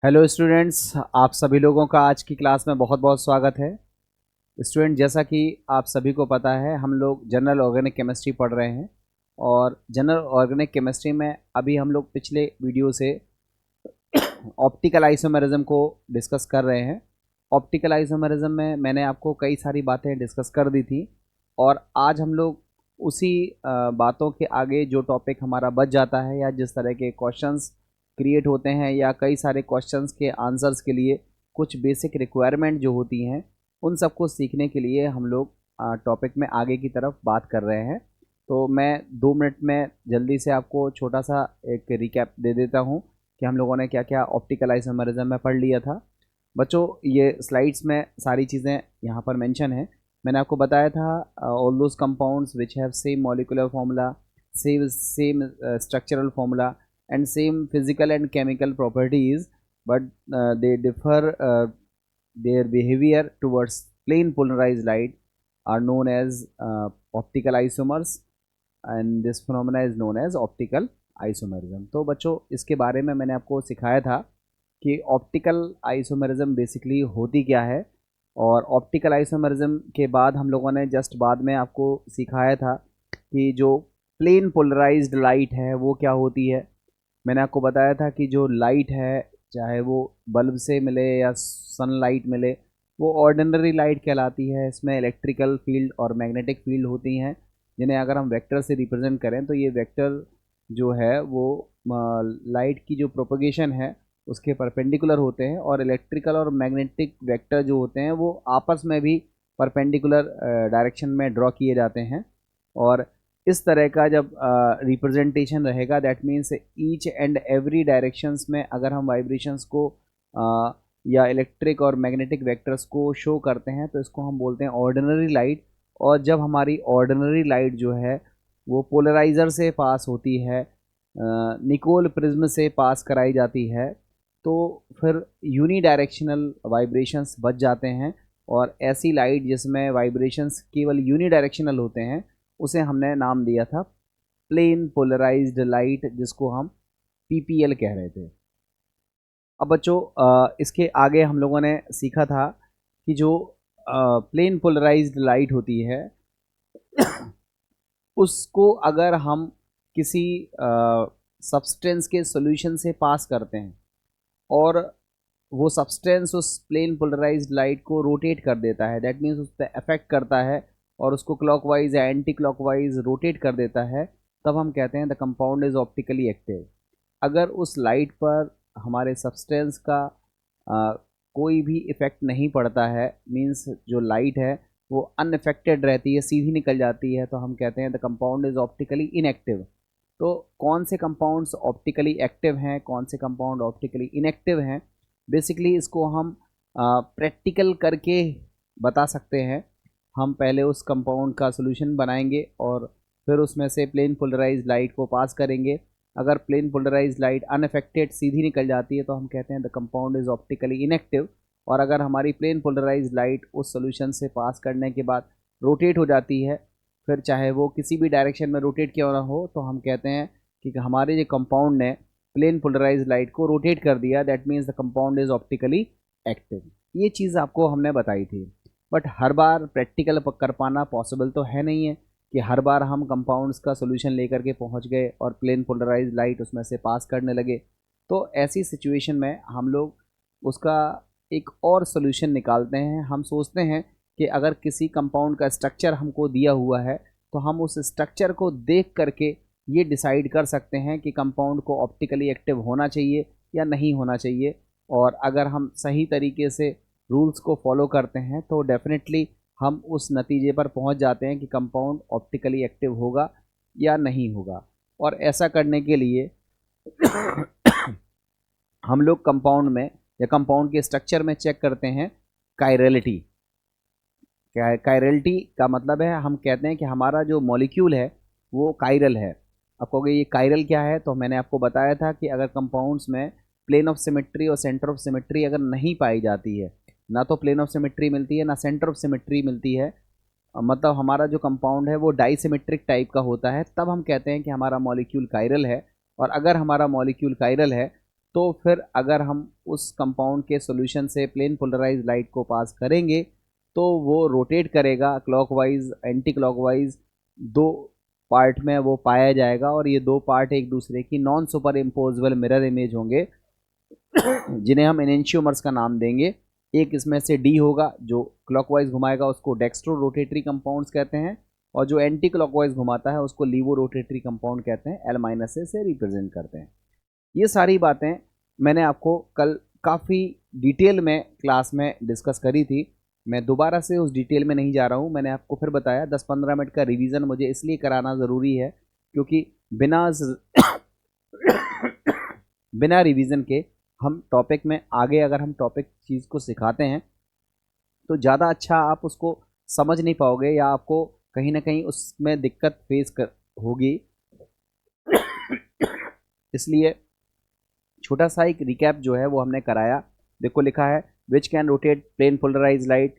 Hello students, आप सभी लोगों का आज की क्लास में बहुत बहुत स्वागत है। स्टूडेंट, जैसा कि आप सभी को पता है, हम लोग जनरल ऑर्गेनिक केमिस्ट्री पढ़ रहे हैं और जनरल ऑर्गेनिक केमिस्ट्री में अभी हम लोग पिछले वीडियो से ऑप्टिकल आइसोमेरिज्म को डिस्कस कर रहे हैं। ऑप्टिकल आइसोमेरिज्म में मैंने आपको कई सारी बातें डिस्कस कर दी थी और आज हम लोग उसी बातों के आगे जो टॉपिक हमारा बच जाता है या जिस तरह के क्वेश्चंस क्रिएट होते हैं या कई सारे क्वेश्चंस के आंसर्स के लिए कुछ बेसिक रिक्वायरमेंट जो होती हैं, उन सबको सीखने के लिए हम लोग टॉपिक में आगे की तरफ बात कर रहे हैं। तो मैं 2 मिनट में जल्दी से आपको छोटा सा एक रिकैप दे देता हूँ कि हम लोगों ने क्या क्या ऑप्टिकल आइसोमेरिज्म में पढ़ लिया था। बच्चों, ये स्लाइड्स में सारी चीज़ें यहाँ पर मेंशन है। मैंने आपको बताया था all those compounds which have same molecular formula, same structural formula and same physical and chemical properties, but they differ their behavior towards plain polarized light are known as optical isomers, and this phenomena is known as optical isomerism। तो बच्चों, इसके बारे में मैंने आपको सिखाया था कि ऑप्टिकल आइसोमेरिज्म बेसिकली होती क्या है। और ऑप्टिकल आइसोमेरिज्म के बाद हम लोगों ने जस्ट बाद में आपको सिखाया था कि जो प्लेन पोलराइज्ड लाइट है वो क्या होती है। मैंने आपको बताया था कि जो लाइट है, चाहे वो बल्ब से मिले या सनलाइट मिले, वो ऑर्डिनरी लाइट कहलाती है। इसमें इलेक्ट्रिकल फील्ड और मैग्नेटिक फील्ड होती हैं, जिन्हें अगर हम वेक्टर से रिप्रेजेंट करें तो ये वेक्टर जो है वो लाइट की जो प्रोपगेशन है उसके परपेंडिकुलर होते हैं, और इलेक्ट्रिकल और मैग्नेटिक वेक्टर जो होते हैं वो आपस में भी परपेंडिकुलर डायरेक्शन में ड्रॉ किए जाते हैं। और इस तरह का जब रिप्रेजेंटेशन रहेगा, that means each and every directions में अगर हम वाइब्रेशंस को या इलेक्ट्रिक और मैग्नेटिक वेक्टर्स को शो करते हैं तो इसको हम बोलते हैं ऑर्डिनरी लाइट। और जब हमारी ऑर्डिनरी लाइट जो है वो पोलराइज़र से पास होती है, निकोल प्रिज्म से पास कराई जाती है, तो फिर यूनी डायरेक्शनल वाइब्रेशंस बच जाते हैं। और ऐसी लाइट जिसमें वाइब्रेशंस केवल यूनी डायरेक्शनल होते हैं उसे हमने नाम दिया था प्लेन पोलराइज्ड लाइट, जिसको हम पीपीएल कह रहे थे। अब बच्चों, इसके आगे हम लोगों ने सीखा था कि जो प्लेन पोलराइज्ड लाइट होती है उसको अगर हम किसी सब्सटेंस के सॉल्यूशन से पास करते हैं और वो सब्सटेंस उस प्लेन पोलराइज्ड लाइट को रोटेट कर देता है, दैट मीन्स उस पर अफेक्ट करता है और उसको क्लॉकवाइज या एंटी क्लॉकवाइज रोटेट कर देता है, तब हम कहते हैं the compound is optically active. अगर उस लाइट पर हमारे सब्सटेंस का कोई भी इफ़ेक्ट नहीं पड़ता है, मीन्स जो लाइट है वो अनअफेक्टेड रहती है, सीधी निकल जाती है, तो हम कहते हैं the compound is optically inactive. तो कौन से कंपाउंड्स ऑप्टिकली एक्टिव हैं, कौन से कंपाउंड ऑप्टिकली इनएक्टिव हैं, बेसिकली इसको हम प्रैक्टिकल करके बता सकते हैं। हम पहले उस कंपाउंड का सॉल्यूशन बनाएंगे और फिर उसमें से प्लेन पोलराइज्ड लाइट को पास करेंगे। अगर प्लेन पोलराइज्ड लाइट अनअफेक्टेड सीधी निकल जाती है तो हम कहते हैं the compound is optically inactive. और अगर हमारी प्लेन पोलराइज्ड लाइट उस सॉल्यूशन से पास करने के बाद रोटेट हो जाती है, फिर चाहे वो किसी भी डायरेक्शन में रोटेट क्यों ना हो, तो हम कहते हैं कि हमारे जो कंपाउंड ने प्लेन पोलराइज्ड लाइट को रोटेट कर दिया, that means the compound is optically active. ये चीज़ आपको हमने बताई थी। बट हर बार प्रैक्टिकल कर पाना पॉसिबल तो है नहीं है कि हर बार हम कंपाउंड्स का सोल्यूशन लेकर के पहुंच गए और प्लेन पोलराइज्ड लाइट उसमें से पास करने लगे। तो ऐसी सिचुएशन में हम लोग उसका एक और सोल्यूशन निकालते हैं। हम सोचते हैं कि अगर किसी कंपाउंड का स्ट्रक्चर हमको दिया हुआ है तो हम उस स्ट्रक्चर को देख करके ये डिसाइड कर सकते हैं कि कंपाउंड को ऑप्टिकली एक्टिव होना चाहिए या नहीं होना चाहिए। और अगर हम सही तरीके से रूल्स को फॉलो करते हैं तो डेफिनेटली हम उस नतीजे पर पहुंच जाते हैं कि कंपाउंड ऑप्टिकली एक्टिव होगा या नहीं होगा। और ऐसा करने के लिए हम लोग कंपाउंड में या कंपाउंड के स्ट्रक्चर में चेक करते हैं कायरलिटी। कायरलिटी का मतलब है, हम कहते हैं कि हमारा जो मॉलिक्यूल है वो कायरल है। अब कहोगे ये कायरल क्या है, तो मैंने आपको बताया था कि अगर कंपाउंड्स में प्लेन ऑफ सिमेट्री और सेंटर ऑफ सिमेट्री अगर नहीं पाई जाती है, ना तो प्लेन ऑफ सिमेट्री मिलती है ना सेंटर ऑफ सिमेट्री मिलती है, मतलब हमारा जो कंपाउंड है वो डाइसिमेट्रिक टाइप का होता है, तब हम कहते हैं कि हमारा मॉलिक्यूल कायरल है। और अगर हमारा मॉलिक्यूल कायरल है तो फिर अगर हम उस कंपाउंड के सॉल्यूशन से प्लेन पोलराइज लाइट को पास करेंगे तो वो रोटेट करेगा क्लॉकवाइज एंटी क्लॉकवाइज, दो पार्ट में वो पाया जाएगा और ये दो पार्ट एक दूसरे की non superimposable mirror image होंगे जिन्हें हम एनेंशियोमर्स का नाम देंगे। एक इसमें से डी होगा जो क्लॉकवाइज घुमाएगा, उसको डेक्स्ट्रो रोटेटरी कंपाउंड्स कहते हैं, और जो एंटी क्लॉकवाइज घुमाता है उसको लीवो रोटेटरी कंपाउंड कहते हैं, L- से रिप्रेजेंट करते हैं। ये सारी बातें मैंने आपको कल काफ़ी डिटेल में क्लास में डिस्कस करी थी। मैं दोबारा से उस डिटेल में नहीं जा रहा हूँ। मैंने आपको फिर बताया 10-15 मिनट का रिवीजन मुझे इसलिए कराना ज़रूरी है क्योंकि बिना रिवीजन के हम टॉपिक में आगे अगर हम टॉपिक चीज़ को सिखाते हैं तो ज़्यादा अच्छा आप उसको समझ नहीं पाओगे या आपको कहीं ना कहीं उसमें दिक्कत फेस होगी। इसलिए छोटा सा एक रिकैप जो है वो हमने कराया। देखो लिखा है which can rotate plane polarise light,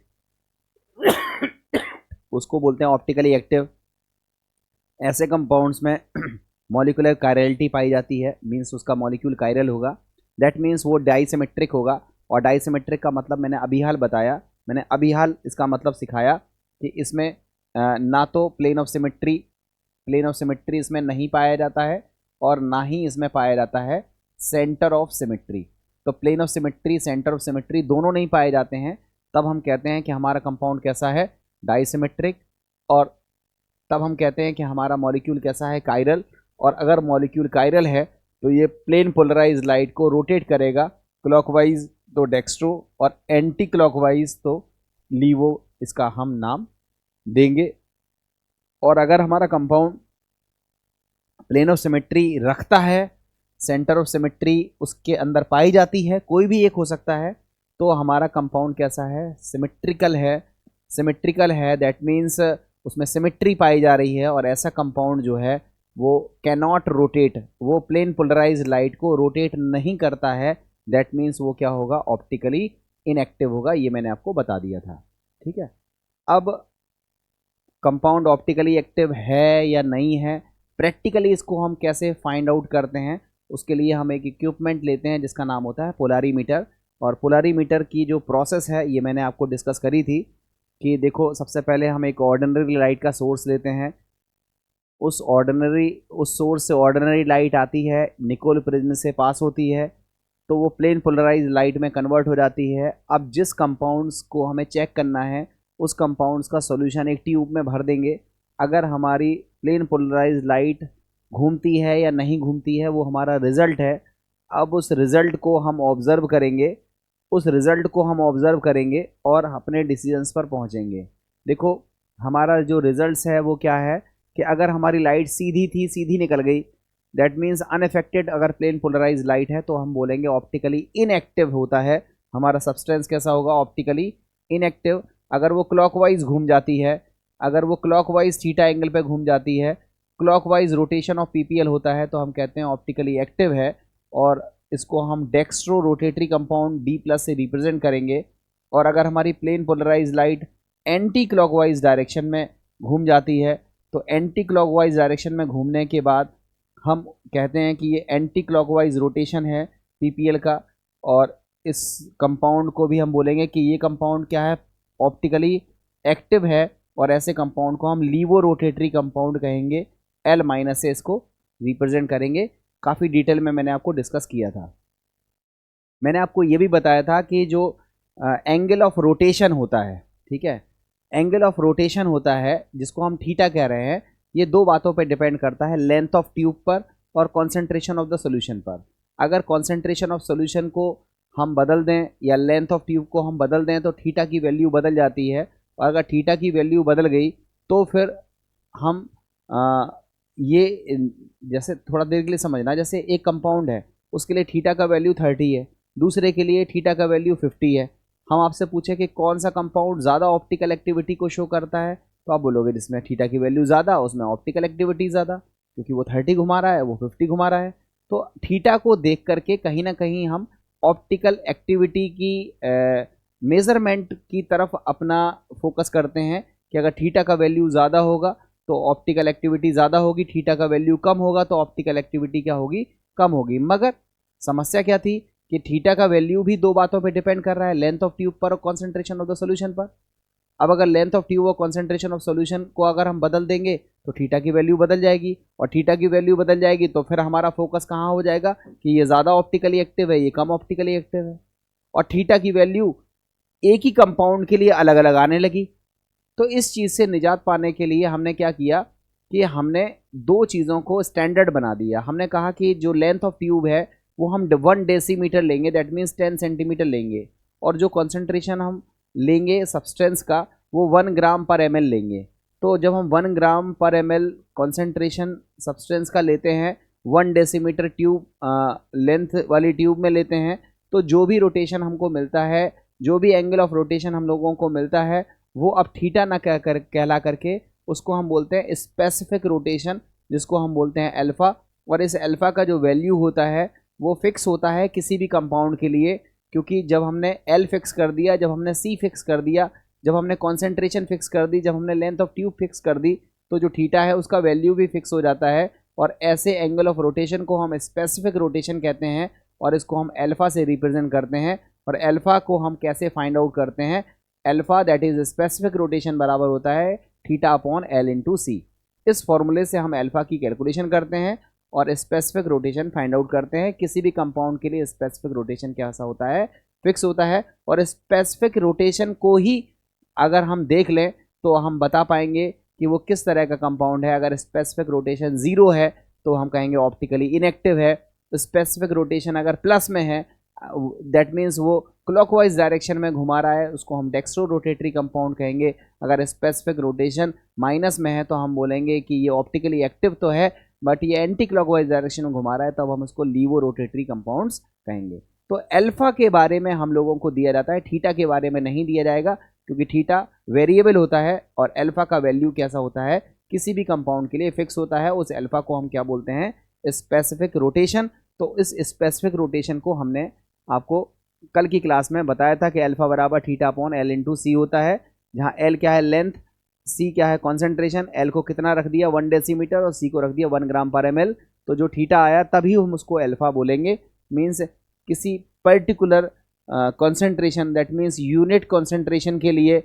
उसको बोलते हैं ऑप्टिकली एक्टिव। ऐसे कंपाउंड्स में मॉलिक्यूलर कायरलिटी पाई जाती है, मींस उसका मॉलिक्यूल कायरल होगा, दैट मींस वो डाइसिमेट्रिक होगा। और डाइसिमेट्रिक का मतलब मैंने अभी हाल बताया, मैंने अभी हाल इसका मतलब सिखाया कि इसमें ना तो प्लेन ऑफ सिमेट्री इसमें नहीं पाया जाता है और ना ही इसमें पाया जाता है सेंटर ऑफ सिमेट्री। तो plane of symmetry, centre of symmetry दोनों नहीं पाए जाते हैं, तब हम कहते हैं कि हमारा कंपाउंड कैसा है, डाइसिमेट्रिक। और तब हम कहते हैं कि हमारा मॉलिक्यूल कैसा है, कायरल। और अगर मॉलिक्यूल कायरल है तो ये प्लेन पोलराइज लाइट को रोटेट करेगा, क्लॉकवाइज तो डेक्स्ट्रो और एंटी क्लॉकवाइज तो लीवो, इसका हम नाम देंगे। और अगर हमारा कंपाउंड प्लेन ऑफ सिमेट्री रखता है, सेंटर ऑफ सिमेट्री उसके अंदर पाई जाती है, कोई भी एक हो सकता है, तो हमारा कंपाउंड कैसा है, सिमेट्रिकल है। दैट मीन्स उसमें सिमेट्री पाई जा रही है और ऐसा कंपाउंड जो है वो कैनॉट रोटेट, वो प्लेन पोलराइज लाइट को रोटेट नहीं करता है। दैट मीन्स वो क्या होगा, ऑप्टिकली इनएक्टिव होगा। ये मैंने आपको बता दिया था, ठीक है। अब कंपाउंड ऑप्टिकली एक्टिव है या नहीं है, प्रैक्टिकली इसको हम कैसे फाइंड आउट करते हैं, उसके लिए हम एक इक्विपमेंट लेते हैं जिसका नाम होता है पोलारीमीटर। और पोलारीमीटर की जो प्रोसेस है ये मैंने आपको डिस्कस करी थी कि देखो सबसे पहले हम एक ऑर्डिनरी लाइट का सोर्स लेते हैं, उस सोर्स से ऑर्डिनरी लाइट आती है, निकोल प्रिज्म से पास होती है, तो वो प्लेन पोलराइज लाइट में कन्वर्ट हो जाती है। अब जिस कंपाउंड्स को हमें चेक करना है उस कंपाउंड्स का सॉल्यूशन एक ट्यूब में भर देंगे। अगर हमारी प्लेन पोलराइज लाइट घूमती है या नहीं घूमती है वो हमारा रिज़ल्ट है। अब उस रिज़ल्ट को हम ऑब्ज़र्व करेंगे और अपने डिसीजंस पर पहुंचेंगे। देखो हमारा जो रिजल्ट्स है वो क्या है कि अगर हमारी लाइट सीधी थी, सीधी निकल गई, दैट मीन्स अनअफेक्टेड। अगर प्लेन पोलराइज लाइट है तो हम बोलेंगे ऑप्टिकली इनएक्टिव होता है, हमारा सब्सटेंस कैसा होगा, ऑप्टिकली इनएक्टिव। अगर वो क्लॉकवाइज घूम जाती है, अगर वो क्लॉकवाइज थीटा एंगल पे घूम जाती है, क्लॉकवाइज रोटेशन ऑफ पीपीएल होता है, तो हम कहते हैं ऑप्टिकली एक्टिव है। और इसको हम डेक्स्ट्रो रोटेटरी कंपाउंड D+ से रिप्रेजेंट करेंगे। और अगर हमारी plane polarise light anticlockwise direction में घूम जाती है तो एंटी क्लॉकवाइज डायरेक्शन में घूमने के बाद हम कहते हैं कि ये एंटी क्लॉकवाइज रोटेशन है पीपीएल का। और इस कंपाउंड को भी हम बोलेंगे कि ये कंपाउंड क्या है, ऑप्टिकली एक्टिव है। और ऐसे कंपाउंड को हम लीवो रोटेटरी कंपाउंड कहेंगे, L- से इसको रिप्रेजेंट करेंगे। काफ़ी डिटेल में मैंने आपको डिस्कस किया था। मैंने आपको ये भी बताया था कि जो एंगल ऑफ रोटेशन होता है, ठीक है, एंगल ऑफ रोटेशन होता है जिसको हम थीटा कह रहे हैं, ये दो बातों पर डिपेंड करता है, लेंथ ऑफ ट्यूब पर और कॉन्सेंट्रेशन ऑफ द सोल्यूशन पर। अगर कॉन्सेंट्रेशन ऑफ सोल्यूशन को हम बदल दें या लेंथ ऑफ ट्यूब को हम बदल दें तो थीटा की वैल्यू बदल जाती है। और अगर थीटा की वैल्यू बदल गई तो फिर हम ये जैसे थोड़ा देर के लिए समझना, जैसे एक कंपाउंड है उसके लिए थीटा का वैल्यू 30 है, दूसरे के लिए थीटा का वैल्यू 50 है। हम आपसे पूछे कि कौन सा कंपाउंड ज़्यादा ऑप्टिकल एक्टिविटी को शो करता है, तो आप बोलोगे जिसमें थीटा की वैल्यू ज़्यादा उसमें ऑप्टिकल एक्टिविटी ज़्यादा, क्योंकि वो 30 घुमा रहा है वो 50 घुमा रहा है। तो थीटा को देख करके कहीं ना कहीं हम ऑप्टिकल एक्टिविटी की मेज़रमेंट की तरफ अपना फोकस करते हैं कि अगर थीटा का वैल्यू ज़्यादा होगा तो ऑप्टिकल एक्टिविटी ज़्यादा होगी, थीटा का वैल्यू कम होगा तो ऑप्टिकल एक्टिविटी क्या होगी, कम होगी। मगर समस्या क्या थी कि थीटा का वैल्यू भी दो बातों पे डिपेंड कर रहा है, लेंथ ऑफ ट्यूब पर और कॉन्सेंट्रेशन ऑफ द सोल्यूशन पर। अब अगर लेंथ ऑफ ट्यूब और कॉन्सेंट्रेशन ऑफ सोल्यूशन को अगर हम बदल देंगे तो थीटा की वैल्यू बदल जाएगी, और थीटा की वैल्यू बदल जाएगी तो फिर हमारा फोकस कहाँ हो जाएगा कि ये ज़्यादा ऑप्टिकली एक्टिव है, ये कम ऑप्टिकली एक्टिव है, और थीटा की वैल्यू एक ही कंपाउंड के लिए अलग अलग आने लगी। तो इस चीज़ से निजात पाने के लिए हमने क्या किया कि हमने दो चीज़ों को स्टैंडर्ड बना दिया। हमने कहा कि जो लेंथ ऑफ ट्यूब है वो हम 1 डेसीमीटर लेंगे, दैट मीन्स 10 सेंटीमीटर लेंगे, और जो कॉन्सेंट्रेशन हम लेंगे सब्सटेंस का वो 1 ग्राम पर ml लेंगे। तो जब हम 1 ग्राम पर ml कॉन्सेंट्रेशन सब्सटेंस का लेते हैं 1 डेसीमीटर ट्यूब लेंथ वाली ट्यूब में लेते हैं, तो जो भी रोटेशन हमको मिलता है, जो भी एंगल ऑफ रोटेशन हम लोगों को मिलता है, वो अब थीटा ना कहला करके उसको हम बोलते हैं स्पेसिफिक रोटेशन, जिसको हम बोलते हैं अल्फ़ा। और इस अल्फ़ा का जो वैल्यू होता है वो फिक्स होता है किसी भी कंपाउंड के लिए, क्योंकि जब हमने L फिक्स कर दिया, जब हमने C फिक्स कर दिया, जब हमने कॉन्सेंट्रेशन फिक्स कर दी, जब हमने लेंथ ऑफ ट्यूब फिक्स कर दी, तो जो थीटा है उसका वैल्यू भी फिक्स हो जाता है। और ऐसे एंगल ऑफ रोटेशन को हम स्पेसिफिक रोटेशन कहते हैं, और इसको हम अल्फ़ा से रिप्रेजेंट करते हैं। और अल्फ़ा को हम कैसे फाइंड आउट करते हैं, alpha that is specific rotation बराबर होता है थीटा अपॉन L इंटू सी। इस फॉर्मूले से हम अल्फ़ा की कैलकुलेशन करते हैं और स्पेसिफिक रोटेशन फाइंड आउट करते हैं। किसी भी कंपाउंड के लिए स्पेसिफिक रोटेशन कैसा होता है, फिक्स होता है। और स्पेसिफिक रोटेशन को ही अगर हम देख लें तो हम बता पाएंगे कि वो किस तरह का कंपाउंड है। अगर स्पेसिफिक रोटेशन 0 है तो हम कहेंगे ऑप्टिकली इनएक्टिव है। स्पेसिफिक रोटेशन अगर प्लस में है, दैट मीन्स वो क्लॉकवाइज डायरेक्शन में घुमा रहा है, उसको हम डेक्स्ट्रो रोटेटरी कंपाउंड कहेंगे। अगर स्पेसिफिक रोटेशन माइनस में है तो हम बोलेंगे कि ये ऑप्टिकली एक्टिव तो है बट ये एंटी क्लॉकवाइज डायरेक्शन में घुमा रहा है, तब हम उसको लीवो रोटेटरी कंपाउंड्स कहेंगे। तो अल्फ़ा के बारे में हम लोगों को दिया जाता है, थीटा के बारे में नहीं दिया जाएगा, क्योंकि थीटा वेरिएबल होता है और अल्फ़ा का वैल्यू कैसा होता है किसी भी कंपाउंड के लिए फिक्स होता है। उस अल्फ़ा को हम क्या बोलते हैं, स्पेसिफिक रोटेशन। तो इस स्पेसिफिक रोटेशन को हमने आपको कल की क्लास में बताया था कि अल्फ़ा बराबर थीटा अपॉन L इंटू सी होता है, जहाँ L क्या है लेंथ, C क्या है कॉन्सेंट्रेशन। L को कितना रख दिया 1 डेसीमीटर और C को रख दिया 1 ग्राम पर ml। तो जो थीटा आया तभी हम उसको अल्फ़ा बोलेंगे। मीन्स किसी particular concentration, that means unit concentration के लिए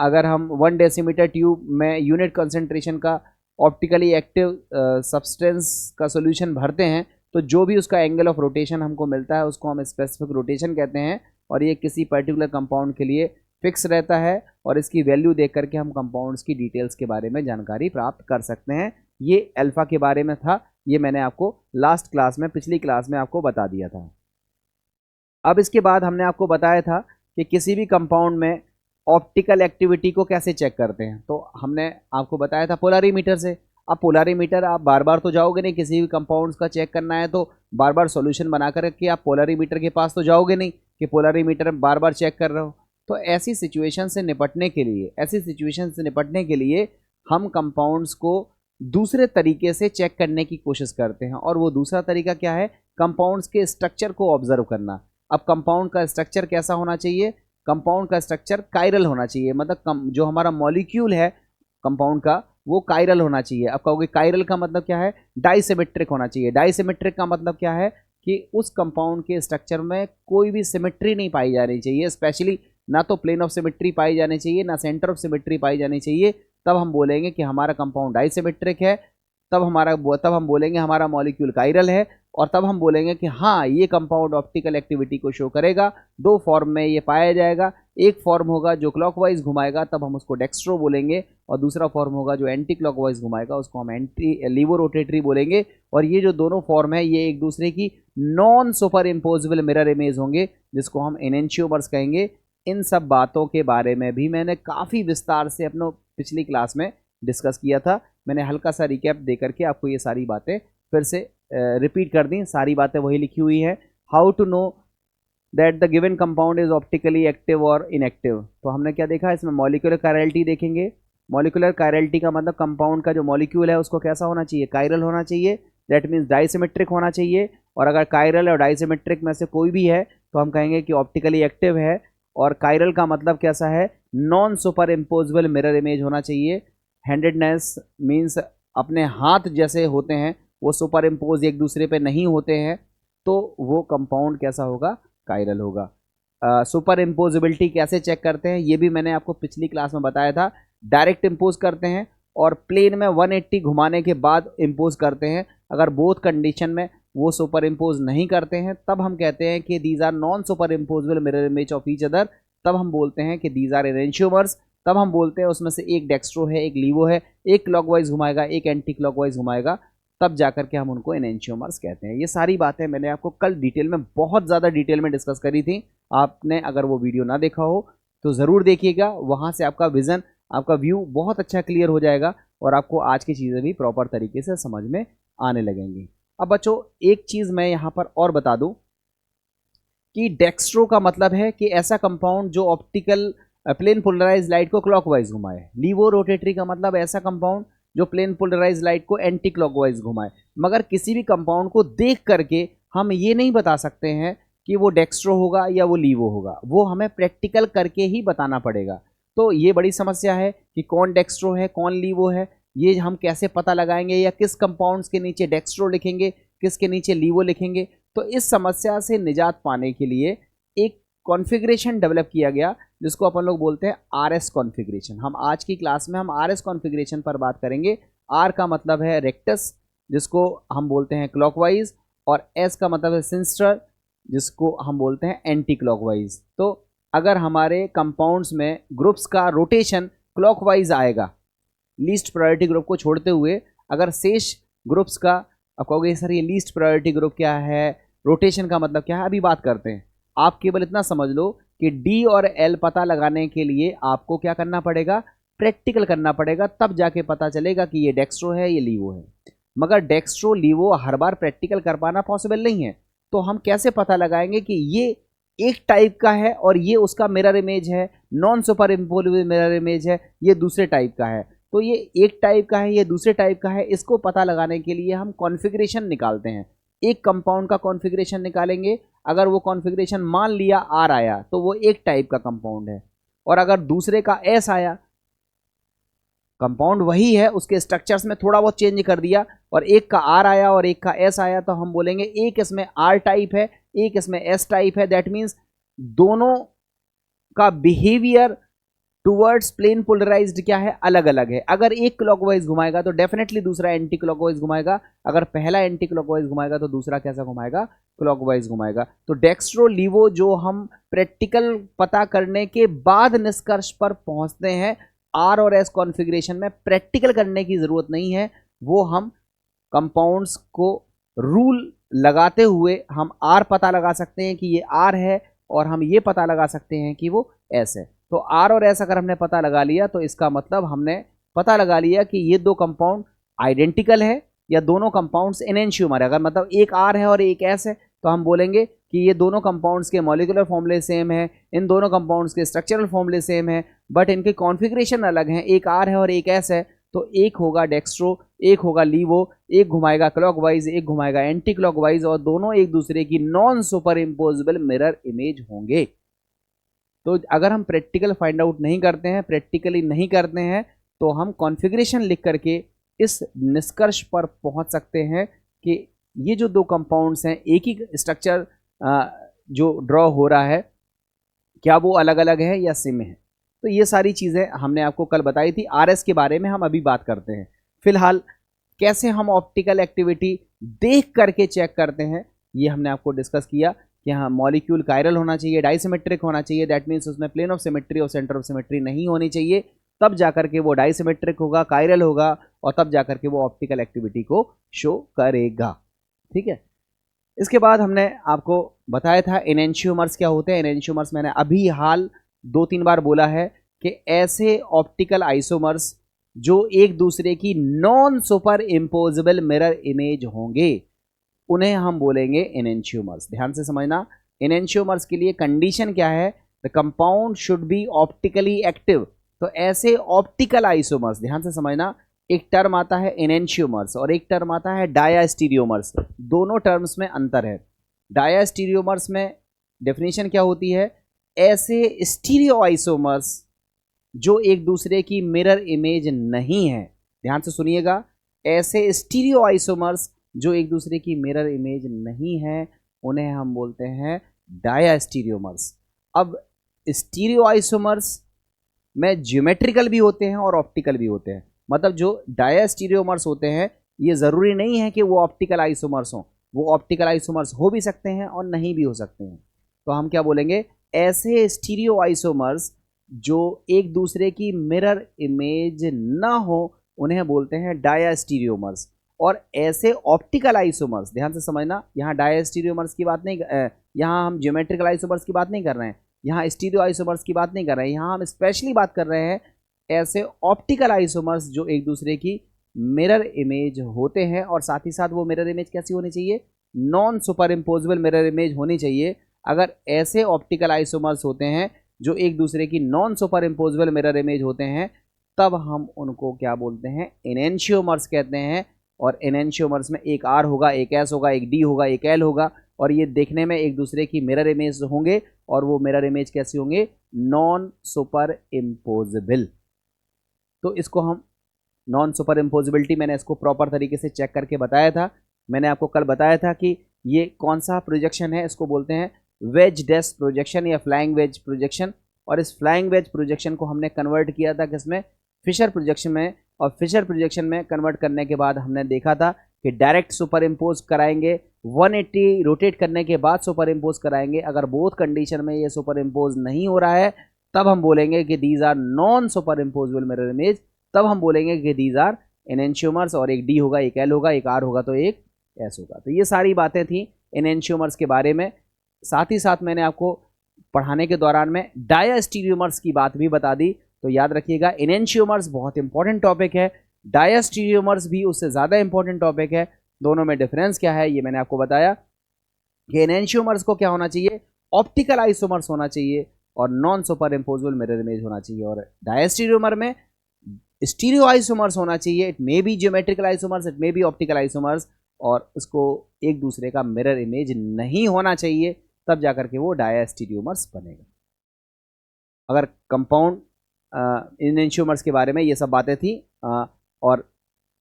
अगर हम 1 डेसीमीटर ट्यूब में यूनिट कॉन्सेंट्रेशन का ऑप्टिकली एक्टिव सब्सटेंस का सोल्यूशन भरते हैं, तो जो भी उसका एंगल ऑफ रोटेशन हमको मिलता है उसको हम स्पेसिफिक रोटेशन कहते हैं। और ये किसी पर्टिकुलर कंपाउंड के लिए फिक्स रहता है, और इसकी वैल्यू देख करके हम कंपाउंड्स की डिटेल्स के बारे में जानकारी प्राप्त कर सकते हैं। ये अल्फ़ा के बारे में था, ये मैंने आपको लास्ट क्लास में, पिछली क्लास में आपको बता दिया था। अब इसके बाद हमने आपको बताया था कि किसी भी कंपाउंड में ऑप्टिकल एक्टिविटी को कैसे चेक करते हैं। तो हमने आपको बताया था पोलरीमीटर से। अब पोलरीमीटर आप बार बार तो जाओगे नहीं, किसी भी कंपाउंड्स का चेक करना है तो बार बार सॉल्यूशन बना कर रखिए, आप पोलरीमीटर के पास तो जाओगे नहीं कि पोलरीमीटर बार बार चेक कर रहे हो। तो ऐसी सिचुएशन से निपटने के लिए हम कंपाउंड्स को दूसरे तरीके से चेक करने की कोशिश करते हैं। और वो दूसरा तरीका क्या है, कंपाउंड्स के स्ट्रक्चर को ऑब्जर्व करना। अब कंपाउंड का स्ट्रक्चर कैसा होना चाहिए, कंपाउंड का स्ट्रक्चर कायरल होना चाहिए, मतलब जो हमारा मॉलिक्यूल है कंपाउंड का वो कायरल होना चाहिए। अब कहोगे कायरल का मतलब क्या है, डाइसिमेट्रिक होना चाहिए। डाइसिमेट्रिक का मतलब क्या है कि उस कंपाउंड के स्ट्रक्चर में कोई भी सिमेट्री नहीं पाई जानी चाहिए, स्पेशली ना तो प्लेन ऑफ सिमेट्री पाई जानी चाहिए, ना सेंटर ऑफ सिमेट्री पाई जानी चाहिए। तब हम बोलेंगे कि हमारा कंपाउंड डाइसिमेट्रिक है, तब हम बोलेंगे हमारा मॉलिक्यूल कायरल है, और तब हम बोलेंगे कि हाँ ये कंपाउंड ऑप्टिकल एक्टिविटी को शो करेगा। दो फॉर्म में ये पाया जाएगा, एक फॉर्म होगा जो क्लॉकवाइज घुमाएगा, तब हम उसको डेक्स्ट्रो बोलेंगे, और दूसरा फॉर्म होगा जो एंटी क्लॉकवाइज घुमाएगा, उसको हम एंटी लीवो रोटेटरी बोलेंगे। और ये जो दोनों फॉर्म है ये एक दूसरे की non super imposable mirror image होंगे, जिसको हम एनेंशियोमर्स कहेंगे। इन सब बातों के बारे में भी मैंने काफ़ी विस्तार से अपने पिछली क्लास में डिस्कस किया था। मैंने हल्का सा रिकैप दे करके आपको ये सारी बातें फिर से रिपीट कर दी, सारी बातें वही लिखी हुई हैं। How to know that the given compound is optically active और इनएक्टिव। तो हमने क्या देखा, इसमें मॉलिक्यूलर कायरलिटी देखेंगे। मॉलिक्यूलर कायरलिटी का मतलब कंपाउंड का जो मॉलिक्यूल है उसको कैसा होना चाहिए, कायरल होना चाहिए, दैट मीन्स डाइसिमेट्रिक होना चाहिए। और अगर कायरल और डाइसिमेट्रिक में से कोई भी है तो हम कहेंगे कि ऑप्टिकली एक्टिव है। और कायरल का मतलब कैसा है, non super imposable mirror image होना चाहिए। हैंडेडनेस मीन्स अपने हाथ जैसे होते हैं वो सुपर इम्पोज एक दूसरे पे नहीं होते हैं। तो वो कंपाउंड कैसा होगा, कायरल होगा। सुपर इम्पोजिबिलिटी कैसे चेक करते हैं, ये भी मैंने आपको पिछली क्लास में बताया था। डायरेक्ट इम्पोज करते हैं और प्लेन में 180 घुमाने के बाद इम्पोज करते हैं। अगर बोथ कंडीशन में वो सुपर इम्पोज नहीं करते हैं तब हम कहते हैं कि these are non superimposable mirror image of each other. तब हम बोलते हैं कि दीज आर एनेंशियोमर्स। तब हम बोलते हैं उसमें से एक डेक्स्ट्रो है, एक लीवो है, एक क्लॉकवाइज घुमाएगा, एक एंटी क्लॉकवाइज घुमाएगा, तब जाकर के हम उनको एनेंशियोमर्स कहते हैं। ये सारी बातें मैंने आपको कल डिटेल में, बहुत ज़्यादा डिटेल में डिस्कस करी थी। आपने अगर वो वीडियो ना देखा हो तो ज़रूर देखिएगा, वहाँ से आपका विज़न, आपका व्यू बहुत अच्छा क्लियर हो जाएगा और आपको आज की चीज़ें भी प्रॉपर तरीके से समझ में आने लगेंगी। अब बच्चों एक चीज़ मैं यहाँ पर और बता दूँ कि डेक्स्ट्रो का मतलब है कि ऐसा कंपाउंड जो ऑप्टिकल प्लेन पोलराइज लाइट को क्लॉकवाइज घुमाए। लीवो रोटेटरी का मतलब ऐसा कंपाउंड जो प्लेन पोलराइज लाइट को एंटी क्लॉकवाइज घुमाए। मगर किसी भी कंपाउंड को देख करके हम ये नहीं बता सकते हैं कि वो डेक्स्ट्रो होगा या वो लीवो होगा, वो हमें प्रैक्टिकल करके ही बताना पड़ेगा। तो ये बड़ी समस्या है कि कौन डेक्स्ट्रो है कौन लीवो है, ये हम कैसे पता लगाएंगे, या किस कंपाउंड्स के नीचे डेक्स्ट्रो लिखेंगे किसके नीचे लीवो लिखेंगे। तो इस समस्या से निजात पाने के लिए एक कॉन्फ़िगरेशन डेवलप किया गया जिसको अपन लोग बोलते हैं आरएस कॉन्फ़िगरेशन। हम आज की क्लास में हम आरएस कॉन्फ़िगरेशन पर बात करेंगे। आर का मतलब है रेक्टस जिसको हम बोलते हैं क्लॉकवाइज, और एस का मतलब है सिंस्टर जिसको हम बोलते हैं एंटी क्लॉकवाइज। तो अगर हमारे कंपाउंड्स में ग्रुप्स का रोटेशन क्लॉकवाइज आएगा, लीस्ट प्रायोरिटी ग्रुप को छोड़ते हुए, अगर शेष ग्रुप्स का, अब कहोगे सर ये लीस्ट प्रायोरिटी ग्रुप क्या है, रोटेशन का मतलब क्या है, अभी बात करते हैं। आप केवल इतना समझ लो कि डी और एल पता लगाने के लिए आपको क्या करना पड़ेगा, प्रैक्टिकल करना पड़ेगा, तब जाके पता चलेगा कि ये डेक्स्ट्रो है ये लीवो है। मगर डेक्स्ट्रो लीवो हर बार प्रैक्टिकल कर पाना पॉसिबल नहीं है। तो हम कैसे पता लगाएंगे कि ये एक टाइप का है और ये उसका मिरर इमेज है, non superimposable mirror image है, ये दूसरे टाइप का है। तो ये एक टाइप का है ये दूसरे टाइप का है, इसको पता लगाने के लिए हम कॉन्फ़िगरेशन निकालते हैं। एक कंपाउंड का कॉन्फ़िगरेशन निकालेंगे, अगर वो कॉन्फ़िगरेशन मान लिया आर आया तो वो एक टाइप का कंपाउंड है, और अगर दूसरे का एस आया, कंपाउंड वही है, उसके स्ट्रक्चर्स में थोड़ा बहुत चेंज कर दिया, और एक का आर आया और एक का एस आया, तो हम बोलेंगे एक इसमें आर टाइप है एक इसमें एस टाइप है। दैट मीन्स दोनों का बिहेवियर टुवर्ड्स प्लेन पोलराइज्ड क्या है, अलग अलग है। अगर एक क्लॉकवाइज घुमाएगा तो डेफिनेटली दूसरा एंटी क्लॉकवाइज घुमाएगा, अगर पहला एंटी क्लॉकवाइज घुमाएगा तो दूसरा कैसा घुमाएगा, क्लॉकवाइज घुमाएगा। तो डेक्स्ट्रो लीवो जो हम प्रैक्टिकल पता करने के बाद निष्कर्ष पर पहुंचते हैं, आर और एस कॉन्फ़िगरेशन में प्रैक्टिकल करने की जरूरत नहीं है। वो हम कंपाउंड्स को रूल लगाते हुए हम आर पता लगा सकते हैं कि ये आर है, और हम ये पता लगा सकते हैं कि वो एस है। तो आर और एस अगर हमने पता लगा लिया तो इसका मतलब हमने पता लगा लिया कि ये दो कंपाउंड आइडेंटिकल है या दोनों कंपाउंड्स एनेंशियोमर है। अगर मतलब एक आर है और एक एस है तो हम बोलेंगे कि ये दोनों कंपाउंड्स के मॉलिक्यूलर फॉर्मूले सेम है, इन दोनों कंपाउंड्स के स्ट्रक्चरल फॉर्मूले सेम है, बट इनके कॉन्फ़िगरेशन अलग हैं। एक आर है और एक एस है, तो एक होगा डेक्स्ट्रो एक होगा लीवो, एक घुमाएगा क्लॉकवाइज एक घुमाएगा एंटी क्लॉकवाइज, और दोनों एक दूसरे की non superimposable mirror image होंगे। तो अगर हम प्रैक्टिकल फाइंड आउट नहीं करते हैं, प्रैक्टिकली नहीं करते हैं, तो हम कॉन्फ़िगरेशन लिख करके इस निष्कर्ष पर पहुंच सकते हैं कि ये जो दो कंपाउंड्स हैं, एक ही स्ट्रक्चर जो ड्रॉ हो रहा है, क्या वो अलग अलग है या सेम है। तो ये सारी चीज़ें हमने आपको कल बताई थी। आरएस के बारे में हम अभी बात करते हैं। फिलहाल कैसे हम ऑप्टिकल एक्टिविटी देख करके चेक करते हैं, ये हमने आपको डिस्कस किया कि हाँ, मॉलिक्यूल कायरल होना चाहिए, डाइसिमेट्रिक होना चाहिए, दैट मीन्स उसमें प्लेन ऑफ सिमेट्री और सेंटर ऑफ सिमेट्री नहीं होनी चाहिए, तब जाकर के वो डाइसिमेट्रिक होगा, कायरल होगा, और तब जाकर के वो ऑप्टिकल एक्टिविटी को शो करेगा। ठीक है। इसके बाद हमने आपको बताया था एनेंशियोमर्स क्या होते हैं। एनेंशियोमर्स मैंने अभी हाल 2-3 बार बोला है कि ऐसे ऑप्टिकल आइसोमर्स जो एक दूसरे की non superimposable mirror image होंगे, उन्हें हम बोलेंगे एनेंशियोमर्स। ध्यान से समझना, एनेंशियोमर्स के लिए कंडीशन क्या है, the compound should be optically active. तो ऐसे ऑप्टिकल आइसोमर्स, ध्यान से समझना, एक टर्म आता है एनेंशियोमर्स और एक टर्म आता है डायास्टीरियोमर्स। दोनों टर्म्स में अंतर है। डायास्टीरियोमर्स में डेफिनेशन क्या होती है, ऐसे स्टीरियो आइसोमर्स जो एक दूसरे की मिरर इमेज नहीं है। ध्यान से सुनिएगा, ऐसे स्टीरियो आइसोमर्स जो एक दूसरे की मिरर इमेज नहीं है, उन्हें हम बोलते हैं डायास्टीरियोमर्स। अब स्टीरियो आइसोमर्स में ज्योमेट्रिकल भी होते हैं और ऑप्टिकल भी होते हैं। मतलब जो डायास्टीरियोमर्स होते हैं ये ज़रूरी नहीं है कि वो ऑप्टिकल आइसोमर्स हों, वो ऑप्टिकल आइसोमर्स हो भी सकते हैं और नहीं भी हो सकते हैं। तो हम क्या बोलेंगे, ऐसे स्टीरियो आइसोमर्स जो एक दूसरे की मिरर इमेज ना हो उन्हें बोलते हैं डायास्टीरियोमर्स। और ऐसे ऑप्टिकल आइसोमर्स, ध्यान से समझना, यहाँ डायास्टीरियोमर्स की बात नहीं, यहाँ हम ज्योमेट्रिकल आइसोमर्स की बात नहीं कर रहे हैं, यहाँ स्टीरियो आइसोमर्स की बात नहीं कर रहे हैं, यहाँ हम स्पेशली बात कर रहे हैं ऐसे ऑप्टिकल आइसोमर्स जो एक दूसरे की मिरर इमेज होते हैं। और साथ ही साथ वो मिरर इमेज कैसी होनी चाहिए, non superimposable mirror image होनी चाहिए। अगर ऐसे ऑप्टिकल आइसोमर्स होते हैं जो एक दूसरे की non superimposable mirror image होते हैं तब हम उनको क्या बोलते हैं, एनेंशियोमर्स कहते हैं। और एनेंशियोमर्स में एक आर होगा, एक एस होगा, एक डी होगा, एक एल होगा, और ये देखने में एक दूसरे की मिरर इमेज होंगे। और वो मिरर इमेज कैसी होंगे, नॉन सुपर इम्पोजेबल। तो इसको हम नॉन सुपर इम्पोजिबिलिटी, मैंने इसको प्रॉपर तरीके से चेक करके बताया था। मैंने आपको कल बताया था कि ये कौन सा प्रोजेक्शन है, इसको बोलते हैं वेज डेस्क प्रोजेक्शन या फ्लाइंग वेज प्रोजेक्शन। और इस फ्लाइंग वेज प्रोजेक्शन को हमने कन्वर्ट किया था किसमें, फिशर प्रोजेक्शन में। और फिशर प्रोजेक्शन में कन्वर्ट करने के बाद हमने देखा था कि डायरेक्ट सुपर इम्पोज कराएंगे, 180 रोटेट करने के बाद सुपर इम्पोज कराएंगे। अगर बोथ कंडीशन में ये सुपर इम्पोज नहीं हो रहा है तब हम बोलेंगे कि these are non superimposable mirror image. तब हम बोलेंगे कि दीज आर एनेंशियोमर्स। और एक डी होगा, एक एल होगा, एक आर होगा, तो एक एस होगा। तो ये सारी बातें थी एनेंशियोमर्स के बारे में। साथ ही साथ मैंने आपको पढ़ाने के दौरान में डायास्टीरियोमर्स की बात भी बता दी। तो याद रखिएगा, एनेंशियोमर्स बहुत इंपॉर्टेंट टॉपिक है, डायास्टीरियोमर्स भी उससे ज़्यादा इंपॉर्टेंट टॉपिक है। दोनों में डिफरेंस क्या है ये मैंने आपको बताया कि एनेंशियोमर्स को क्या होना चाहिए, ऑप्टिकल आइसोमर्स होना चाहिए और non superimposable mirror image होना चाहिए। और डायास्टीरियोमर में स्टीरियो आइसोमर्स होना चाहिए, it may be geometrical isomers, it may be optical isomers, और उसको एक दूसरे का मिरर इमेज नहीं होना चाहिए, तब जाकर के वो डायास्टीरियोमर्स बनेगा। अगर कंपाउंड एनेंशियोमर्स के बारे में ये सब बातें थी, और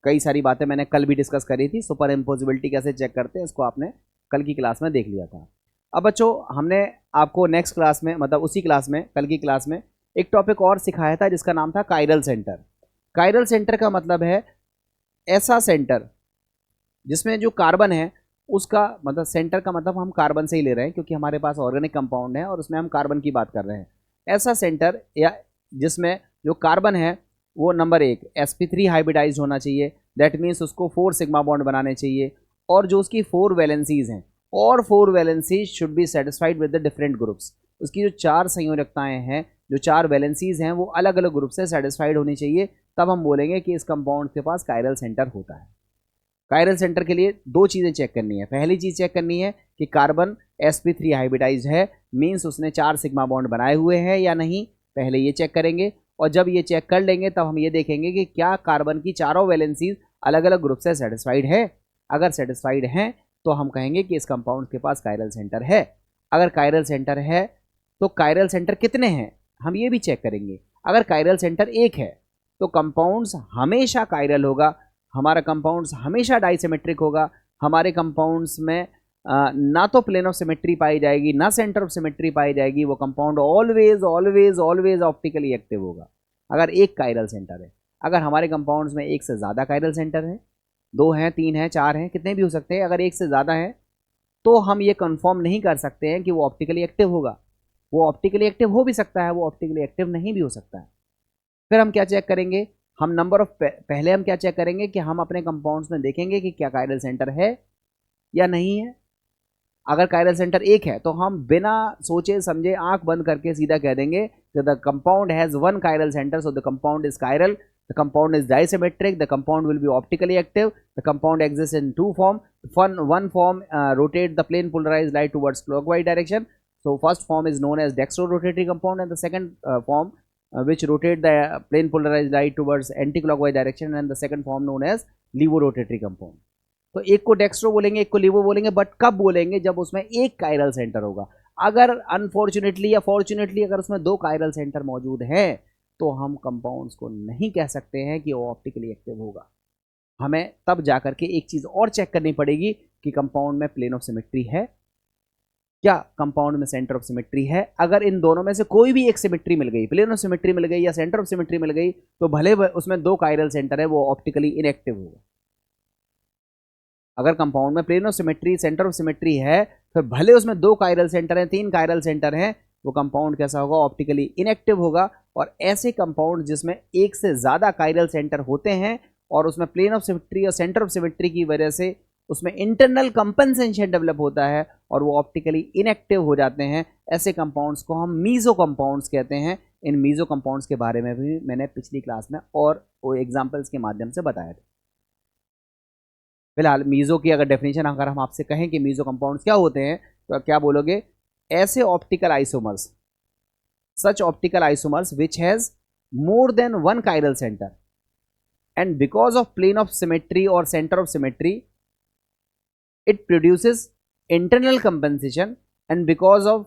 कई सारी बातें मैंने कल भी डिस्कस करी थी। सुपर इम्पोजिबिलिटी कैसे चेक करते हैं इसको आपने कल की क्लास में देख लिया था। अब बच्चों, हमने आपको नेक्स्ट क्लास में, मतलब उसी क्लास में, कल की क्लास में एक टॉपिक और सिखाया था जिसका नाम था कायरल सेंटर। कायरल सेंटर का मतलब है ऐसा सेंटर जिसमें जो कार्बन है उसका, मतलब सेंटर का मतलब हम कार्बन से ही ले रहे हैं क्योंकि हमारे पास ऑर्गेनिक कंपाउंड है और उसमें हम कार्बन की बात कर रहे हैं। ऐसा सेंटर या जिसमें जो कार्बन है वो नंबर 1 sp3 हाइब्रिडाइज होना चाहिए, दैट मीन्स उसको 4 सिग्मा बॉन्ड बनाने चाहिए। और जो उसकी 4 वैलेंसीज हैं, और 4 valencies should be satisfied with the different groups. उसकी जो 4 संयोजकताएं हैं, जो 4 वैलेंसीज हैं, वो अलग अलग ग्रुप से सेटिस्फाइड होनी चाहिए। तब हम बोलेंगे कि इस कंपाउंड के पास कायरल सेंटर होता है। कायरल सेंटर के लिए 2 चीज़ें चेक करनी है। पहली चीज़ चेक करनी है कि कार्बन sp3 हाइब्रिडाइज है, मीन्स उसने 4 सिग्मा बॉन्ड बनाए हुए हैं या नहीं, पहले ये चेक करेंगे। और जब ये चेक कर लेंगे तब हम ये देखेंगे कि क्या कार्बन की चारों वैलेंसीज अलग अलग ग्रुप से सेटिस्फाइड है। अगर सेटिस्फाइड हैं तो हम कहेंगे कि इस कंपाउंड के पास कायरल सेंटर है। अगर कायरल सेंटर है तो कायरल सेंटर कितने हैं हम ये भी चेक करेंगे। अगर कायरल सेंटर 1 है तो कंपाउंड्स हमेशा कायरल होगा, हमारा कंपाउंड्स हमेशा डाइसिमेट्रिक होगा, हमारे कंपाउंड्स में ना तो प्लेन ऑफ सिमेट्री पाई जाएगी ना सेंटर ऑफ सिमेट्री पाई जाएगी। वो compound always always always optically active होगा अगर एक कायरल सेंटर है। अगर हमारे कंपाउंड्स में एक से ज़्यादा कायरल सेंटर है, 2 हैं, 3 हैं, 4 हैं, कितने भी हो सकते हैं, अगर एक से ज़्यादा है तो हम ये कंफर्म नहीं कर सकते हैं कि वो ऑप्टिकली एक्टिव होगा। वो ऑप्टिकली एक्टिव हो भी सकता है, वो ऑप्टिकली एक्टिव नहीं भी हो सकता है। फिर हम क्या चेक करेंगे, हम नंबर ऑफ, पहले हम क्या चेक करेंगे कि हम अपने कंपाउंड्स में देखेंगे कि क्या कायरल सेंटर है या नहीं है। अगर कायरल सेंटर 1 है तो हम बिना सोचे समझे आंख बंद करके सीधा कह देंगे कि the compound has 1 chiral centre, so the compound is chiral, the compound is dissymmetric, the compound will be optically active, the compound exist in 2 form, one form rotate the plane polarized light towards clockwise direction, so first form is known as dextro-rotatory compound, and the second form which rotate the plane polarized light towards anti-clockwise direction, and the second form known as levo-rotatory compound. तो एक को dextro बोलेंगे, एक को लीवो बोलेंगे, but कब बोलेंगे, जब उसमें एक कायरल सेंटर होगा। अगर अनफॉर्चुनेटली या फॉर्चुनेटली अगर उसमें 2 कायरल सेंटर मौजूद हैं तो हम कंपाउंड्स को नहीं कह सकते हैं कि वो ऑप्टिकली एक्टिव होगा। हमें तब जाकर के एक चीज़ और चेक करनी पड़ेगी कि कंपाउंड में प्लेन ऑफ सिमेट्री है क्या कंपाउंड में सेंटर ऑफ सिमेट्री है? अगर इन दोनों में से कोई भी एक सिमेट्री मिल गई, प्लेन ऑफ सिमेट्री मिल गई या सेंटर ऑफ सिमेट्री मिल गई, तो भले उसमें दो कायरल सेंटर है वो ऑप्टिकली इनएक्टिव होगा। अगर कंपाउंड में plane of symmetry, centre of symmetry है, फिर भले उसमें दो कायरल सेंटर हैं, तीन कायरल सेंटर हैं, वो कंपाउंड कैसा होगा? ऑप्टिकली इनएक्टिव होगा। और ऐसे कंपाउंड जिसमें एक से ज़्यादा कायरल सेंटर होते हैं और उसमें प्लेन ऑफ सिमेट्री और सेंटर ऑफ सिमेट्री की वजह से उसमें इंटरनल कंपनसेशन डेवलप होता है और वो ऑप्टिकली इनएक्टिव हो जाते हैं, ऐसे कंपाउंड्स को हम मीजो कंपाउंड्स कहते हैं। इन मीजो कंपाउंड्स के बारे में भी मैंने पिछली क्लास में और वो एग्जाम्पल्स के माध्यम से बताया था। फिलहाल मीजो की अगर डेफिनेशन अगर हम आपसे कहें कि मीजो कंपाउंड्स क्या होते हैं, तो आप क्या बोलोगे? ऐसे optical isomers, such optical isomers which has more than one chiral centre and because of plane of symmetry और centre of symmetry it produces internal compensation, and because of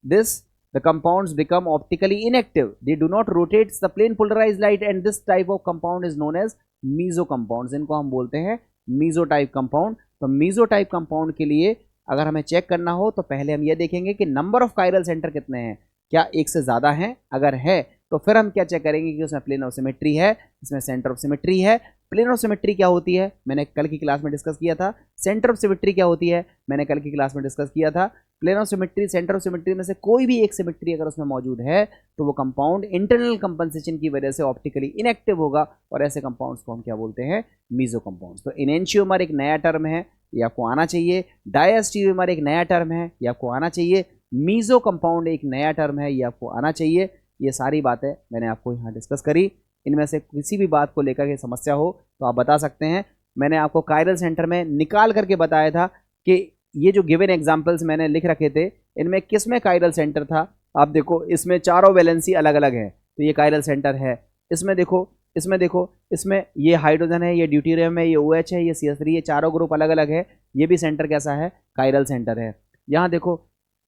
this the compounds become optically inactive. They do not rotate the plane polarized light, and this type of compound is known as meso compounds. इनको हम बोलते हैं meso type compound। तो meso type compound के लिए अगर हमें check करना हो तो पहले हम ये देखेंगे कि नंबर ऑफ कायरल सेंटर कितने हैं, क्या एक से ज़्यादा हैं? अगर है तो फिर हम क्या चेक करेंगे कि उसमें प्लेन ऑफ सिमेट्री है, इसमें सेंटर ऑफ सिमेट्री है। प्लेन ऑफ सिमेट्री क्या होती है? मैंने कल की क्लास में डिस्कस किया था। सेंटर ऑफ सिमेट्री क्या होती है? मैंने कल की क्लास में डिस्कस किया था। Plane of symmetry, centre of symmetry में से कोई भी एक सिमेट्री अगर उसमें मौजूद है तो वो कंपाउंड इंटरनल कंपनसेशन की वजह से ऑप्टिकली इनएक्टिव होगा और ऐसे कंपाउंड्स को हम क्या बोलते हैं? Meso compounds. तो इनेंशियोमर एक नया टर्म है, ये आपको आना चाहिए। डायस्टीरियोमर एक नया टर्म है, ये आपको आना चाहिए। मीजो कंपाउंड एक नया टर्म है, ये आपको आना चाहिए। ये सारी बातें मैंने आपको यहाँ डिस्कस करी। इनमें से किसी भी बात को लेकर के समस्या हो तो आप बता सकते हैं। मैंने आपको कायरल सेंटर में निकाल करके बताया था कि ये जो गिवन एग्जांपल्स मैंने लिख रखे थे इनमें किस में कायरल सेंटर था। आप देखो इसमें चारों वैलेंसी अलग अलग है, तो ये कायरल सेंटर है। इसमें देखो, इसमें देखो, इसमें ये हाइड्रोजन है, ये ड्यूटेरियम है, ये OH है, ये CH3, ये चारों ग्रुप अलग अलग है। ये भी सेंटर कैसा है? कायरल सेंटर है। यहाँ देखो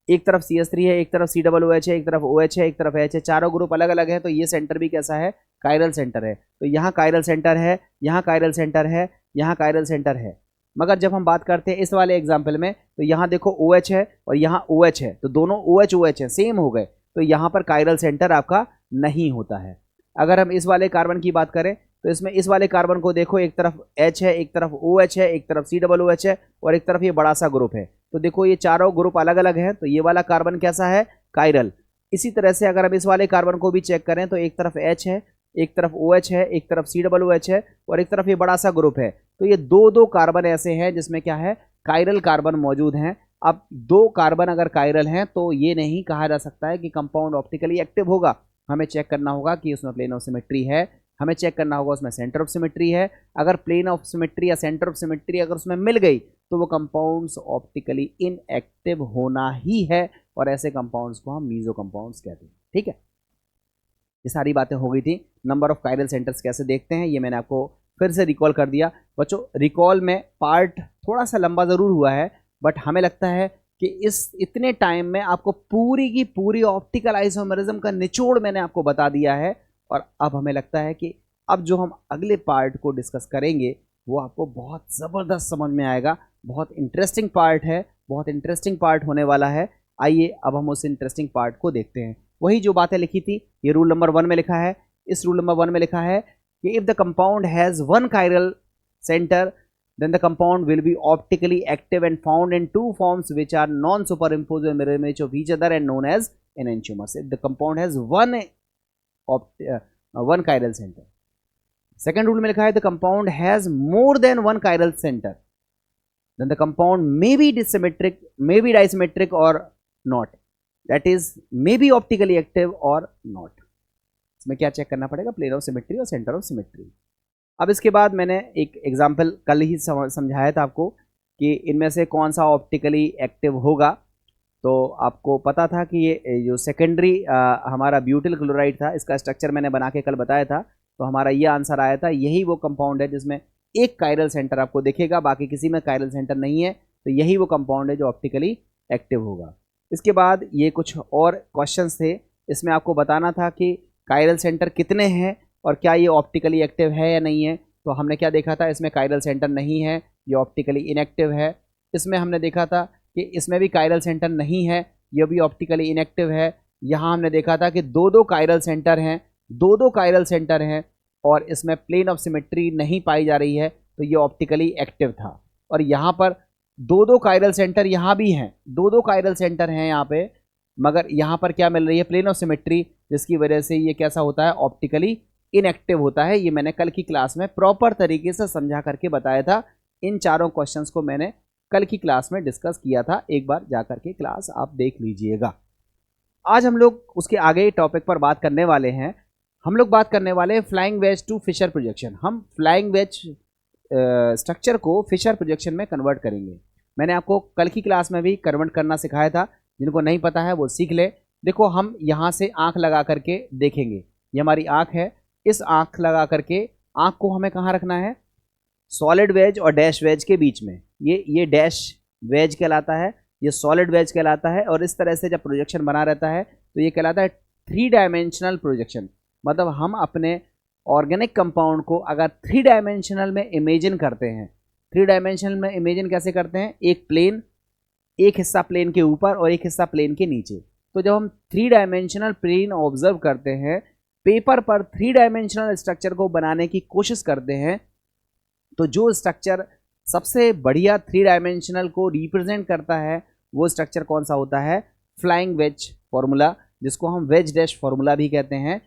एक तरफ CH3 है, एक तरफ COOH है, एक तरफ OH है, एक तरफ H है, चारों ग्रुप अलग अलग है, तो ये सेंटर भी कैसा है? कायरल सेंटर है। तो यहाँ कायरल सेंटर है, यहाँ कायरल सेंटर है, यहाँ कायरल सेंटर है। मगर जब हम बात करते हैं इस वाले एग्जाम्पल में तो यहाँ देखो OH है और यहाँ OH है, तो दोनों OH है, सेम हो गए, तो यहाँ पर कायरल सेंटर आपका नहीं होता है। अगर हम इस वाले कार्बन की बात करें तो इसमें इस वाले कार्बन को देखो, एक तरफ H है, एक तरफ OH है, एक तरफ COOH है और एक तरफ ये बड़ा सा ग्रुप है। तो देखो ये चारों ग्रुप अलग अलग हैं, तो ये वाला कार्बन कैसा है? कायरल। इसी तरह से अगर हम इस वाले कार्बन को भी चेक करें तो एक तरफ H है, एक तरफ OH है, एक तरफ COOH है और एक तरफ ये बड़ा सा ग्रुप है। तो ये दो दो कार्बन ऐसे हैं जिसमें क्या है? कायरल कार्बन मौजूद हैं। अब दो कार्बन अगर कायरल हैं तो ये नहीं कहा जा सकता है कि कंपाउंड ऑप्टिकली एक्टिव होगा। हमें चेक करना होगा कि उसमें प्लेन ऑफ सिमेट्री है, हमें चेक करना होगा उसमें सेंटर ऑफ सिमेट्री है। अगर प्लेन ऑफ सिमेट्री या सेंटर ऑफ सिमेट्री अगर उसमें मिल गई तो वो कंपाउंड्स ऑप्टिकली इनएक्टिव होना ही है और ऐसे कंपाउंड्स को हम मीजो कंपाउंड्स कहते हैं। ठीक है, ये सारी बातें हो गई थी। नंबर ऑफ कायरल सेंटर्स कैसे देखते हैं ये मैंने आपको फिर से रिकॉल कर दिया। बच्चों रिकॉल में पार्ट थोड़ा सा लंबा ज़रूर हुआ है, बट हमें लगता है कि इस इतने टाइम में आपको पूरी की पूरी ऑप्टिकल आइसोमेरिज्म का निचोड़ मैंने आपको बता दिया है। और अब हमें लगता है कि अब जो हम अगले पार्ट को डिस्कस करेंगे वो आपको बहुत ज़बरदस्त समझ में आएगा। बहुत इंटरेस्टिंग पार्ट है, बहुत इंटरेस्टिंग पार्ट होने वाला है। आइए अब हम उस इंटरेस्टिंग पार्ट को देखते हैं। वही जो बातें लिखी थी ये रूल नंबर 1 में लिखा है। इस रूल नंबर 1 में लिखा है कि if the compound has one chiral centre then the compound will be optically active and found in two forms which are non-superimposable mirror image of each other and known as enantiomers. If the compound has one chiral center. Second rule में लिखा है the compound has more than one chiral center, then the compound may be disymmetric, may be disymmetric or not. That is may be optically active or not. इसमें क्या check करना पड़ेगा? Plane of symmetry और centre of symmetry. अब इसके बाद मैंने एक एग्जाम्पल कल ही समझाया था आपको कि इनमें से कौन सा ऑप्टिकली एक्टिव होगा। तो आपको पता था कि ये जो सेकेंडरी हमारा ब्यूटिल क्लोराइड था, इसका स्ट्रक्चर मैंने बना के कल बताया था। तो हमारा ये आंसर आया था, यही वो कंपाउंड है जिसमें एक कायरल सेंटर आपको दिखेगा, बाकी किसी में कायरल सेंटर नहीं है। तो यही वो कंपाउंड है जो ऑप्टिकली एक्टिव होगा। इसके बाद ये कुछ और क्वेश्चंस थे, इसमें आपको बताना था कि कायरल सेंटर कितने हैं और क्या ये ऑप्टिकली एक्टिव है या नहीं है। तो हमने क्या देखा था? इसमें कायरल सेंटर नहीं है, ये ऑप्टिकली इनएक्टिव है। इसमें हमने देखा था कि इसमें भी कायरल सेंटर नहीं है, ये भी ऑप्टिकली इनएक्टिव है। यहाँ हमने देखा था कि दो दो कायरल सेंटर हैं, दो दो कायरल सेंटर हैं और इसमें प्लेन ऑफ सिमेट्री नहीं पाई जा रही है, तो ये ऑप्टिकली एक्टिव था। और यहाँ पर दो दो कायरल सेंटर यहाँ भी हैं, दो दो कायरल सेंटर हैं यहाँ पे, मगर यहाँ पर क्या मिल रही है, प्लेन ऑफ सिमेट्री, जिसकी वजह से ये कैसा होता है, ऑप्टिकली इनएक्टिव होता है। ये मैंने कल की क्लास में प्रॉपर तरीके से समझा करके बताया था। इन चारों क्वेश्चंस को मैंने कल की क्लास में डिस्कस किया था, एक बार जा करके क्लास आप देख लीजिएगा। आज हम लोग उसके आगे टॉपिक पर बात करने वाले हैं। हम लोग बात करने वाले हैं flying wedge to Fischer projection. हम फ्लाइंग वेज स्ट्रक्चर को फिशर प्रोजेक्शन में कन्वर्ट करेंगे। मैंने आपको कल की क्लास में भी कन्वर्ट करना सिखाया था, जिनको नहीं पता है वो सीख ले। देखो हम यहाँ से आंख लगा करके देखेंगे, ये हमारी आंख है, इस आंख लगा करके आंख को हमें कहाँ रखना है, सॉलिड वेज और डैश वेज के बीच में। ये डैश वेज कहलाता है, ये सॉलिड वेज कहलाता है। और इस तरह से जब प्रोजेक्शन बना रहता है तो ये कहलाता है 3 डायमेंशनल प्रोजेक्शन। मतलब हम अपने ऑर्गेनिक कंपाउंड को अगर 3 डायमेंशनल में इमेजिन करते हैं, 3 डायमेंशनल में इमेजिन कैसे करते हैं, एक प्लेन, एक हिस्सा प्लेन के ऊपर और एक हिस्सा प्लेन के नीचे। तो जब हम 3 डायमेंशनल प्लेन ऑब्जर्व करते हैं, पेपर पर 3 डायमेंशनल स्ट्रक्चर को बनाने की कोशिश करते हैं, तो जो स्ट्रक्चर सबसे बढ़िया 3 डायमेंशनल को रिप्रेजेंट करता है वो स्ट्रक्चर कौन सा होता है, फ्लाइंग वेज फॉर्मूला, जिसको हम वेज डैश फॉर्मूला भी कहते हैं।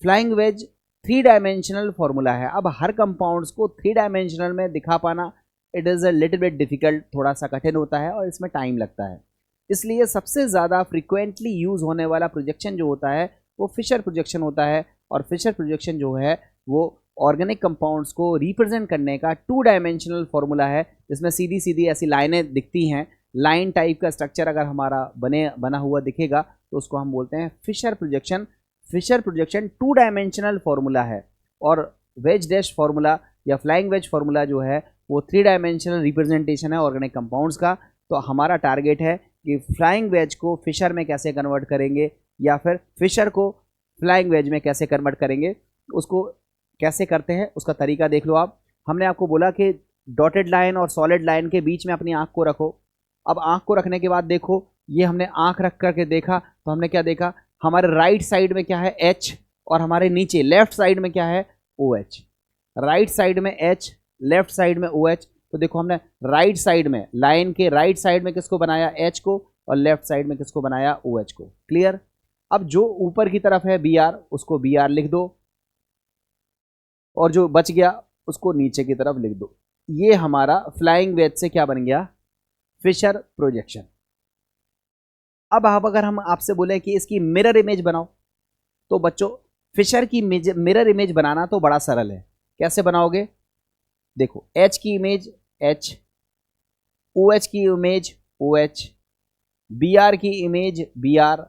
फ्लाइंग वेज 3 डायमेंशनल फॉर्मूला है। अब हर कंपाउंड्स को 3 डायमेंशनल में दिखा पाना it is a little bit difficult, थोड़ा सा कठिन होता है और इसमें टाइम लगता है। इसलिए सबसे ज़्यादा फ्रीक्वेंटली यूज़ होने वाला प्रोजेक्शन जो होता है वो फिशर प्रोजेक्शन होता है। और फिशर प्रोजेक्शन जो है वो ऑर्गेनिक कंपाउंड्स को रिप्रेजेंट करने का 2 डायमेंशनल फॉर्मूला है, जिसमें सीधी सीधी ऐसी लाइनें दिखती हैं। लाइन टाइप का स्ट्रक्चर अगर हमारा बना हुआ दिखेगा तो उसको हम बोलते हैं Fischer projection. Fischer projection 2 dimensional formula है और वेज डैश फॉर्मूला या फ्लाइंग वेज फॉर्मूला जो है वो 3 डायमेंशनल रिप्रेजेंटेशन है ऑर्गेनिक कंपाउंड्स का। तो हमारा टारगेट है कि फ्लाइंग वेज को फिशर में कैसे कन्वर्ट करेंगे या फिर फिशर को फ्लाइंग वेज में कैसे कन्वर्ट करेंगे, उसको कैसे करते हैं उसका तरीका देख लो आप। हमने आपको बोला कि डॉटेड लाइन और सॉलिड लाइन के बीच में अपनी आंख को रखो। अब आंख को रखने के बाद देखो, ये हमने आंख रख करके देखा तो हमने क्या देखा, हमारे राइट साइड में क्या है, एच, और हमारे नीचे लेफ्ट साइड में क्या है, ओ एच। राइट साइड में एच, लेफ्ट साइड में ओ एच। तो देखो हमने राइट साइड में, लाइन के राइट साइड में किसको बनाया, एच को, और लेफ्ट साइड में किसको बनाया, ओ एच को। क्लियर। अब जो ऊपर की तरफ है बी आर, उसको बी आर लिख दो और जो बच गया उसको नीचे की तरफ लिख दो। ये हमारा फ्लाइंग वेज से क्या बन गया, फिशर प्रोजेक्शन। अब अगर हम आपसे बोले कि इसकी मिरर इमेज बनाओ, तो बच्चों फिशर की मिरर इमेज बनाना तो बड़ा सरल है। कैसे बनाओगे, देखो एच की इमेज एच, ओ एच की image O H, B R की इमेज बी आर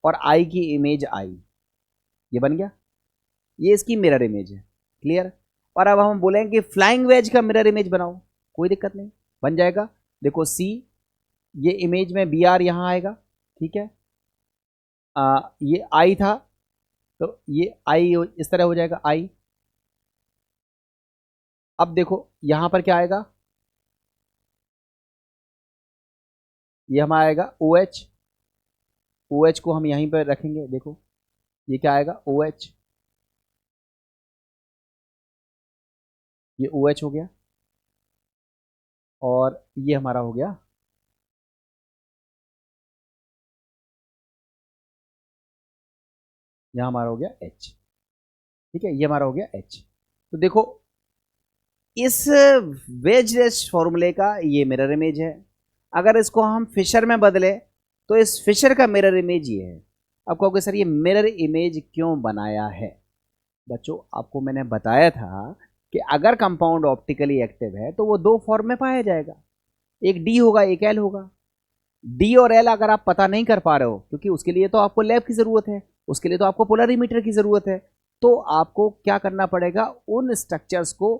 और आई की इमेज आई। ये बन गया, ये इसकी मिरर इमेज है। क्लियर। और अब हम बोलेंगे कि फ्लाइंग वेज का मिरर इमेज बनाओ, कोई दिक्कत नहीं, बन जाएगा। देखो सी, ये इमेज में बी आर यहाँ आएगा, ठीक है। ये आई था तो ये आई इस तरह हो जाएगा आई। अब देखो यहां पर क्या आएगा, ये हम आएगा ओ एच। ओ एच को हम यहीं पर रखेंगे, देखो ये क्या आएगा, ओ एच, ये ओ एच हो गया और ये हमारा हो गया, यहां हमारा हो गया एच। ठीक है, ये हमारा हो गया एच। तो देखो इस वेज रेस फॉर्मूले का ये मिरर इमेज है। अगर इसको हम फिशर में बदले तो इस फिशर का मिरर इमेज ये है। अब कहोगे सर ये मिरर इमेज क्यों बनाया है, बच्चों आपको मैंने बताया था कि अगर कंपाउंड ऑप्टिकली एक्टिव है तो वो 2 फॉर्म में पाया जाएगा, एक डी होगा एक एल होगा। डी और एल अगर आप पता नहीं कर पा रहे हो, क्योंकि उसके लिए तो आपको लैब की ज़रूरत है, उसके लिए तो आपको पोलरीमीटर की ज़रूरत है, तो आपको क्या करना पड़ेगा, उन स्ट्रक्चर्स को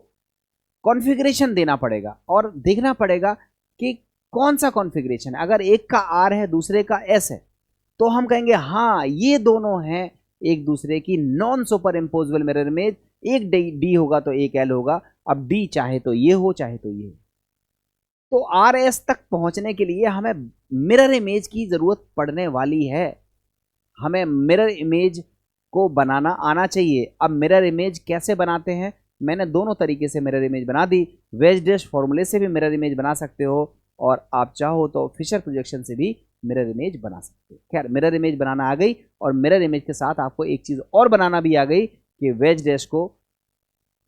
कॉन्फ़िगरेशन देना पड़ेगा और देखना पड़ेगा कि कौन सा कॉन्फ़िगरेशन है। अगर एक का आर है दूसरे का एस है तो हम कहेंगे हाँ ये दोनों हैं एक दूसरे की non superimposable mirror image. एक डी होगा तो एक एल होगा। अब डी चाहे तो ये हो चाहे तो ये हो। तो आर एस तक पहुंचने के लिए हमें मिरर इमेज की ज़रूरत पड़ने वाली है। हमें मिरर इमेज को बनाना आना चाहिए। अब मिरर इमेज कैसे बनाते हैं, मैंने दोनों तरीके से मिरर इमेज बना दी। वेज डैश फॉर्मूले से भी मिरर इमेज बना सकते हो और आप चाहो तो फिशर प्रोजेक्शन से भी मिरर इमेज बना सकते हो। खैर, मिरर इमेज बनाना आ गई और मिरर इमेज के साथ आपको एक चीज़ और बनाना भी आ गई कि वेज डैश को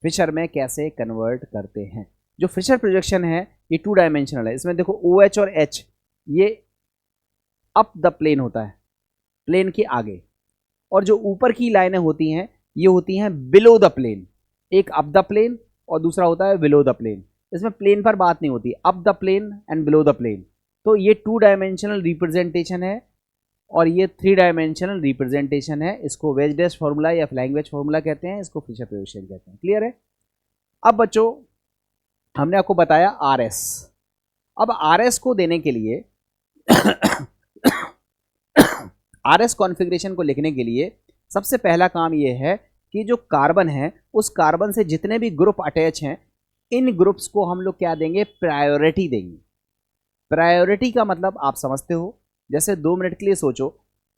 फिशर में कैसे कन्वर्ट करते हैं। जो फिशर प्रोजेक्शन है ये 2 डायमेंशनल है। इसमें देखो OH और H ये अप द प्लेन होता है, प्लेन के आगे, और जो ऊपर की लाइनें होती हैं ये होती हैं बिलो द प्लेन। एक अप द प्लेन और दूसरा होता है बिलो द प्लेन। इसमें प्लेन पर बात नहीं होती, up the plane and below the plane. तो ये 2 डायमेंशनल रिप्रेजेंटेशन है और ये 3 डायमेंशनल रिप्रेजेंटेशन है। इसको वेज डैश फॉर्मूला या लैंग्वेज फॉर्मूला कहते हैं, इसको फिशर प्रोजेक्शन कहते हैं। क्लियर है? अब बच्चों, हमने आपको बताया आर एस। अब आर एस को देने के लिए आर एस कॉन्फ़िगरेशन को लिखने के लिए सबसे पहला काम यह है कि जो कार्बन है उस कार्बन से जितने भी ग्रुप अटैच हैं इन ग्रुप्स को हम लोग क्या देंगे, प्रायोरिटी देंगे। प्रायोरिटी का मतलब आप समझते हो। जैसे 2 मिनट के लिए सोचो,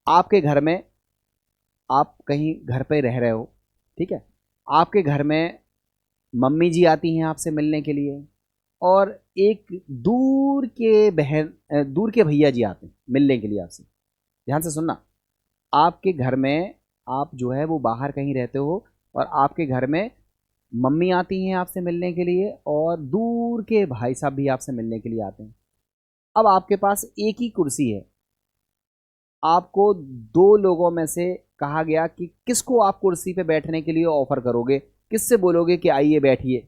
आपके घर में, आप कहीं घर पे रह रहे हो, ठीक है, आपके घर में मम्मी जी आती हैं आपसे मिलने के लिए और एक दूर के भैया जी आते हैं मिलने के लिए आपसे। ध्यान से सुनना, आपके घर में आप जो है वो बाहर कहीं रहते हो और आपके घर में मम्मी आती हैं आपसे मिलने के लिए और दूर के भाई साहब भी आपसे मिलने के लिए आते हैं। अब आपके पास एक ही कुर्सी है, आपको 2 लोगों में से कहा गया कि किसको आप कुर्सी पे बैठने के लिए ऑफर करोगे, किससे बोलोगे कि आइए बैठिए,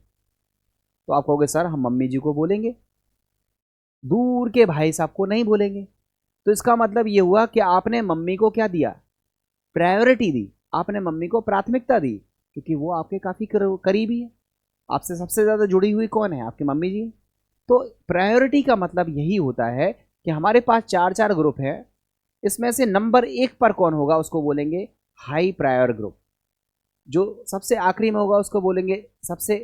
तो आप कहोगे सर हम मम्मी जी को बोलेंगे, दूर के भाई साहब को नहीं बोलेंगे। तो इसका मतलब ये हुआ कि आपने मम्मी को क्या दिया, प्रायोरिटी दी, आपने मम्मी को प्राथमिकता दी, क्योंकि वो आपके काफ़ी करीबी है। आपसे सबसे ज़्यादा जुड़ी हुई कौन है, आपकी मम्मी जी। तो प्रायोरिटी का मतलब यही होता है कि हमारे पास 4 ग्रुप हैं, इसमें से नंबर 1 पर कौन होगा उसको बोलेंगे हाई प्रायर ग्रुप, जो सबसे आखिरी में होगा उसको बोलेंगे सबसे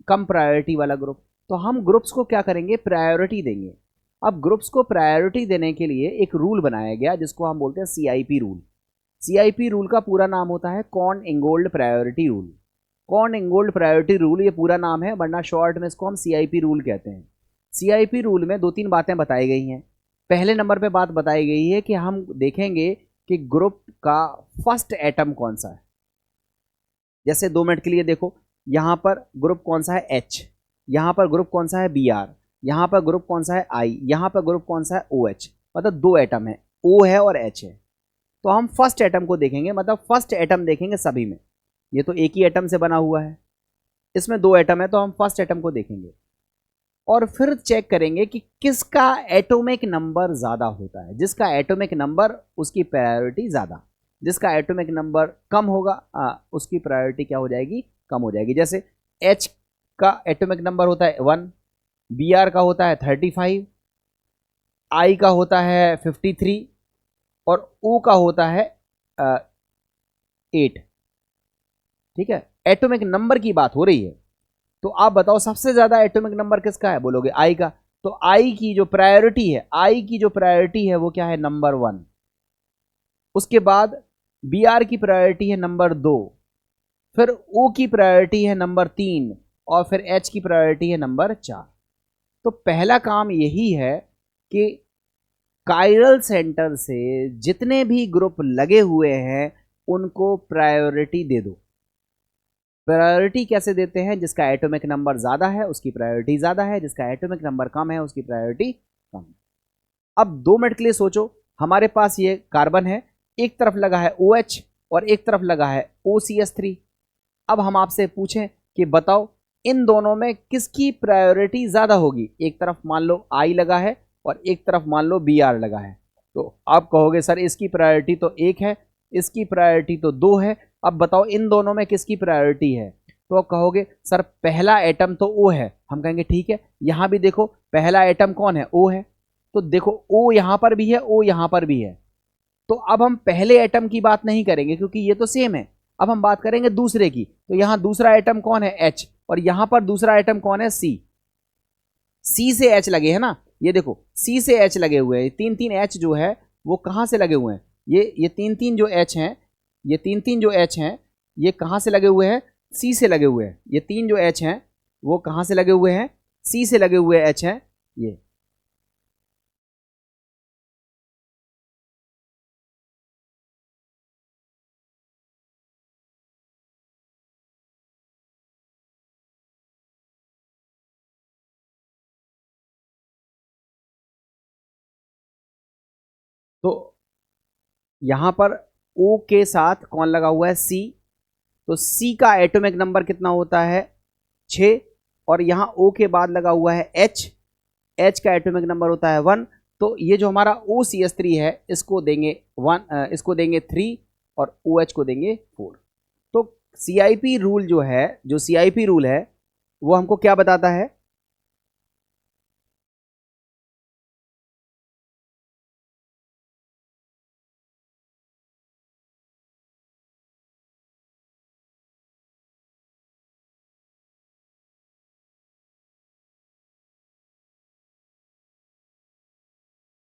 कम प्रायोरिटी वाला ग्रुप। तो हम ग्रुप्स को क्या करेंगे, प्रायोरिटी देंगे। अब ग्रुप्स को प्रायोरिटी देने के लिए एक रूल बनाया गया जिसको हम बोलते हैं CIP रूल। CIP रूल का पूरा नाम होता है Cahn Ingold priority rule. Cahn Ingold priority rule ये पूरा नाम है, वरना शॉर्ट में इसको हम CIP रूल कहते हैं। CIP रूल में 2-3 बातें बताई गई हैं। पहले नंबर पे बात बताई गई है कि हम देखेंगे कि ग्रुप का फर्स्ट एटम कौन सा है। जैसे 2 मिनट के लिए देखो, यहाँ पर ग्रुप कौन सा है H, यहाँ पर ग्रुप कौन सा है Br, यहाँ पर ग्रुप कौन सा है I, यहाँ पर ग्रुप कौन सा है OH। मतलब 2 एटम है, O है और H है। तो हम फर्स्ट एटम को देखेंगे, मतलब फर्स्ट एटम देखेंगे सभी में। ये तो एक ही एटम से बना हुआ है, इसमें 2 एटम है तो हम फर्स्ट एटम को देखेंगे और फिर चेक करेंगे कि किसका एटॉमिक नंबर ज़्यादा होता है। जिसका एटॉमिक नंबर उसकी प्रायोरिटी ज़्यादा, जिसका एटॉमिक नंबर कम होगा उसकी प्रायोरिटी क्या हो जाएगी, कम हो जाएगी। जैसे H का एटॉमिक नंबर होता है 1, Br का होता है 35, I का होता है 53 और O का होता है 8। ठीक है, एटॉमिक नंबर की बात हो रही है। तो आप बताओ सबसे ज्यादा एटॉमिक नंबर किसका है, बोलोगे I का। तो I की जो प्रायोरिटी है, I की जो प्रायोरिटी है वो क्या है, नंबर 1। उसके बाद Br की प्रायोरिटी है नंबर 2, फिर O की प्रायोरिटी है नंबर 3 और फिर H की प्रायोरिटी है नंबर 4। तो पहला काम यही है कि कायरल सेंटर से जितने भी ग्रुप लगे हुए हैं उनको प्रायोरिटी दे दो। प्रायोरिटी कैसे देते हैं, जिसका एटॉमिक नंबर ज़्यादा है उसकी प्रायोरिटी ज़्यादा है, जिसका एटॉमिक नंबर कम है उसकी प्रायोरिटी कम है। अब 2 मिनट के लिए सोचो, हमारे पास ये कार्बन है, एक तरफ लगा है OH और एक तरफ लगा है OCS3। अब हम आपसे पूछें कि बताओ इन दोनों में किसकी प्रायोरिटी ज़्यादा होगी। एक तरफ मान लो I लगा है और एक तरफ मान लो Br लगा है, तो आप कहोगे सर इसकी प्रायोरिटी तो 1 है, इसकी प्रायोरिटी तो 2 है, अब बताओ इन दोनों में किसकी प्रायोरिटी है। तो आप कहोगे सर पहला एटम तो O है। हम कहेंगे ठीक है, यहाँ भी देखो पहला एटम कौन है, O है। तो देखो O यहाँ पर भी है, O यहाँ पर भी है। तो अब हम पहले एटम की बात नहीं करेंगे क्योंकि ये तो सेम है, अब हम बात करेंगे दूसरे की। तो यहाँ दूसरा एटम कौन है, H, और यहाँ पर दूसरा एटम कौन है, C। सी से एच लगे हैं ना, ये देखो सी से एच लगे हुए हैं, तीन तीन एच जो है वो कहाँ से लगे हुए हैं, ये तीन तीन जो एच हैं, ये तीन तीन जो एच हैं ये कहाँ से लगे हुए हैं, सी से लगे हुए हैं। ये तीन जो एच हैं वो कहाँ से लगे हुए हैं, सी से लगे हुए एच हैं ये। तो यहां पर O के साथ कौन लगा हुआ है, C। तो C का एटॉमिक नंबर कितना होता है, 6। और यहां O के बाद लगा हुआ है H, H का एटॉमिक नंबर होता है 1। तो ये जो हमारा OCH3 है इसको देंगे 1, इसको देंगे 3 और OH को देंगे 4। तो CIP रूल जो है, जो CIP रूल है वो हमको क्या बताता है,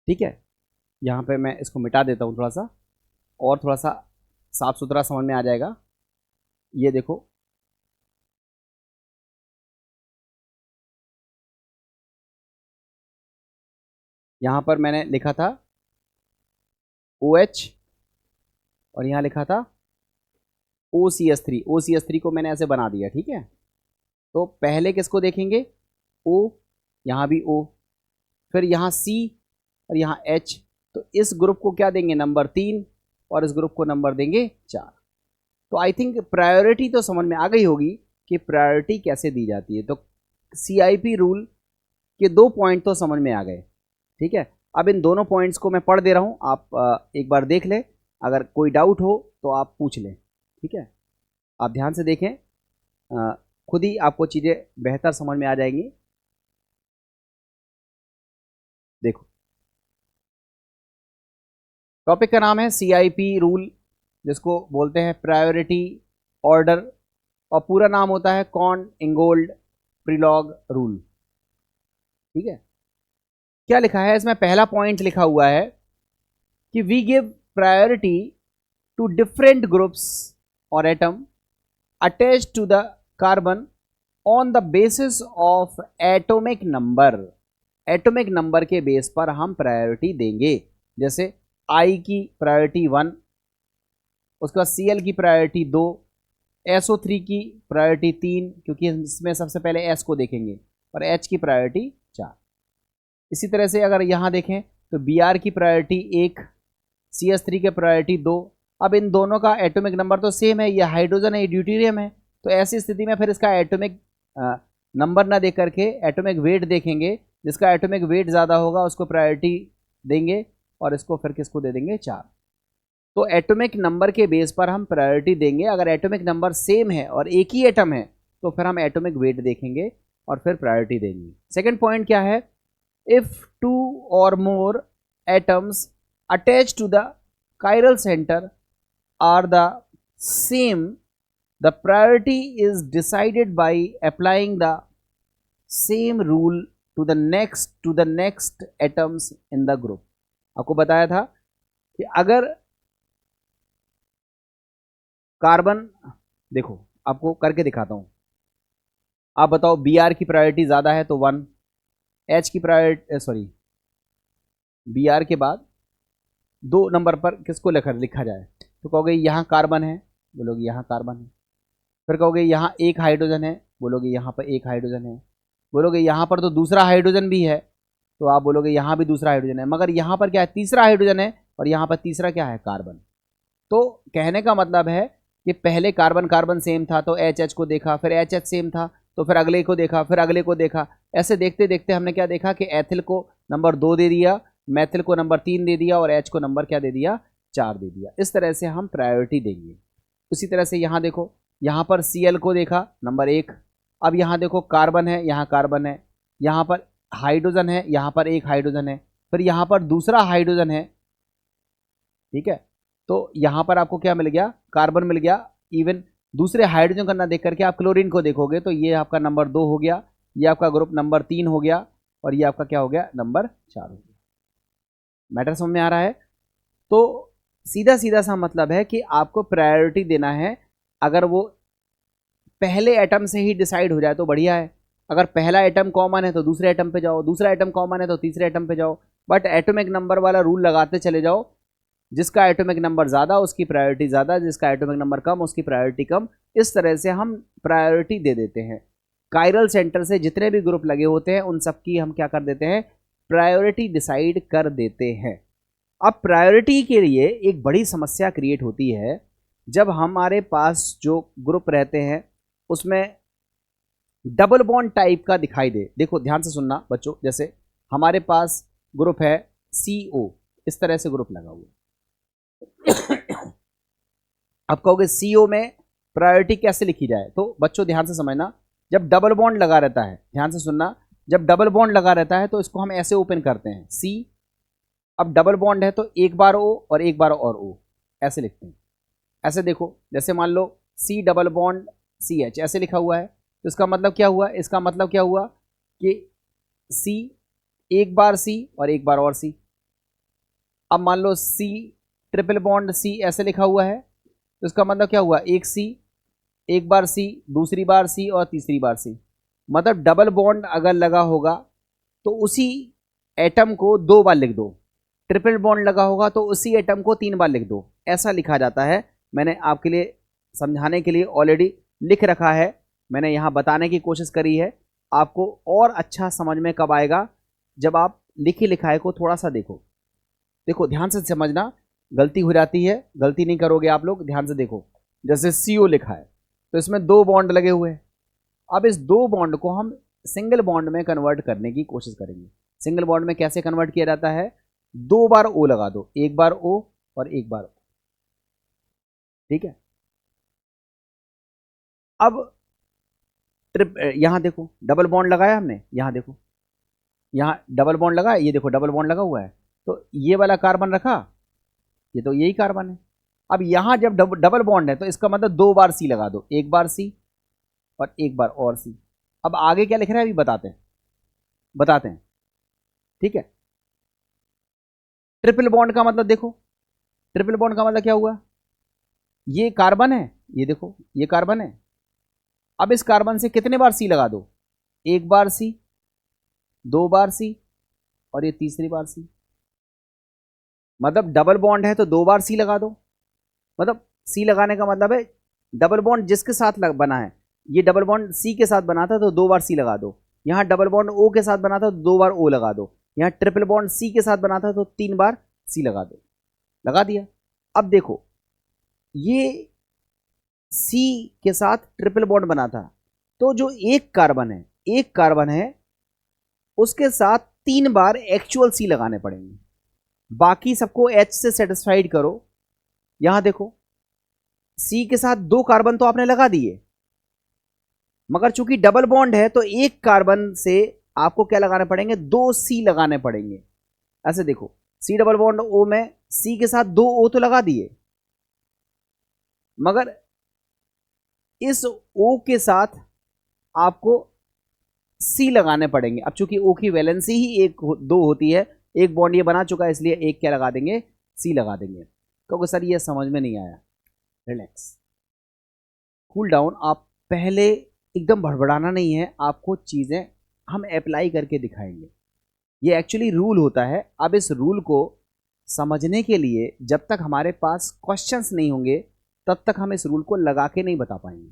ठीक है। यहाँ पे मैं इसको मिटा देता हूँ थोड़ा सा, और थोड़ा सा साफ सुथरा समझ में आ जाएगा। ये देखो यहाँ पर मैंने लिखा था OH और यहाँ लिखा था OCH3। OCH3 को मैंने ऐसे बना दिया, ठीक है। तो पहले किसको देखेंगे, O, यहाँ भी O, फिर यहाँ C और यहाँ H। तो इस ग्रुप को क्या देंगे, नंबर 3, और इस ग्रुप को नंबर देंगे 4। तो आई थिंक प्रायोरिटी तो समझ में आ गई होगी कि प्रायोरिटी कैसे दी जाती है। तो CIP रूल के 2 पॉइंट तो समझ में आ गए, ठीक है। अब इन दोनों पॉइंट्स को मैं पढ़ दे रहा हूँ, आप एक बार देख लें, अगर कोई डाउट हो तो आप पूछ लें, ठीक है। आप ध्यान से देखें, खुद ही आपको चीज़ें बेहतर समझ में आ जाएंगी। देखो टॉपिक का नाम है CIP रूल, जिसको बोलते हैं प्रायोरिटी ऑर्डर, और पूरा नाम होता है कॉर्न इंगोल्ड प्रिलॉग रूल, ठीक है। क्या लिखा है इसमें, पहला पॉइंट लिखा हुआ है कि we give priority to different groups और atom attached to the carbon on the basis of atomic number. Atomic number के बेस पर हम प्रायोरिटी देंगे। जैसे I की प्रायोरिटी 1, उसके बाद Cl की प्रायोरिटी 2, SO3 की प्रायोरिटी 3, क्योंकि इसमें सबसे पहले S को देखेंगे, और H की प्रायोरिटी 4। इसी तरह से अगर यहाँ देखें तो Br की प्रायोरिटी 1, CH3 की प्रायोरिटी 2। अब इन दोनों का एटॉमिक नंबर तो सेम है, ये हाइड्रोजन है, ये ड्यूटेरियम है। तो ऐसी स्थिति में फिर इसका एटॉमिक नंबर ना देख करके एटॉमिक वेट देखेंगे, जिसका एटॉमिक वेट ज़्यादा होगा उसको प्रायोरिटी देंगे, और इसको फिर किसको दे देंगे, 4। तो एटॉमिक नंबर के बेस पर हम प्रायोरिटी देंगे। अगर एटॉमिक नंबर सेम है और एक ही एटम है तो फिर हम एटॉमिक वेट देखेंगे और फिर प्रायोरिटी देंगे। सेकंड पॉइंट क्या है, if 2 or more atoms attached to the chiral center are the same, the priority is decided by applying the same rule to the next atoms in the group। आपको बताया था कि अगर carbon, देखो आपको करके दिखाता हूं, आप बताओ Br की प्रायोरिटी ज्यादा है तो 1, H की प्रायोरिटी Br के बाद 2 नंबर पर किसको लिखा जाए, तो कहोगे यहाँ कार्बन है, बोलोगे यहाँ कार्बन है। फिर कहोगे यहाँ एक हाइड्रोजन है, बोलोगे यहाँ पर एक हाइड्रोजन है। बोलोगे यहाँ पर तो दूसरा हाइड्रोजन भी है, तो आप बोलोगे यहाँ भी दूसरा हाइड्रोजन है, मगर यहाँ पर क्या है, तीसरा हाइड्रोजन है, और यहाँ पर तीसरा क्या है, कार्बन। तो कहने का मतलब है कि पहले कार्बन कार्बन सेम था तो HH को देखा, फिर HH सेम था तो फिर अगले को देखा, फिर अगले को देखा। ऐसे देखते देखते हमने क्या देखा कि एथिल को नंबर 2 दे दिया, मैथिल को नंबर 3 दे दिया, और H को नंबर क्या दे दिया, 4 दे दिया। इस तरह से हम प्रायोरिटी देंगे। उसी तरह से यहाँ देखो, यहाँ पर Cl को देखा नंबर 1, अब यहाँ देखो कार्बन है, यहाँ कार्बन है, यहाँ पर हाइड्रोजन है, यहाँ पर एक हाइड्रोजन है, फिर यहाँ पर दूसरा हाइड्रोजन है, ठीक है। तो यहाँ पर आपको क्या मिल गया, कार्बन मिल गया। इवन दूसरे हाइड्रोजन का ना देख करके आप क्लोरीन को देखोगे तो ये आपका नंबर 2 हो गया, ये आपका ग्रुप नंबर 3 हो गया, और ये आपका क्या हो गया, नंबर 4 हो गया। मैटर समझ में आ रहा है? तो सीधा सीधा सा मतलब है कि आपको प्रायोरिटी देना है। अगर वो पहले एटम से ही डिसाइड हो जाए तो बढ़िया है। अगर पहला एटम कॉमन है तो दूसरे एटम पे जाओ, दूसरा एटम कॉमन है तो तीसरे एटम पे जाओ, बट एटॉमिक नंबर वाला रूल लगाते चले जाओ। जिसका एटॉमिक नंबर ज़्यादा उसकी प्रायोरिटी ज़्यादा, जिसका एटॉमिक नंबर कम उसकी प्रायोरिटी कम। इस तरह से हम प्रायोरिटी दे देते हैं। कायरल सेंटर से जितने भी ग्रुप लगे होते हैं उन सब की हम क्या कर देते हैं, प्रायोरिटी डिसाइड कर देते हैं। अब प्रायोरिटी के लिए एक बड़ी समस्या क्रिएट होती है जब हमारे पास जो ग्रुप रहते हैं उसमें डबल बॉन्ड टाइप का दिखाई दे। देखो ध्यान से सुनना बच्चों, जैसे हमारे पास ग्रुप है CO, इस तरह से ग्रुप लगा हुआ। अब कहोगे CO में प्रायोरिटी कैसे लिखी जाए, तो बच्चों ध्यान से समझना, जब डबल बॉन्ड लगा रहता है, ध्यान से सुनना, जब डबल बॉन्ड लगा रहता है तो इसको हम ऐसे ओपन करते हैं C। अब डबल बॉन्ड है तो एक बार O और एक बार और O, ऐसे लिखते हैं। ऐसे देखो, जैसे मान लो C डबल बॉन्ड CH ऐसे लिखा हुआ है, तो इसका मतलब क्या हुआ, इसका मतलब क्या हुआ कि C एक बार C और एक बार और C। अब मान लो C ट्रिपल बॉन्ड C ऐसे लिखा हुआ है, तो इसका मतलब क्या हुआ, एक C, एक बार C, दूसरी बार C और तीसरी बार C। मतलब डबल बॉन्ड अगर लगा होगा तो उसी एटम को 2 बार लिख दो, ट्रिपल बॉन्ड लगा होगा तो उसी एटम को 3 बार लिख दो, ऐसा लिखा जाता है। मैंने आपके लिए समझाने के लिए ऑलरेडी लिख रखा है, मैंने यहाँ बताने की कोशिश करी है। आपको और अच्छा समझ में कब आएगा, जब आप लिखी लिखाई को थोड़ा सा देखो। देखो ध्यान से समझना, गलती हो जाती है, गलती नहीं करोगे आप लोग, ध्यान से देखो। जैसे CO लिखा है तो इसमें 2 बॉन्ड लगे हुए हैं। अब इस 2 बॉन्ड को हम सिंगल बॉन्ड में कन्वर्ट करने की कोशिश करेंगे। सिंगल बॉन्ड में कैसे कन्वर्ट किया जाता है, 2 बार O लगा दो, एक बार O और एक बार O, ठीक है। अब यहां देखो डबल बॉन्ड लगाया हमने, यहां देखो, यहां डबल बॉन्ड लगा, ये देखो डबल बॉन्ड लगा हुआ है, तो ये वाला कार्बन रखा, ये तो यही कार्बन है। अब यहां जब डबल बॉन्ड है तो इसका मतलब 2 बार C लगा दो, एक बार C और एक बार और C। अब आगे क्या लिख रहा है अभी बताते हैं, ठीक है। ट्रिपल बॉन्ड का मतलब देखो, ट्रिपल बॉन्ड का मतलब क्या हुआ, ये कार्बन है, ये देखो ये कार्बन है। अब इस कार्बन से कितने बार C लगा दो, एक बार C, 2 बार C और ये तीसरी बार C। मतलब डबल बॉन्ड है तो 2 बार C लगा दो, मतलब C लगाने का मतलब है डबल बॉन्ड जिसके साथ बना है, ये डबल बॉन्ड C के साथ बना था तो 2 बार C लगा दो। यहाँ डबल बॉन्ड O के साथ बना था तो 2 बार O लगा दो। यहाँ ट्रिपल बॉन्ड C के साथ बना था तो 3 बार C लगा दो, लगा दिया। अब देखो ये C के साथ ट्रिपल बॉन्ड बना था, तो जो एक कार्बन है उसके साथ 3 बार एक्चुअल C लगाने पड़ेंगे। बाकी सबको H से सेटिस्फाइड करो। यहां देखो C के साथ 2 कार्बन तो आपने लगा दिए, मगर चूंकि डबल बॉन्ड है तो एक कार्बन से आपको क्या लगाने पड़ेंगे, 2 C लगाने पड़ेंगे। ऐसे देखो C डबल बॉन्ड O में C के साथ 2 O तो लगा दिए, मगर इस O के साथ आपको C लगाने पड़ेंगे। अब चूंकि O की वैलेंसी ही 2 होती है, एक बॉन्ड ये बना चुका है, इसलिए एक क्या लगा देंगे, C लगा देंगे। क्योंकि सर ये समझ में नहीं आया, रिलैक्स, कूल डाउन। आप पहले एकदम भड़बड़ाना नहीं है, आपको चीज़ें हम अप्लाई करके दिखाएंगे। ये एक्चुअली रूल होता है। अब इस रूल को समझने के लिए जब तक हमारे पास क्वेश्चंस नहीं होंगे तब तक हम इस रूल को लगा के नहीं बता पाएंगे,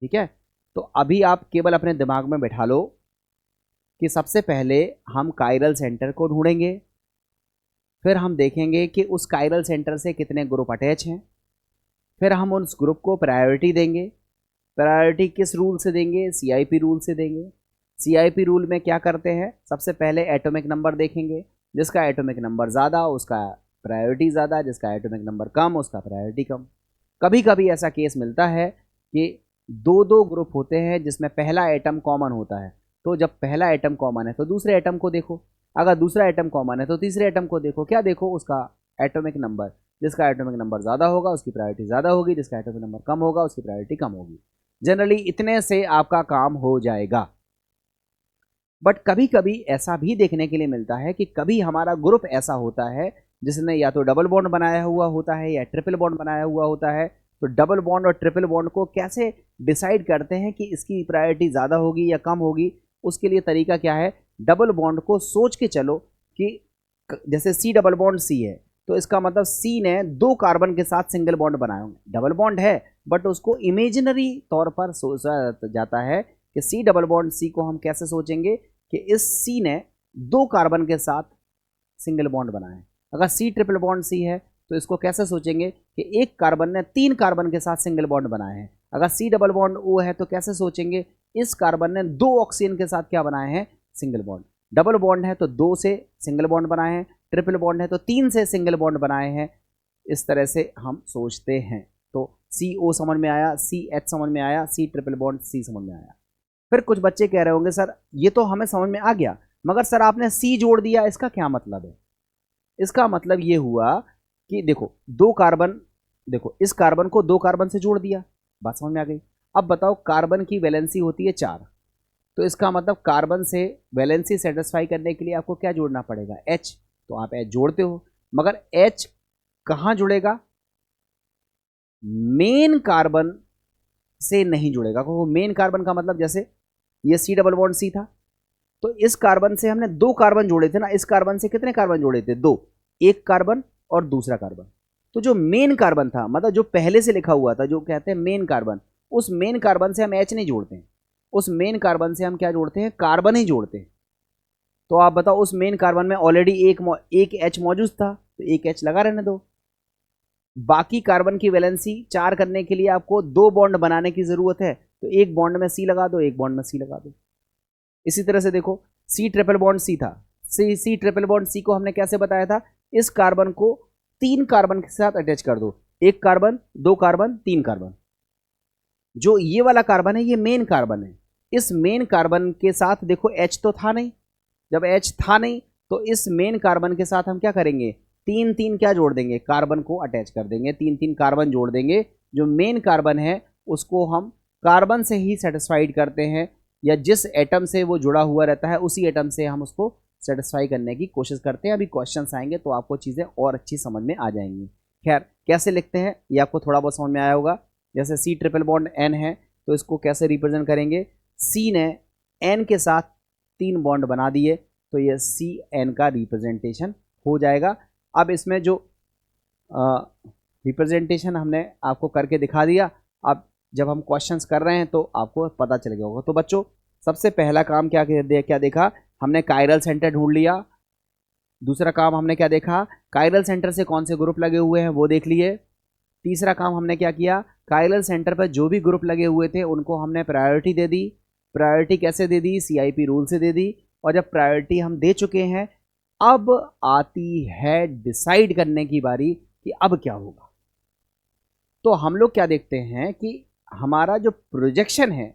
ठीक है। तो अभी आप केवल अपने दिमाग में बैठा लो कि सबसे पहले हम कायरल सेंटर को ढूंढेंगे, फिर हम देखेंगे कि उस कायरल सेंटर से कितने ग्रुप अटैच हैं, फिर हम उस ग्रुप को प्रायोरिटी देंगे। प्रायोरिटी किस रूल से देंगे, CIP रूल से देंगे। CIP रूल में क्या करते हैं, सबसे पहले एटॉमिक नंबर देखेंगे, जिसका एटॉमिक नंबर ज़्यादा उसका प्रायोरिटी ज़्यादा, जिसका एटॉमिक नंबर कम उसका प्रायोरिटी कम। कभी कभी ऐसा केस मिलता है कि 2-2 ग्रुप होते हैं जिसमें पहला एटम कॉमन होता है, तो जब पहला एटम कॉमन है तो दूसरे एटम को देखो, अगर दूसरा एटम कॉमन है तो तीसरे एटम को देखो। क्या देखो, उसका एटॉमिक नंबर, जिसका एटॉमिक नंबर ज़्यादा होगा उसकी प्रायोरिटी ज़्यादा होगी, जिसका एटॉमिक नंबर कम होगा उसकी प्रायोरिटी कम होगी। जनरली इतने से आपका काम हो जाएगा। बट कभी कभी ऐसा भी देखने के लिए मिलता है कि कभी हमारा ग्रुप ऐसा होता है जिसने या तो डबल बॉन्ड बनाया हुआ होता है या ट्रिपल बॉन्ड बनाया हुआ होता है। तो डबल बॉन्ड और ट्रिपल बॉन्ड को कैसे डिसाइड करते हैं कि इसकी प्रायोरिटी ज़्यादा होगी या कम होगी, उसके लिए तरीका क्या है, डबल बॉन्ड को सोच के चलो कि जैसे सी डबल बॉन्ड सी है तो इसका मतलब सी ने 2 कार्बन के साथ सिंगल बॉन्ड बनाए होंगे। डबल बॉन्ड है बट उसको इमेजिनरी तौर पर सोचा जाता है कि सी डबल बॉन्ड सी को हम कैसे सोचेंगे कि इस सी ने 2 कार्बन के साथ सिंगल बॉन्ड बनाए हैं। अगर सी ट्रिपल बॉन्ड सी है तो इसको कैसे सोचेंगे कि एक कार्बन ने 3 कार्बन के साथ सिंगल बॉन्ड बनाए हैं। अगर सी डबल बॉन्ड ओ है तो कैसे सोचेंगे, इस कार्बन ने 2 ऑक्सीजन के साथ क्या बनाए हैं, सिंगल बॉन्ड। डबल बॉन्ड है तो 2 से सिंगल बॉन्ड बनाए हैं, ट्रिपल बॉन्ड है तो 3 से सिंगल बॉन्ड बनाए हैं। इस तरह से हम सोचते हैं। तो सी ओ समझ में आया, सी एच समझ में आया, सी ट्रिपल बॉन्ड सी समझ में आया। फिर कुछ बच्चे कह रहे होंगे सर ये तो हमें समझ में आ गया, मगर सर आपने सी जोड़ दिया, इसका क्या मतलब है। इसका मतलब ये हुआ कि देखो 2 कार्बन, देखो इस कार्बन को 2 कार्बन से जोड़ दिया, बात समझ में आ गई। अब बताओ कार्बन की वैलेंसी होती है 4, तो इसका मतलब कार्बन से वैलेंसी सेटिस्फाई करने के लिए आपको क्या जोड़ना पड़ेगा, H। तो आप H जोड़ते हो, मगर H कहां जुड़ेगा, मेन कार्बन से नहीं जुड़ेगा। क्योंकि मेन कार्बन का मतलब जैसे ये सी डबल बॉन्ड सी था तो इस कार्बन से हमने 2 कार्बन जोड़े थे ना, इस कार्बन से कितने कार्बन जोड़े थे, 2, एक कार्बन और दूसरा कार्बन। तो जो मेन कार्बन था, मतलब जो पहले से लिखा हुआ था, जो कहते हैं मेन कार्बन, उस मेन कार्बन से हम H नहीं जोड़ते हैं, उस मेन कार्बन से हम क्या जोड़ते हैं, कार्बन ही जोड़ते हैं। तो आप बताओ उस मेन कार्बन में ऑलरेडी एक H मौजूद था तो एक H लगा रहने दो। बाकी कार्बन की वैलेंसी 4 करने के लिए आपको 2 बॉन्ड बनाने की जरूरत है, तो एक बॉन्ड में C लगा दो, एक बॉन्ड में C लगा दो। इसी तरह से देखो सी ट्रिपल बॉन्ड सी था, सी ट्रिपल बॉन्ड सी को हमने कैसे बताया था, इस कार्बन को 3 कार्बन के साथ अटैच कर दो, एक कार्बन, 2 कार्बन, 3 कार्बन। जो ये वाला कार्बन है ये मेन कार्बन है, इस मेन कार्बन के साथ देखो H तो था नहीं, जब H था नहीं तो इस मेन कार्बन के साथ हम क्या करेंगे, 3 क्या जोड़ देंगे, कार्बन को अटैच कर देंगे, 3 कार्बन जोड़ देंगे। जो मेन कार्बन है उसको हम कार्बन से ही सेटिस्फाइड करते हैं, या जिस एटम से वो जुड़ा हुआ रहता है उसी एटम से हम उसको सेटिस्फाई करने की कोशिश करते हैं। अभी क्वेश्चंस आएंगे तो आपको चीज़ें और अच्छी समझ में आ जाएंगी। खैर कैसे लिखते हैं ये आपको थोड़ा बहुत समझ में आया होगा। जैसे सी ट्रिपल बॉन्ड एन है तो इसको कैसे रिप्रेजेंट करेंगे, सी ने एन के साथ 3 बॉन्ड बना दिए तो ये सी एन का रिप्रेजेंटेशन हो जाएगा। अब इसमें जो रिप्रेजेंटेशन हमने आपको करके दिखा दिया, अब जब हम क्वेश्चंस कर रहे हैं तो आपको पता चल गया होगा। तो बच्चों सबसे पहला काम क्या देखा हमने, कायरल सेंटर ढूंढ लिया। दूसरा काम हमने क्या देखा, कायरल सेंटर से कौन से ग्रुप लगे हुए हैं वो देख लिए। तीसरा काम हमने क्या किया, कायरल सेंटर पर जो भी ग्रुप लगे हुए थे उनको हमने प्रायोरिटी दे दी। प्रायोरिटी कैसे दे दी, CIP रूल से दे दी। और जब प्रायोरिटी हम दे चुके हैं, अब आती है डिसाइड करने की बारी कि अब क्या होगा। तो हम लोग क्या देखते हैं कि हमारा जो प्रोजेक्शन है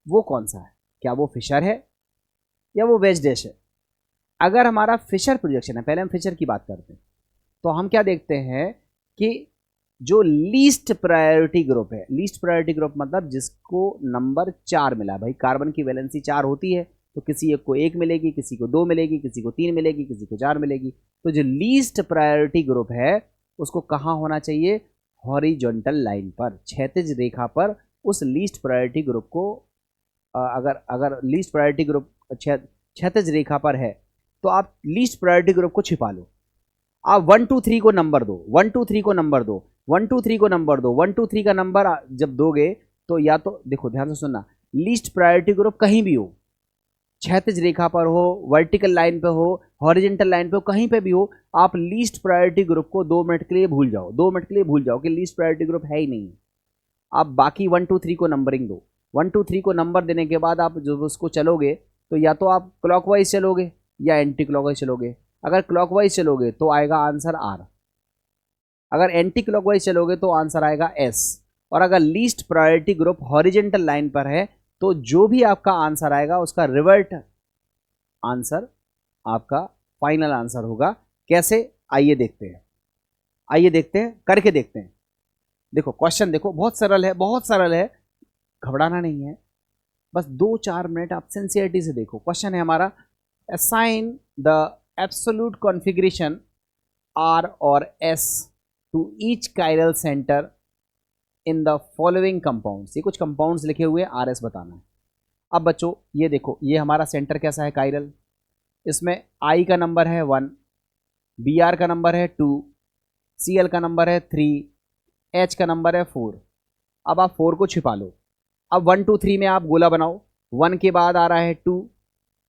वो कौन सा है, क्या वो फिशर है या वो वेज डैश है। अगर हमारा फिशर प्रोजेक्शन है, पहले हम फिशर की बात करते हैं, तो हम क्या देखते हैं कि जो लीस्ट प्रायोरिटी ग्रुप है, लीस्ट प्रायोरिटी ग्रुप मतलब जिसको नंबर 4 मिला, भाई कार्बन की वैलेंसी 4 होती है तो किसी एक को 1 मिलेगी, किसी को 2 मिलेगी, किसी को 3 मिलेगी, किसी को 4 मिलेगी। तो जो लीस्ट प्रायोरिटी ग्रुप है उसको कहाँ होना चाहिए, हॉरिजॉन्टल लाइन पर, क्षैतिज रेखा पर। उस लीस्ट प्रायोरिटी ग्रुप को अगर अगर लीस्ट प्रायोरिटी ग्रुप क्षैतिज रेखा पर है तो आप लीस्ट प्रायोरिटी ग्रुप को छिपा लो। आप 1 2 3 को नंबर दो, 1 2 3 को नंबर दो, 1 2 3 को नंबर दो। 1 2 3 का नंबर जब दोगे तो या तो देखो ध्यान से सुनना, लीस्ट प्रायोरिटी ग्रुप कहीं भी हो, क्षैतिज रेखा पर हो, वर्टिकल लाइन पे हो, हॉरिजॉन्टल लाइन पे हो, कहीं पे भी हो, आप लीस्ट प्रायोरिटी ग्रुप को 2 मिनट के लिए भूल जाओ, 2 मिनट के लिए भूल जाओ कि लीस्ट प्रायोरिटी ग्रुप है ही नहीं। आप बाकी 1 2 3 को नंबरिंग दो। 1 2 3 को नंबर देने के बाद आप जब उसको चलोगे तो या तो आप क्लॉकवाइज चलोगे या एंटी क्लॉकवाइज चलोगे। अगर क्लॉकवाइज चलोगे तो आएगा आंसर R, अगर एंटी क्लॉकवाइज चलोगे तो आंसर आएगा S। और अगर least priority group horizontal line पर है तो जो भी आपका आंसर आएगा उसका रिवर्ट आंसर आपका फाइनल आंसर होगा। कैसे, आइए देखते हैं, आइए देखते हैं, करके देखते हैं। देखो क्वेश्चन देखो बहुत सरल है, बहुत सरल है, घबराना नहीं है। बस 2-4 मिनट आप सिंसियरिटी से देखो। क्वेश्चन है हमारा, assign the absolute configuration R और S to each chiral centre in the following compounds. ये कुछ कंपाउंड्स लिखे हुए आर एस बताना है। अब बच्चों ये देखो, ये हमारा सेंटर कैसा है कायरल, इसमें I का नंबर है 1, Br का नंबर है 2, Cl का नंबर है 3, H का नंबर है 4। अब आप 4 को छिपा लो। अब 1 2 3 में आप गोला बनाओ। 1 के बाद आ रहा है 2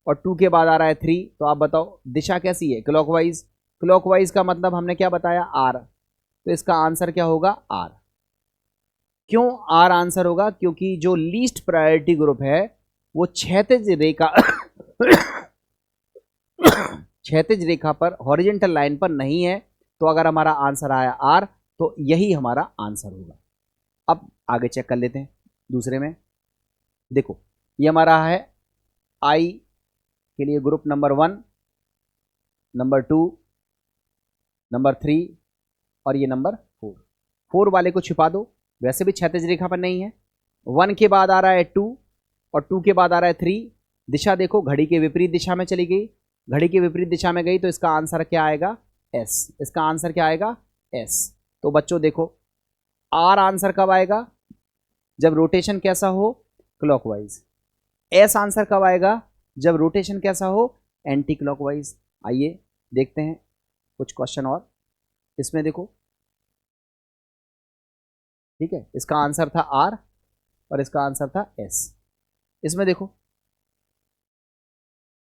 और 2 के बाद आ रहा है 3। तो आप बताओ दिशा कैसी है, क्लॉकवाइज। क्लॉकवाइज का मतलब हमने क्या बताया, आर। तो इसका आंसर क्या होगा, आर। क्यों आर आंसर होगा, क्योंकि जो लीस्ट प्रायोरिटी ग्रुप है वो क्षैतिज रेखा क्षैतिज रेखा पर, हॉरिजॉन्टल लाइन पर नहीं है। तो अगर हमारा आंसर आया आर, तो यही हमारा आंसर होगा। अब आगे चेक कर लेते हैं दूसरे में। देखो ये हमारा है आई के लिए ग्रुप नंबर 1, नंबर 2, नंबर 3 और ये नंबर 4। 4 वाले को छिपा दो, वैसे भी क्षैतिज रेखा पर नहीं है। 1 के बाद आ रहा है 2 और 2 के बाद आ रहा है 3। दिशा देखो, घड़ी के विपरीत दिशा में चली गई। घड़ी के विपरीत दिशा में गई तो इसका आंसर क्या आएगा, एस। इसका आंसर क्या आएगा, एस। तो बच्चों देखो आर आंसर कब आएगा, जब रोटेशन कैसा हो, क्लॉकवाइज। एस आंसर कब आएगा, जब रोटेशन कैसा हो, एंटी क्लॉकवाइज। आइए देखते हैं कुछ क्वेश्चन और। इसमें देखो, ठीक है, इसका आंसर था आर और इसका आंसर था एस। इसमें देखो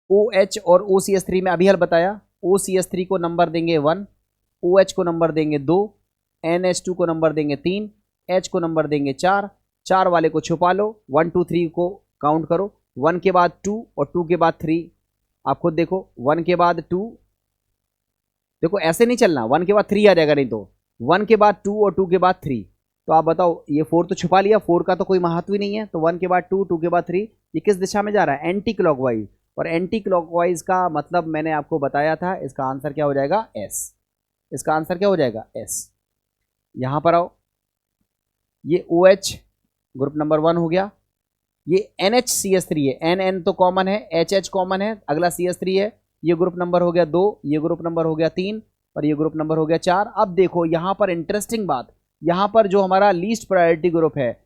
OH और OCS3 में अभी हल बताया। OCS3 को नंबर देंगे 1, OH को नंबर देंगे 2, NH2 को नंबर देंगे 3, H को नंबर देंगे 4। 4 वाले को छुपा लो, 1 2 3 को काउंट करो। 1 के बाद 2 और 2 के बाद 3। आप खुद देखो, 1 के बाद 2, देखो ऐसे नहीं चलना, 1 के बाद 3 आ जाएगा, नहीं तो 1 के बाद 2 और 2 के बाद 3। तो आप बताओ, ये 4 तो छुपा लिया, 4 का तो कोई महत्व ही नहीं है। तो 1 के बाद 2, 2 के बाद 3, ये किस दिशा में जा रहा है, एंटी क्लॉकवाइज। और एंटी क्लॉकवाइज का मतलब मैंने आपको बताया था, इसका आंसर क्या हो जाएगा, एस। इसका आंसर क्या हो जाएगा, एस। यहां पर आओ, ये OH ग्रुप नंबर 1 हो गया। ये NHCS3 है, NN तो कॉमन है, HH कॉमन है, अगला CS3 है। ये ग्रुप नंबर हो गया 2, ये ग्रुप नंबर हो गया 3 और ये ग्रुप नंबर हो गया 4। अब देखो यहां पर इंटरेस्टिंग बात, यहां पर जो हमारा लीस्ट प्रायोरिटी ग्रुप है,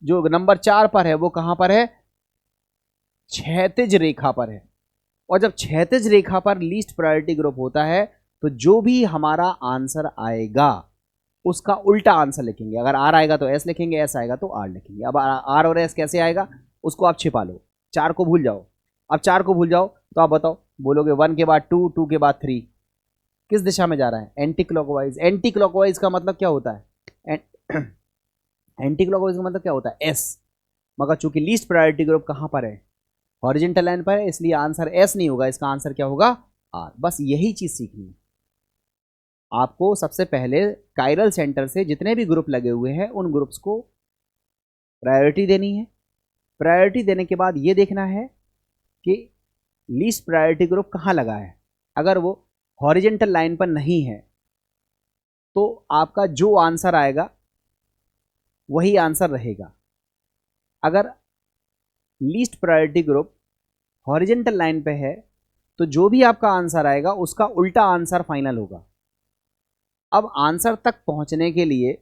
जो नंबर 4 पर है, वो कहां पर है, क्षैतिज रेखा पर है। और जब क्षैतिज रेखा पर लीस्ट प्रायोरिटी ग्रुप होता है, तो जो भी हमारा आंसर आएगा उसका उल्टा आंसर लिखेंगे। अगर आर आएगा तो एस लिखेंगे, एस आएगा तो आर लिखेंगे। अब आर और एस कैसे आएगा, उसको आप छिपा लो। 4 को भूल जाओ। अब 4 को भूल जाओ तो आप बताओ, बोलोगे 1 के बाद 2, 2 के बाद 3, किस दिशा में जा रहा है, एंटी क्लॉकवाइज। एंटी क्लॉकवाइज का मतलब क्या होता है, एंटी क्लॉकवाइज का मतलब क्या होता है, एस। मगर चूंकि लीस्ट प्रायोरिटी ग्रुप कहां पर है, हॉरिजॉन्टल लाइन पर है, इसलिए आंसर एस नहीं होगा, इसका आंसर क्या होगा, आर। बस यही चीज सीखनी है आपको। सबसे पहले कायरल सेंटर से जितने भी ग्रुप लगे हुए हैं उन ग्रुप्स को प्रायोरिटी देनी है। प्रायोरिटी देने के बाद ये देखना है कि लीस्ट प्रायोरिटी ग्रुप कहाँ लगा है। अगर वो हॉरिजॉन्टल लाइन पर नहीं है तो आपका जो आंसर आएगा वही आंसर रहेगा। अगर least priority group horizontal line पे है तो जो भी आपका आंसर आएगा उसका उल्टा आंसर फाइनल होगा। अब आंसर तक पहुंचने के लिए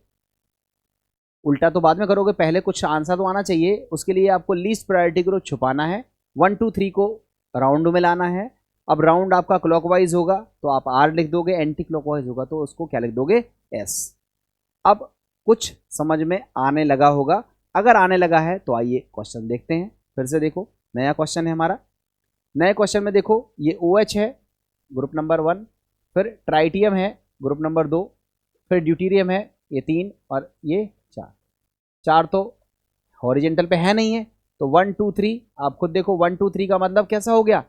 उल्टा तो बाद में करोगे, पहले कुछ आंसर तो आना चाहिए। उसके लिए आपको लीस्ट प्रायोरिटी ग्रुप छुपाना है। 1 2 3 को राउंड में लाना है। अब राउंड आपका क्लॉकवाइज होगा तो आप आर लिख दोगे, एंटी क्लॉकवाइज होगा तो उसको क्या लिख दोगे, एस। अब कुछ समझ में आने लगा होगा। अगर आने लगा है तो आइए क्वेश्चन देखते हैं। फिर से देखो, नया क्वेश्चन है हमारा। नए क्वेश्चन में देखो, ये OH है ग्रुप नंबर 1, फिर ट्राइटियम है ग्रुप नंबर 2, फिर ड्यूटीरियम है ये 3 और ये 4। 4 तो हॉरिजॉन्टल पे है नहीं है, तो 1 2 3 आप खुद देखो। 1 2 3 का मतलब कैसा हो गया,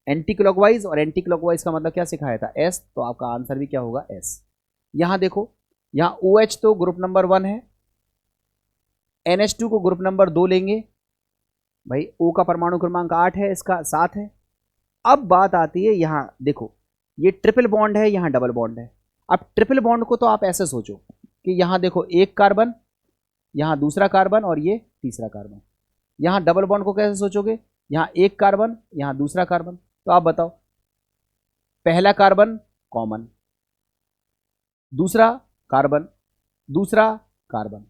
एंटी क्लॉकवाइज। और एंटी क्लॉकवाइज का मतलब क्या सिखाया था, एस। तो आपका आंसर भी क्या होगा, एस। यहां देखो, यहां OH तो ग्रुप नंबर 1 है, NH2 को ग्रुप नंबर 2 लेंगे। भाई O का परमाणु क्रमांक 8 है, इसका 7 है। अब बात आती है यहां देखो, ये ट्रिपल बॉन्ड है, यहां डबल बॉन्ड है। अब ट्रिपल बॉन्ड को तो आप ऐसे सोचो कि यहां देखो एक कार्बन, यहां दूसरा कार्बन और ये तीसरा कार्बन। यहाँ डबल बॉन्ड को कैसे सोचोगे, यहाँ एक कार्बन, यहाँ दूसरा कार्बन, तो आप बताओ पहला कार्बन कॉमन, दूसरा कार्बन, दूसरा कार्बन,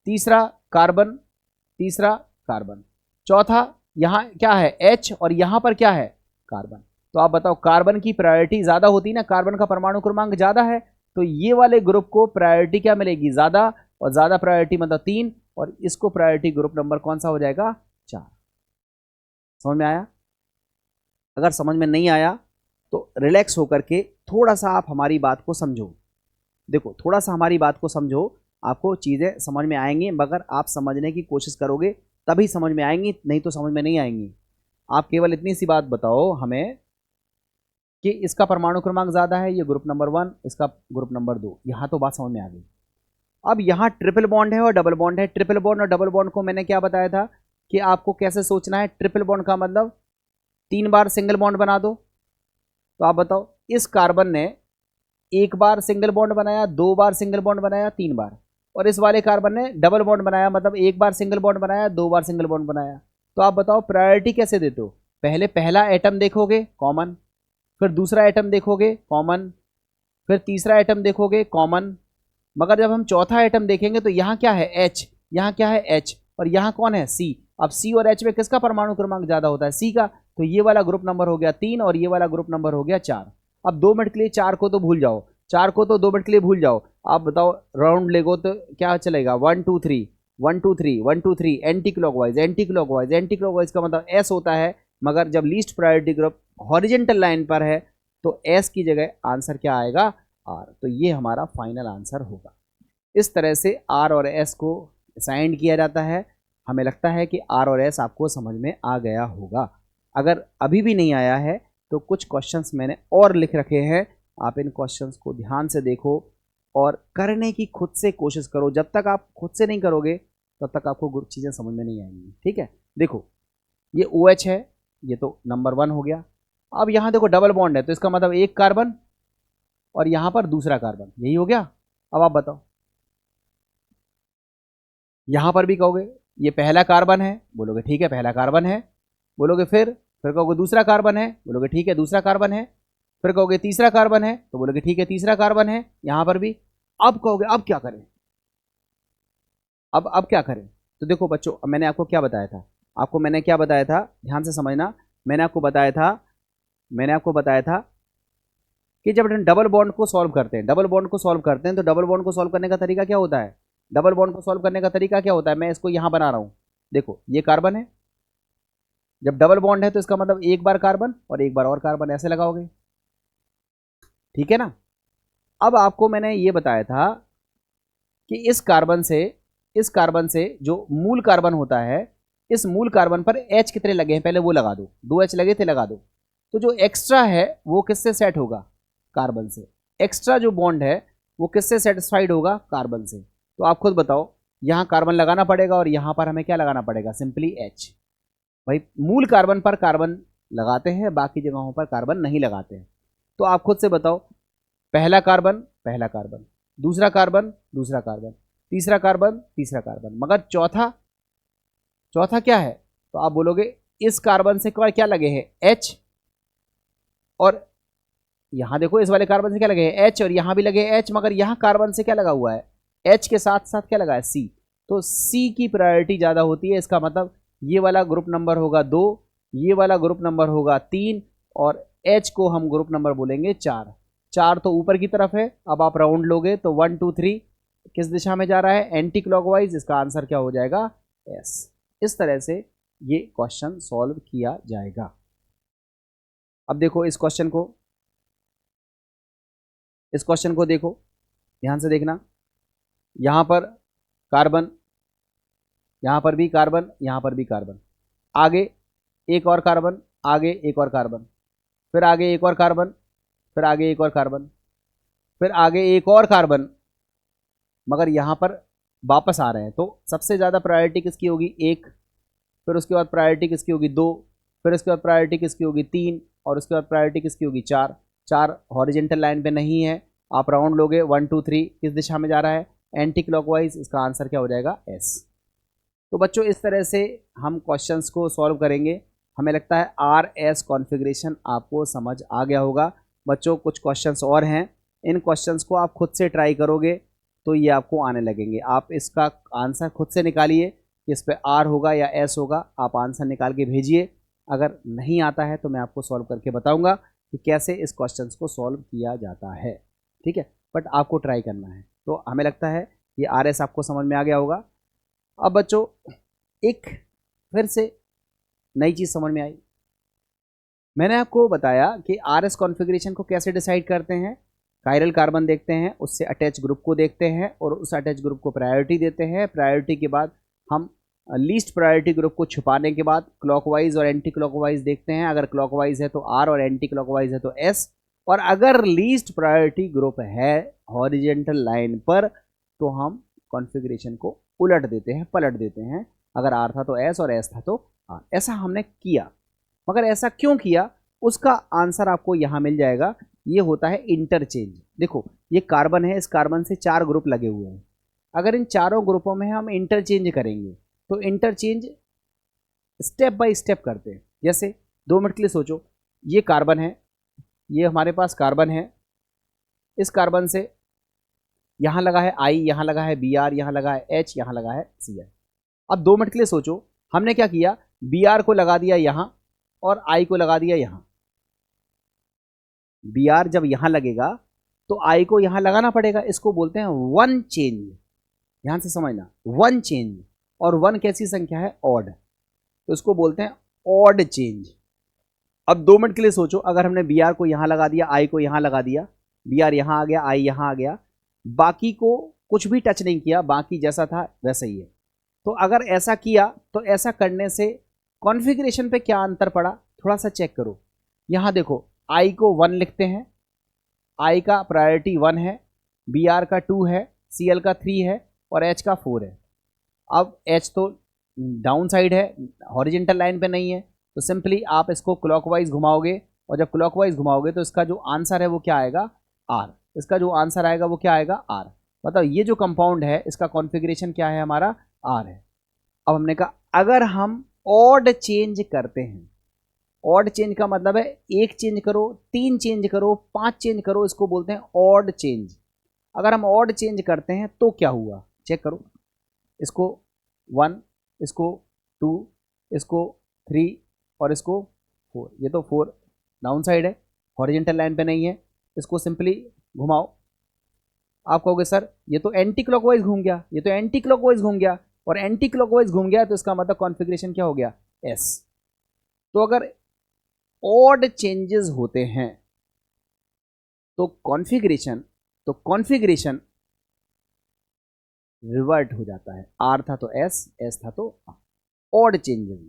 तीसरा कार्बन, तीसरा कार्बन, चौथा यहाँ क्या है H और यहाँ पर क्या है कार्बन। तो आप बताओ कार्बन की प्रायोरिटी ज्यादा होती है ना, कार्बन का परमाणु क्रमांक ज्यादा है, तो ये वाले ग्रुप को प्रायोरिटी क्या मिलेगी, ज्यादा, और ज्यादा प्रायोरिटी मतलब 3, और इसको प्रायोरिटी ग्रुप नंबर कौन सा हो जाएगा, 4। समझ में आया? अगर समझ में नहीं आया तो रिलैक्स होकर के थोड़ा सा आप हमारी बात को समझो। देखो थोड़ा सा हमारी बात को समझो, आपको चीज़ें समझ में आएंगी, मगर आप समझने की कोशिश करोगे तभी समझ में आएंगी, नहीं तो समझ में नहीं आएंगी। आप केवल इतनी सी बात बताओ हमें कि इसका परमाणु क्रमांक ज़्यादा है, ये ग्रुप नंबर 1, इसका ग्रुप नंबर 2, यहाँ तो बात समझ में आ गई। अब यहाँ ट्रिपल बॉन्ड है और डबल बॉन्ड है। ट्रिपल बॉन्ड और डबल बॉन्ड को मैंने क्या बताया था कि आपको कैसे सोचना है। ट्रिपल बॉन्ड का मतलब 3 बार सिंगल बॉन्ड बना दो। तो आप बताओ इस कार्बन ने 1 बार सिंगल बॉन्ड बनाया, 2 बार सिंगल बॉन्ड बनाया, 3 बार, और इस वाले कार्बन ने डबल बॉन्ड बनाया, मतलब 1 बार सिंगल बॉन्ड बनाया, 2 बार सिंगल बॉन्ड बनाया। तो आप बताओ प्रायोरिटी कैसे देते हो, पहले पहला एटम देखोगे कॉमन, फिर दूसरा एटम देखोगे कॉमन, फिर तीसरा एटम देखोगे कॉमन, मगर जब हम चौथा एटम देखेंगे तो यहाँ क्या है H, यहाँ क्या है H, और यहाँ कौन है C। अब C और H में किसका परमाणु क्रमांक ज्यादा होता है, C का, तो ये वाला ग्रुप नंबर हो गया 3 और ये वाला ग्रुप नंबर हो गया 4। अब 2 मिनट के लिए 4 को तो भूल जाओ, 4 को तो 2 मिनट के लिए भूल जाओ। आप बताओ राउंड लेगो तो क्या चलेगा, 1 2 3 1 2 3 1 2 3, anti clockwise, anti clockwise, anti clockwise का मतलब S होता है, मगर जब least priority group horizontal line पर है तो S की जगह आंसर क्या आएगा, R। तो ये हमारा फाइनल आंसर होगा। इस तरह से R और S को असाइन किया जाता है। हमें लगता है कि R और S आपको समझ में आ गया होगा। अगर अभी भी नहीं आया है तो कुछ क्वेश्चंस मैंने और लिख रखे हैं, आप इन क्वेश्चंस को ध्यान से देखो और करने की खुद से कोशिश करो। जब तक आप खुद से नहीं करोगे तब तक आपको चीज़ें समझ में नहीं आएंगी। ठीक है, देखो ये OH है, ये तो नंबर 1 हो गया। अब यहाँ देखो डबल बॉन्ड है, तो इसका मतलब एक कार्बन और यहाँ पर दूसरा कार्बन, यही हो गया। अब आप बताओ यहाँ पर भी कहोगे ये पहला कार्बन है, बोलोगे ठीक है पहला कार्बन है, बोलोगे फिर कहोगे दूसरा कार्बन है, बोलोगे ठीक है दूसरा कार्बन है, फिर कहोगे तीसरा कार्बन है, तो बोलोगे ठीक है तीसरा कार्बन है, यहाँ पर भी। अब कहोगे अब क्या करें, अब क्या करें। तो देखो बच्चों, मैंने आपको क्या बताया था, आपको मैंने क्या बताया था, ध्यान से समझना। मैंने आपको बताया था कि जब हम डबल बॉन्ड को सॉल्व करते हैं, तो डबल बॉन्ड को सॉल्व करने का तरीका क्या होता है, डबल बॉन्ड को सॉल्व करने का तरीका क्या होता है। मैं इसको यहां बना रहा हूं, देखो ये कार्बन है, जब डबल बॉन्ड है तो इसका मतलब एक बार कार्बन और एक बार और कार्बन, ऐसे लगाओगे, ठीक है ना। अब आपको मैंने ये बताया था कि इस कार्बन से जो मूल कार्बन होता है, इस मूल कार्बन पर H कितने लगे हैं पहले वो लगा दो, 2 H लगे थे, लगा दो। तो जो एक्स्ट्रा है वो किससे सेट होगा, कार्बन से। एक्स्ट्रा जो बॉन्ड है वो किससे सेटिस्फाइड होगा, कार्बन से। तो आप खुद बताओ, यहाँ कार्बन लगाना पड़ेगा और यहाँ पर हमें क्या लगाना पड़ेगा, सिंपली H। भाई मूल कार्बन पर कार्बन लगाते हैं, बाकी जगहों पर कार्बन नहीं लगाते हैं। तो आप खुद से बताओ, पहला कार्बन पहला कार्बन, दूसरा कार्बन दूसरा कार्बन, तीसरा कार्बन तीसरा कार्बन, मगर चौथा क्या है। तो आप बोलोगे इस कार्बन से क्या लगे हैं H, और यहां देखो इस वाले कार्बन से क्या लगे हैं H, और यहां भी लगे H, मगर यहां कार्बन से क्या लगा हुआ है, H के साथ साथ क्या लगा है, C। तो C की प्रायोरिटी ज्यादा होती है, इसका मतलब ये वाला ग्रुप नंबर होगा 2, ये वाला ग्रुप नंबर होगा 3, और H को हम ग्रुप नंबर बोलेंगे 4। 4 तो ऊपर की तरफ है। अब आप राउंड लोगे तो 1 2 3 किस दिशा में जा रहा है, एंटी क्लॉकवाइज। इसका आंसर क्या हो जाएगा, S। इस तरह से ये क्वेश्चन सॉल्व किया जाएगा। अब देखो इस क्वेश्चन को देखो, ध्यान से देखना। यहां पर कार्बन, यहां पर भी कार्बन, यहां पर भी कार्बन, आगे एक और कार्बन, आगे एक और कार्बन, फिर आगे एक और कार्बन, फिर आगे एक और कार्बन, फिर आगे एक और कार्बन, मगर यहां पर वापस आ रहे हैं। तो सबसे ज़्यादा प्रायोरिटी किसकी होगी, 1, फिर उसके बाद प्रायोरिटी किसकी होगी, 2, फिर उसके बाद प्रायोरिटी किसकी होगी, 3, और उसके बाद प्रायोरिटी किसकी होगी, 4। 4 हॉरिजेंटल लाइन पे नहीं है। आप राउंड लोगे 1 2 3 किस दिशा में जा रहा है, एंटी क्लॉकवाइज। इसका आंसर क्या हो जाएगा, S। तो बच्चों इस तरह से हम क्वेश्चंस को सॉल्व करेंगे। हमें लगता है RS कॉन्फ़िगरेशन आपको समझ आ गया होगा। बच्चों कुछ क्वेश्चंस और हैं, इन क्वेश्चंस को आप खुद से ट्राई करोगे तो ये आपको आने लगेंगे। आप इसका आंसर खुद से निकालिए कि इस पर R होगा या S होगा, आप आंसर निकाल के भेजिए। अगर नहीं आता है तो मैं आपको सॉल्व करके बताऊंगा कि कैसे इस क्वेश्चंस को सॉल्व किया जाता है, ठीक है। बट आपको ट्राई करना है। तो हमें लगता है ये RS आपको समझ में आ गया होगा। अब बच्चों एक फिर से नई चीज़ समझ में आई। मैंने आपको बताया कि RS कॉन्फ़िगरेशन को कैसे डिसाइड करते हैं। कायरल कार्बन देखते हैं, उससे अटैच ग्रुप को देखते हैं और उस अटैच ग्रुप को प्रायोरिटी देते हैं। प्रायोरिटी के बाद हम लीस्ट प्रायोरिटी ग्रुप को छुपाने के बाद क्लॉकवाइज और एंटी क्लॉकवाइज देखते हैं। अगर क्लॉकवाइज है तो R और एंटी क्लॉकवाइज है तो S, और अगर लीस्ट प्रायोरिटी ग्रुप है हॉरिजेंटल लाइन पर तो हम कॉन्फ़िगरेशन को उलट देते हैं, पलट देते हैं। अगर R था तो S और S था तो R। ऐसा हमने किया, मगर ऐसा क्यों किया उसका आंसर आपको यहाँ मिल जाएगा। ये होता है इंटरचेंज। देखो ये कार्बन है, इस कार्बन से 4 ग्रुप लगे हुए हैं। अगर इन चारों ग्रुपों में हम इंटरचेंज करेंगे तो इंटरचेंज स्टेप बाय स्टेप करते हैं। जैसे 2 मिनट के लिए सोचो, ये कार्बन है, ये हमारे पास कार्बन है, इस कार्बन से यहाँ लगा है I, यहाँ लगा है Br, यहाँ लगा है H, यहाँ लगा है Cl। अब 2 मिनट के लिए सोचो, हमने क्या किया, Br को लगा दिया यहाँ और I को लगा दिया यहाँ। Br जब यहाँ लगेगा तो I को यहाँ लगाना पड़ेगा, इसको बोलते हैं वन चेंज। ध्यान से समझना, वन चेंज। और वन कैसी संख्या है, ऑड, तो इसको बोलते हैं ऑड चेंज। अब 2 मिनट के लिए सोचो, अगर हमने Br को यहाँ लगा दिया, I को यहाँ लगा दिया, Br यहाँ आ गया, I यहाँ आ गया, बाकी को कुछ भी टच नहीं किया, बाकी जैसा था वैसा ही है। तो अगर ऐसा किया तो ऐसा करने से कॉन्फ़िगरेशन पे क्या अंतर पड़ा, थोड़ा सा चेक करो। यहाँ देखो I को 1 लिखते हैं, I का प्रायोरिटी 1 है, Br का 2 है, Cl का 3 है और H का 4 है। अब H तो डाउन साइड है, हॉरिजेंटल लाइन पे नहीं है, तो सिंपली आप इसको क्लॉकवाइज घुमाओगे और जब क्लॉकवाइज घुमाओगे तो इसका जो आंसर है वो क्या आएगा, R। इसका जो आंसर आएगा वो क्या आएगा, R। बताओ ये जो कंपाउंड है इसका कॉन्फ़िगरेशन क्या है, हमारा R है। अब हमने कहा अगर हम ऑड चेंज करते हैं, ऑड चेंज का मतलब है 1 चेंज करो, 3 चेंज करो, 5 चेंज करो, इसको बोलते हैं ऑड चेंज। अगर हम ऑड चेंज करते हैं तो क्या हुआ, चेक करो, इसको 1, इसको 2, इसको 3 और इसको 4। ये तो 4 डाउन साइड है, हॉरिजेंटल लाइन पे नहीं है, इसको सिंपली घुमाओ। आप कहोगे सर ये तो एंटी क्लॉकवाइज घूम गया, ये तो एंटी क्लॉकवाइज घूम गया, और एंटी क्लॉकवाइज घूम गया तो इसका मतलब कॉन्फ़िगरेशन क्या हो गया, S। तो अगर ऑड चेंजेस होते हैं तो कॉन्फ़िगरेशन रिवर्ट हो जाता है। R था तो S, S था तो R। Odd changes.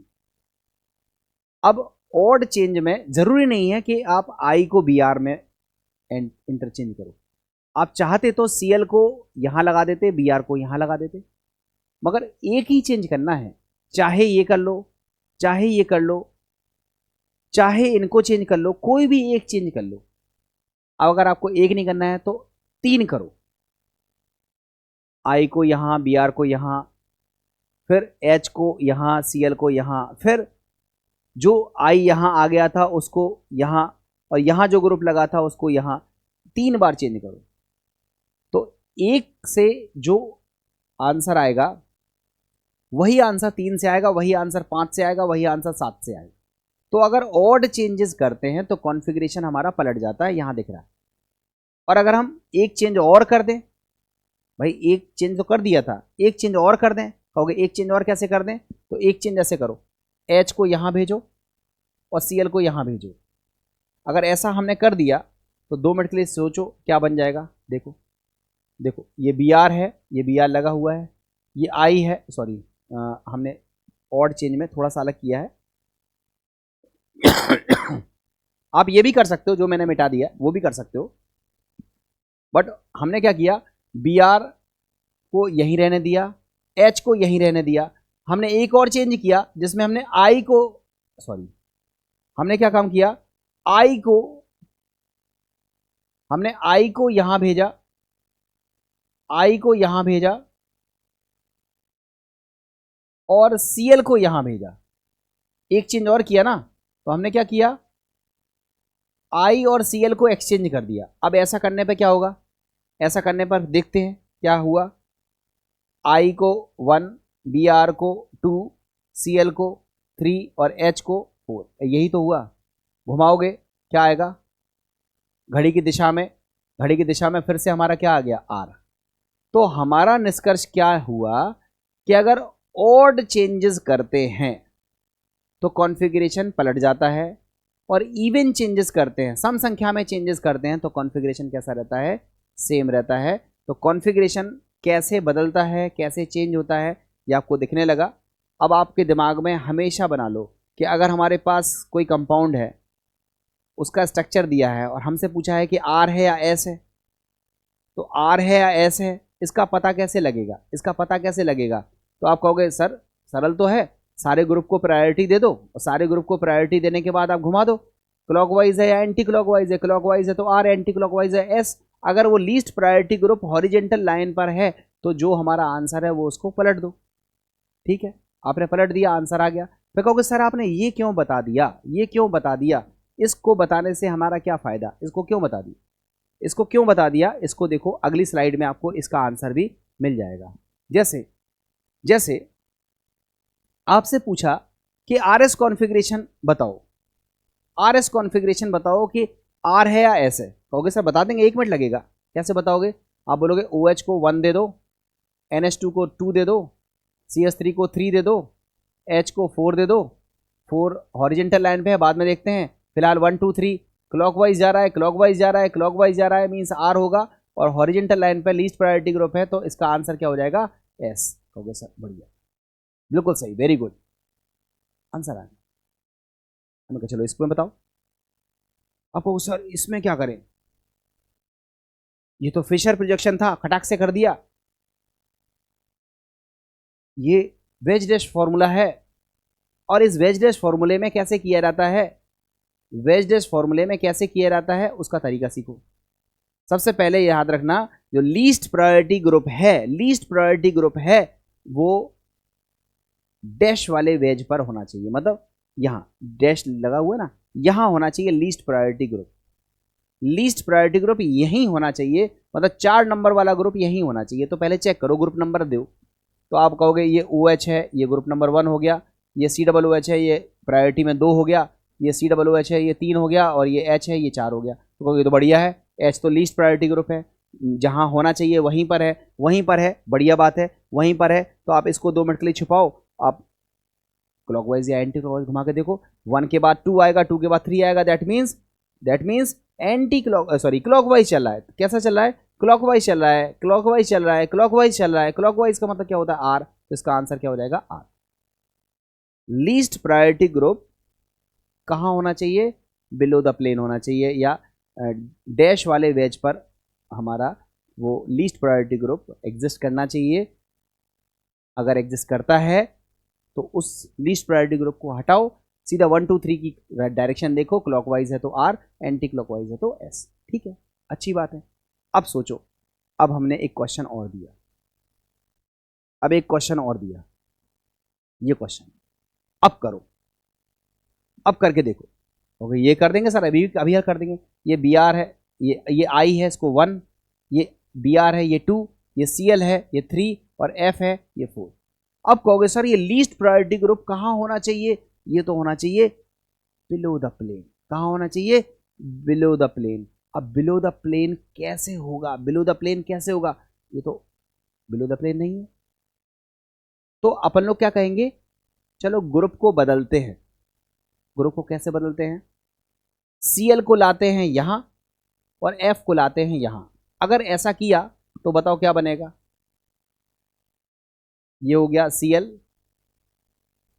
अब ऑड चेंज में जरूरी नहीं है कि आप I को Br में इंटरचेंज करो। आप चाहते तो Cl को यहां लगा देते, Br को यहां लगा देते, मगर एक ही चेंज करना है। चाहे ये कर लो, चाहे ये कर लो, चाहे इनको चेंज कर लो, कोई भी एक चेंज कर लो। अब अगर आपको एक नहीं करना है तो 3 करो, I को यहां, Br को यहां, फिर H को यहां, Cl को यहां, फिर जो I यहां आ गया था उसको यहां, और यहां जो ग्रुप लगा था उसको यहां, 3 बार चेंज करो। तो एक से जो आंसर आएगा वही आंसर 3 से आएगा, वही आंसर 5 से आएगा, वही आंसर 7 से आएगा। तो अगर ऑड चेंजेस करते हैं तो कॉन्फ़िगरेशन हमारा पलट जाता है, यहां दिख रहा है। और अगर हम एक चेंज और कर दें, भाई एक चेंज तो कर दिया था, एक चेंज और कर दें, कहोगे एक चेंज और कैसे कर दें, तो एक चेंज ऐसे करो, H को यहां भेजो और Cl को यहां भेजो। अगर ऐसा हमने कर दिया तो 2 मिनट के लिए सोचो क्या बन जाएगा। देखो देखो, ये Br है, ये Br लगा हुआ है, ये I है, सॉरी हमने ऑड चेंज में थोड़ा सा अलग किया है। आप ये भी कर सकते हो, जो मैंने मिटा दिया वो भी कर सकते हो, बट हमने क्या किया, Br को यहीं रहने दिया, H को यहीं रहने दिया। हमने एक और चेंज किया जिसमें हमने I को, सॉरी हमने क्या काम किया, हमने I को यहां भेजा, I को यहां भेजा, और Cl को यहां भेजा, एक चेंज और किया ना, तो हमने क्या किया, I और Cl को एक्सचेंज कर दिया। अब ऐसा करने पे क्या होगा, ऐसा करने पर देखते हैं क्या हुआ, I को 1, Br को 2, Cl को 3 और H को 4, यही तो हुआ। घुमाओगे क्या आएगा, घड़ी की दिशा में, घड़ी की दिशा में फिर से हमारा क्या आ गया, R। तो हमारा निष्कर्ष क्या हुआ कि अगर ऑड चेंजेस करते हैं तो कॉन्फ़िगरेशन पलट जाता है, और इवन चेंजेस करते हैं, सम संख्या में चेंजेस करते हैं तो कॉन्फ़िगरेशन कैसा रहता है, सेम रहता है। तो कॉन्फ़िगरेशन कैसे बदलता है, कैसे चेंज होता है, ये आपको दिखने लगा। अब आपके दिमाग में हमेशा बना लो कि अगर हमारे पास कोई कंपाउंड है, उसका स्ट्रक्चर दिया है और हमसे पूछा है कि R है या S है, तो R है या S है, इसका पता कैसे लगेगा, इसका पता कैसे लगेगा। तो आप कहोगे सर सरल तो है, सारे ग्रुप को प्रायोरिटी दे दो, और सारे ग्रुप को प्रायोरिटी देने के बाद आप घुमा दो, क्लॉकवाइज है या एंटी क्लॉकवाइज है, क्लॉकवाइज है तो R, एंटी क्लॉकवाइज है S। अगर वो least priority group horizontal line पर है तो जो हमारा आंसर है वो उसको पलट दो। ठीक है, आपने पलट दिया, आंसर आ गया। फिर कहोगे सर आपने ये क्यों बता दिया, ये क्यों बता दिया, इसको बताने से हमारा क्या फायदा, इसको क्यों बता दिया, इसको क्यों बता दिया, इसको देखो अगली स्लाइड में आपको इसका आंसर भी मिल जाएगा। जैसे जैसे आपसे पूछा कि RS कॉन्फ़िगरेशन बताओ, RS कॉन्फ़िगरेशन बताओ कि R है या S है, कहोगे सर बता देंगे, 1 मिनट लगेगा। कैसे बताओगे, आप बोलोगे OH को 1 दे दो, NH2 को 2 दे दो, CH3 को 3 दे दो, H को 4 दे दो, 4 हॉरिजेंटल लाइन पे है, बाद में देखते हैं, फिलहाल 1 2 3 क्लॉकवाइज जा रहा है, क्लॉकवाइज जा रहा है, क्लॉकवाइज जा रहा है, मीन्स R होगा, और हॉरिजेंटल लाइन पे लीस्ट प्रायोरिटी ग्रुप है, तो इसका आंसर क्या हो जाएगा, S। कहोगे सर बढ़िया, बिल्कुल सही, वेरी गुड, आंसर आ गया। हमने कहा चलो इसको बताओ। आपको सर इसमें क्या करें, ये तो फिशर प्रोजेक्शन था, खटाक से कर दिया। ये वेज डैश फॉर्मूला है, और इस वेज डैश फॉर्मूले में कैसे किया जाता है, वेज डैश फॉर्मूले में कैसे किया जाता है उसका तरीका सीखो। सबसे पहले याद रखना, जो लीस्ट प्रायोरिटी ग्रुप है, लीस्ट प्रायोरिटी ग्रुप है वो डैश वाले वेज पर होना चाहिए, मतलब यहां डैश लगा हुआ है ना, यहां होना चाहिए least priority group. Least priority group यहीं होना चाहिए, मतलब 4 नंबर वाला ग्रुप यहीं होना चाहिए। तो पहले चेक करो, ग्रुप नंबर दो, तो आप कहोगे ये OH है, ये ग्रुप नंबर 1 हो गया, ये COOH है, ये प्रायोरिटी में 2 हो गया, ये COOH है, ये 3 हो गया, और ये H है, ये 4 हो गया। तो कहोगे तो बढ़िया है, H तो लीस्ट प्रायोरिटी ग्रुप है, जहां होना चाहिए वहीं पर है, वहीं पर है, बढ़िया बात है, वहीं पर है। तो आप इसको 2 मिनट के लिए छुपाओ, आप क्लॉकवाइज या एंटी क्लॉकवाइज घुमा के देखो, 1 के बाद 2 आएगा, 2 के बाद 3 आएगा, दैट मीन्स एंटी क्लॉकवाइज चल रहा है। कैसा चल रहा है, क्लॉकवाइज चल रहा है, क्लॉकवाइज चल रहा है, क्लॉकवाइज चल रहा है। क्लॉकवाइज का मतलब क्या होता है, R, तो इसका आंसर क्या हो जाएगा, R। लीस्ट प्रायोरिटी ग्रुप कहां होना चाहिए, बिलो द प्लेन होना चाहिए, या डैश वाले वेज पर हमारा वो लीस्ट प्रायोरिटी ग्रुप एग्जिस्ट करना चाहिए। अगर एग्जिस्ट करता है तो उस लीस्ट प्रायोरिटी ग्रुप को हटाओ, सीधा 1 2 3 की डायरेक्शन देखो, क्लॉकवाइज है तो R, एंटी क्लॉकवाइज है तो S। ठीक है, अच्छी बात है। अब सोचो, अब हमने एक क्वेश्चन और दिया, अब एक क्वेश्चन और दिया, ये क्वेश्चन अब करो, अब करके देखो। ओके, ये कर देंगे सर, अभी अभी कर देंगे। ये Br है, ये I है, इसको 1, ये Br है, ये 2, ये Cl है, ये 3, और F है, ये 4। अब कहोगे सर ये लीस्ट प्रायोरिटी ग्रुप कहां होना चाहिए, ये तो होना चाहिए बिलो द प्लेन। कहां होना चाहिए, बिलो द प्लेन। अब बिलो द प्लेन कैसे होगा, बिलो द प्लेन कैसे होगा, ये तो बिलो द प्लेन नहीं है। तो अपन लोग क्या कहेंगे, चलो ग्रुप को बदलते हैं। ग्रुप को कैसे बदलते हैं, Cl को लाते हैं यहां और F को लाते हैं यहां। अगर ऐसा किया तो बताओ क्या बनेगा, ये हो गया Cl,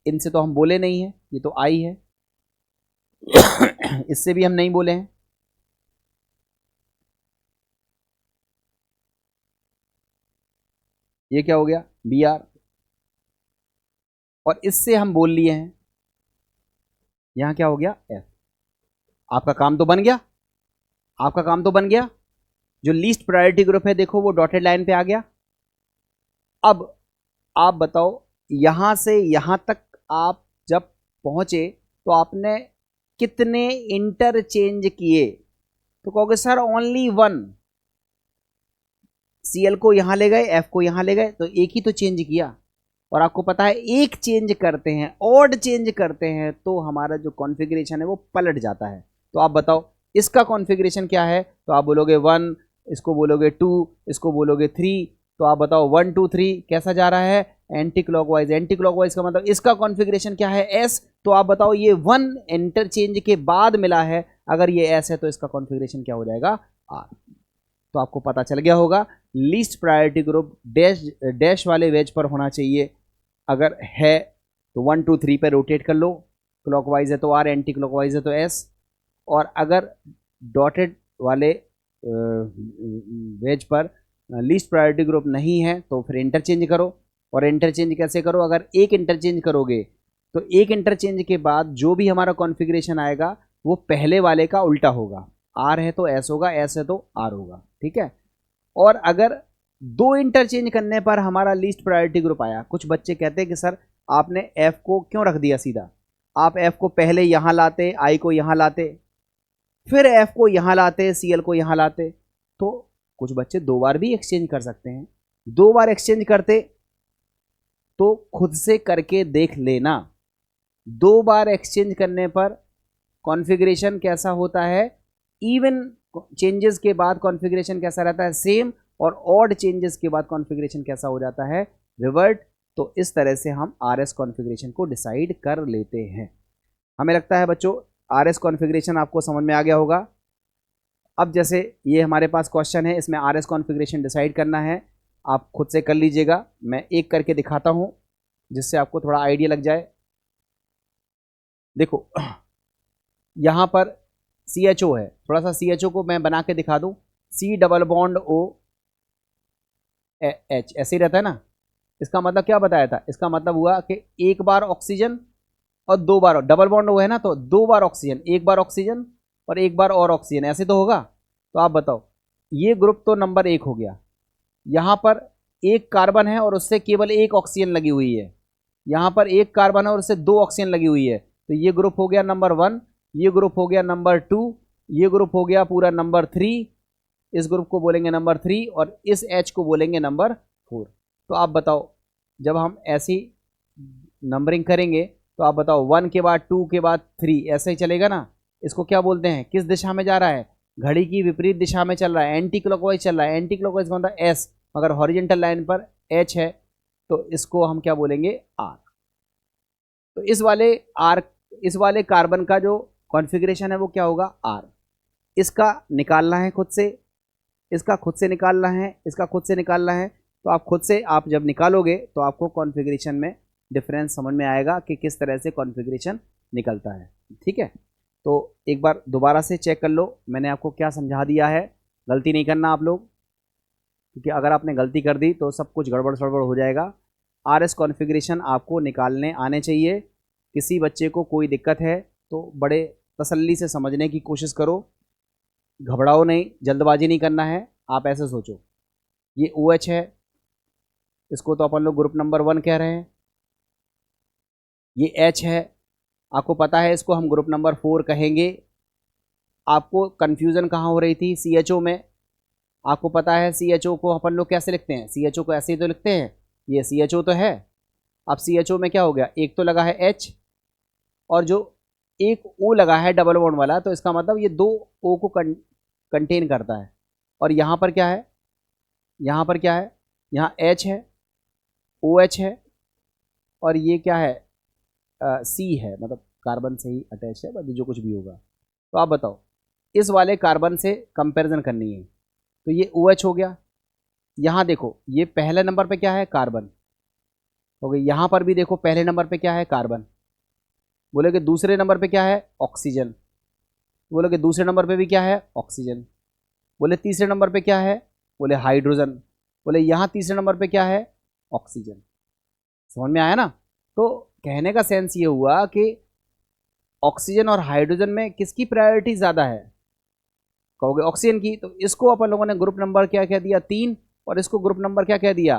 इनसे तो हम बोले नहीं है, ये तो I है, इससे भी हम नहीं बोले हैं, ये क्या हो गया Br, और इससे हम बोल लिए हैं, यहां क्या हो गया F। आपका काम तो बन गया, आपका काम तो बन गया। जो लीस्ट प्रायोरिटी ग्रुप है देखो वो डॉटेड लाइन पे आ गया। अब आप बताओ यहाँ से यहाँ तक आप जब पहुँचे तो आपने कितने इंटरचेंज किए, तो कहोगे सर ओनली वन। Cl को यहाँ ले गए, F को यहाँ ले गए, तो एक ही तो चेंज किया। और आपको पता है एक चेंज करते हैं, ऑड चेंज करते हैं, तो हमारा जो कॉन्फ़िगरेशन है वो पलट जाता है। तो आप बताओ इसका कॉन्फ़िगरेशन क्या है, तो आप बोलोगे 1, इसको बोलोगे 2, इसको बोलोगे 3। तो आप बताओ 1 2 3 कैसा जा रहा है, एंटी क्लॉकवाइज। एंटी क्लॉकवाइज का मतलब इसका कॉन्फ़िगरेशन क्या है, S। तो आप बताओ ये 1 इंटरचेंज के बाद मिला है, अगर ये S है तो इसका कॉन्फ़िगरेशन क्या हो जाएगा, R। तो आपको पता चल गया होगा लीस्ट प्रायोरिटी ग्रुप डैश वाले वेज पर होना चाहिए। अगर है तो 1 2 3 पे रोटेट कर लो, क्लॉकवाइज है तो R, एंटी क्लॉकवाइज है तो S। और अगर डॉटेड वाले वेज पर लीस्ट प्रायोरिटी ग्रुप नहीं है तो फिर इंटरचेंज करो। और इंटरचेंज कैसे करो, अगर एक इंटरचेंज करोगे तो एक इंटरचेंज के बाद जो भी हमारा कॉन्फ़िगरेशन आएगा वो पहले वाले का उल्टा होगा। R है तो S होगा, S है तो R होगा, ठीक है। और अगर दो इंटरचेंज करने पर हमारा लीस्ट प्रायोरिटी ग्रुप आया, कुछ बच्चे कहते हैं कि सर आपने F को क्यों रख दिया सीधा, आप F को पहले यहाँ लाते, I को यहाँ लाते, फिर F को यहाँ लाते, Cl को यहाँ लाते। तो कुछ बच्चे दो बार भी एक्सचेंज कर सकते हैं। दो बार एक्सचेंज करते तो खुद से करके देख लेना, दो बार एक्सचेंज करने पर कॉन्फ़िगरेशन कैसा होता है, इवन चेंजेस के बाद कॉन्फ़िगरेशन कैसा रहता है, सेम। और ऑड चेंजेस के बाद कॉन्फ़िगरेशन कैसा हो जाता है, रिवर्ट। तो इस तरह से हम RS कॉन्फ़िगरेशन को डिसाइड कर लेते हैं। हमें लगता है बच्चों RS कॉन्फ़िगरेशन आपको समझ में आ गया होगा। अब जैसे ये हमारे पास क्वेश्चन है, इसमें RS कॉन्फ़िगरेशन डिसाइड करना है, आप खुद से कर लीजिएगा। मैं एक करके दिखाता हूँ जिससे आपको थोड़ा आइडिया लग जाए। देखो यहाँ पर CHO है, थोड़ा सा CHO को मैं बना के दिखा दूँ। C double bond O H, ऐसे ही रहता है ना। इसका मतलब क्या बताया था, इसका मतलब हुआ कि एक बार ऑक्सीजन और दो बार, डबल बॉन्ड O है ना, तो दो बार ऑक्सीजन, एक बार ऑक्सीजन और एक बार और ऑक्सीजन, ऐसे तो होगा। तो आप बताओ ये ग्रुप तो नंबर 1 हो गया, यहाँ पर एक कार्बन है और उससे केवल एक ऑक्सीजन लगी हुई है, यहाँ पर एक कार्बन है और उससे दो ऑक्सीजन लगी हुई है, तो ये ग्रुप हो गया नंबर 1, ये ग्रुप हो गया नंबर 2, ये ग्रुप हो गया पूरा नंबर 3, इस ग्रुप को बोलेंगे नंबर 3 और इस H को बोलेंगे नंबर 4। तो आप बताओ जब हम ऐसी नंबरिंग करेंगे तो आप बताओ 1 के बाद 2 के बाद 3, ऐसे ही चलेगा ना। इसको क्या बोलते हैं, किस दिशा में जा रहा है, घड़ी की विपरीत दिशा में चल रहा है, एंटी क्लॉकवाइज चल रहा है। एंटी क्लॉकवाइज का मतलब S, मगर हॉरिजेंटल लाइन पर H है, तो इसको हम क्या बोलेंगे, R। तो इस वाले कार्बन का जो कॉन्फ़िगरेशन है वो क्या होगा, R। इसका निकालना है खुद से, इसका खुद से निकालना है, इसका खुद से निकालना है। तो आप खुद से आप जब निकालोगे तो आपको कॉन्फ़िगरेशन में डिफरेंस समझ में आएगा कि किस तरह से कॉन्फ़िगरेशन निकलता है, ठीक है। तो एक बार दोबारा से चेक कर लो मैंने आपको क्या समझा दिया है। गलती नहीं करना आप लोग, क्योंकि अगर आपने गलती कर दी तो सब कुछ गड़बड़ सड़बड़ हो जाएगा। RS कॉन्फ़िगरेशन आपको निकालने आने चाहिए। किसी बच्चे को कोई दिक्कत है तो बड़े तसल्ली से समझने की कोशिश करो, घबराओ नहीं, जल्दबाजी नहीं करना है। आप ऐसे सोचो ये OH है, इसको तो अपन लोग ग्रुप नंबर 1 कह रहे हैं, ये H है, आपको पता है इसको हम ग्रुप नंबर 4 कहेंगे। आपको कन्फ्यूज़न कहाँ हो रही थी, CHO में। आपको पता है CHO को अपन लोग कैसे लिखते हैं, CHO को ऐसे ही तो लिखते हैं, ये CHO तो है। अब CHO में क्या हो गया, एक तो लगा है H और जो एक O लगा है डबल बॉन्ड वाला, तो इसका मतलब ये दो O को कंटेन करता है। और यहाँ पर क्या है, यहाँ पर क्या है, यहाँ H है, OH है और ये क्या है, C है, मतलब कार्बन से ही अटैच है, बस जो कुछ भी होगा। तो आप बताओ इस वाले कार्बन से कंपैरिजन करनी है, तो ये OH हो गया। यहाँ देखो ये पहले नंबर पे क्या है, कार्बन हो गई। यहाँ पर भी देखो पहले नंबर पे क्या है, कार्बन। बोले दूसरे नंबर पे क्या है, ऑक्सीजन। बोले दूसरे नंबर पे भी क्या है, ऑक्सीजन। बोले तीसरे नंबर पे क्या है, बोले हाइड्रोजन। बोले यहाँ तीसरे नंबर पे क्या है, ऑक्सीजन। समझ में आया ना। तो कहने का सेंस ये हुआ कि ऑक्सीजन और हाइड्रोजन में किसकी प्रायोरिटी ज़्यादा है, कहोगे ऑक्सीजन की। तो इसको अपन लोगों ने ग्रुप नंबर क्या कह दिया, 3, और इसको ग्रुप नंबर क्या कह दिया,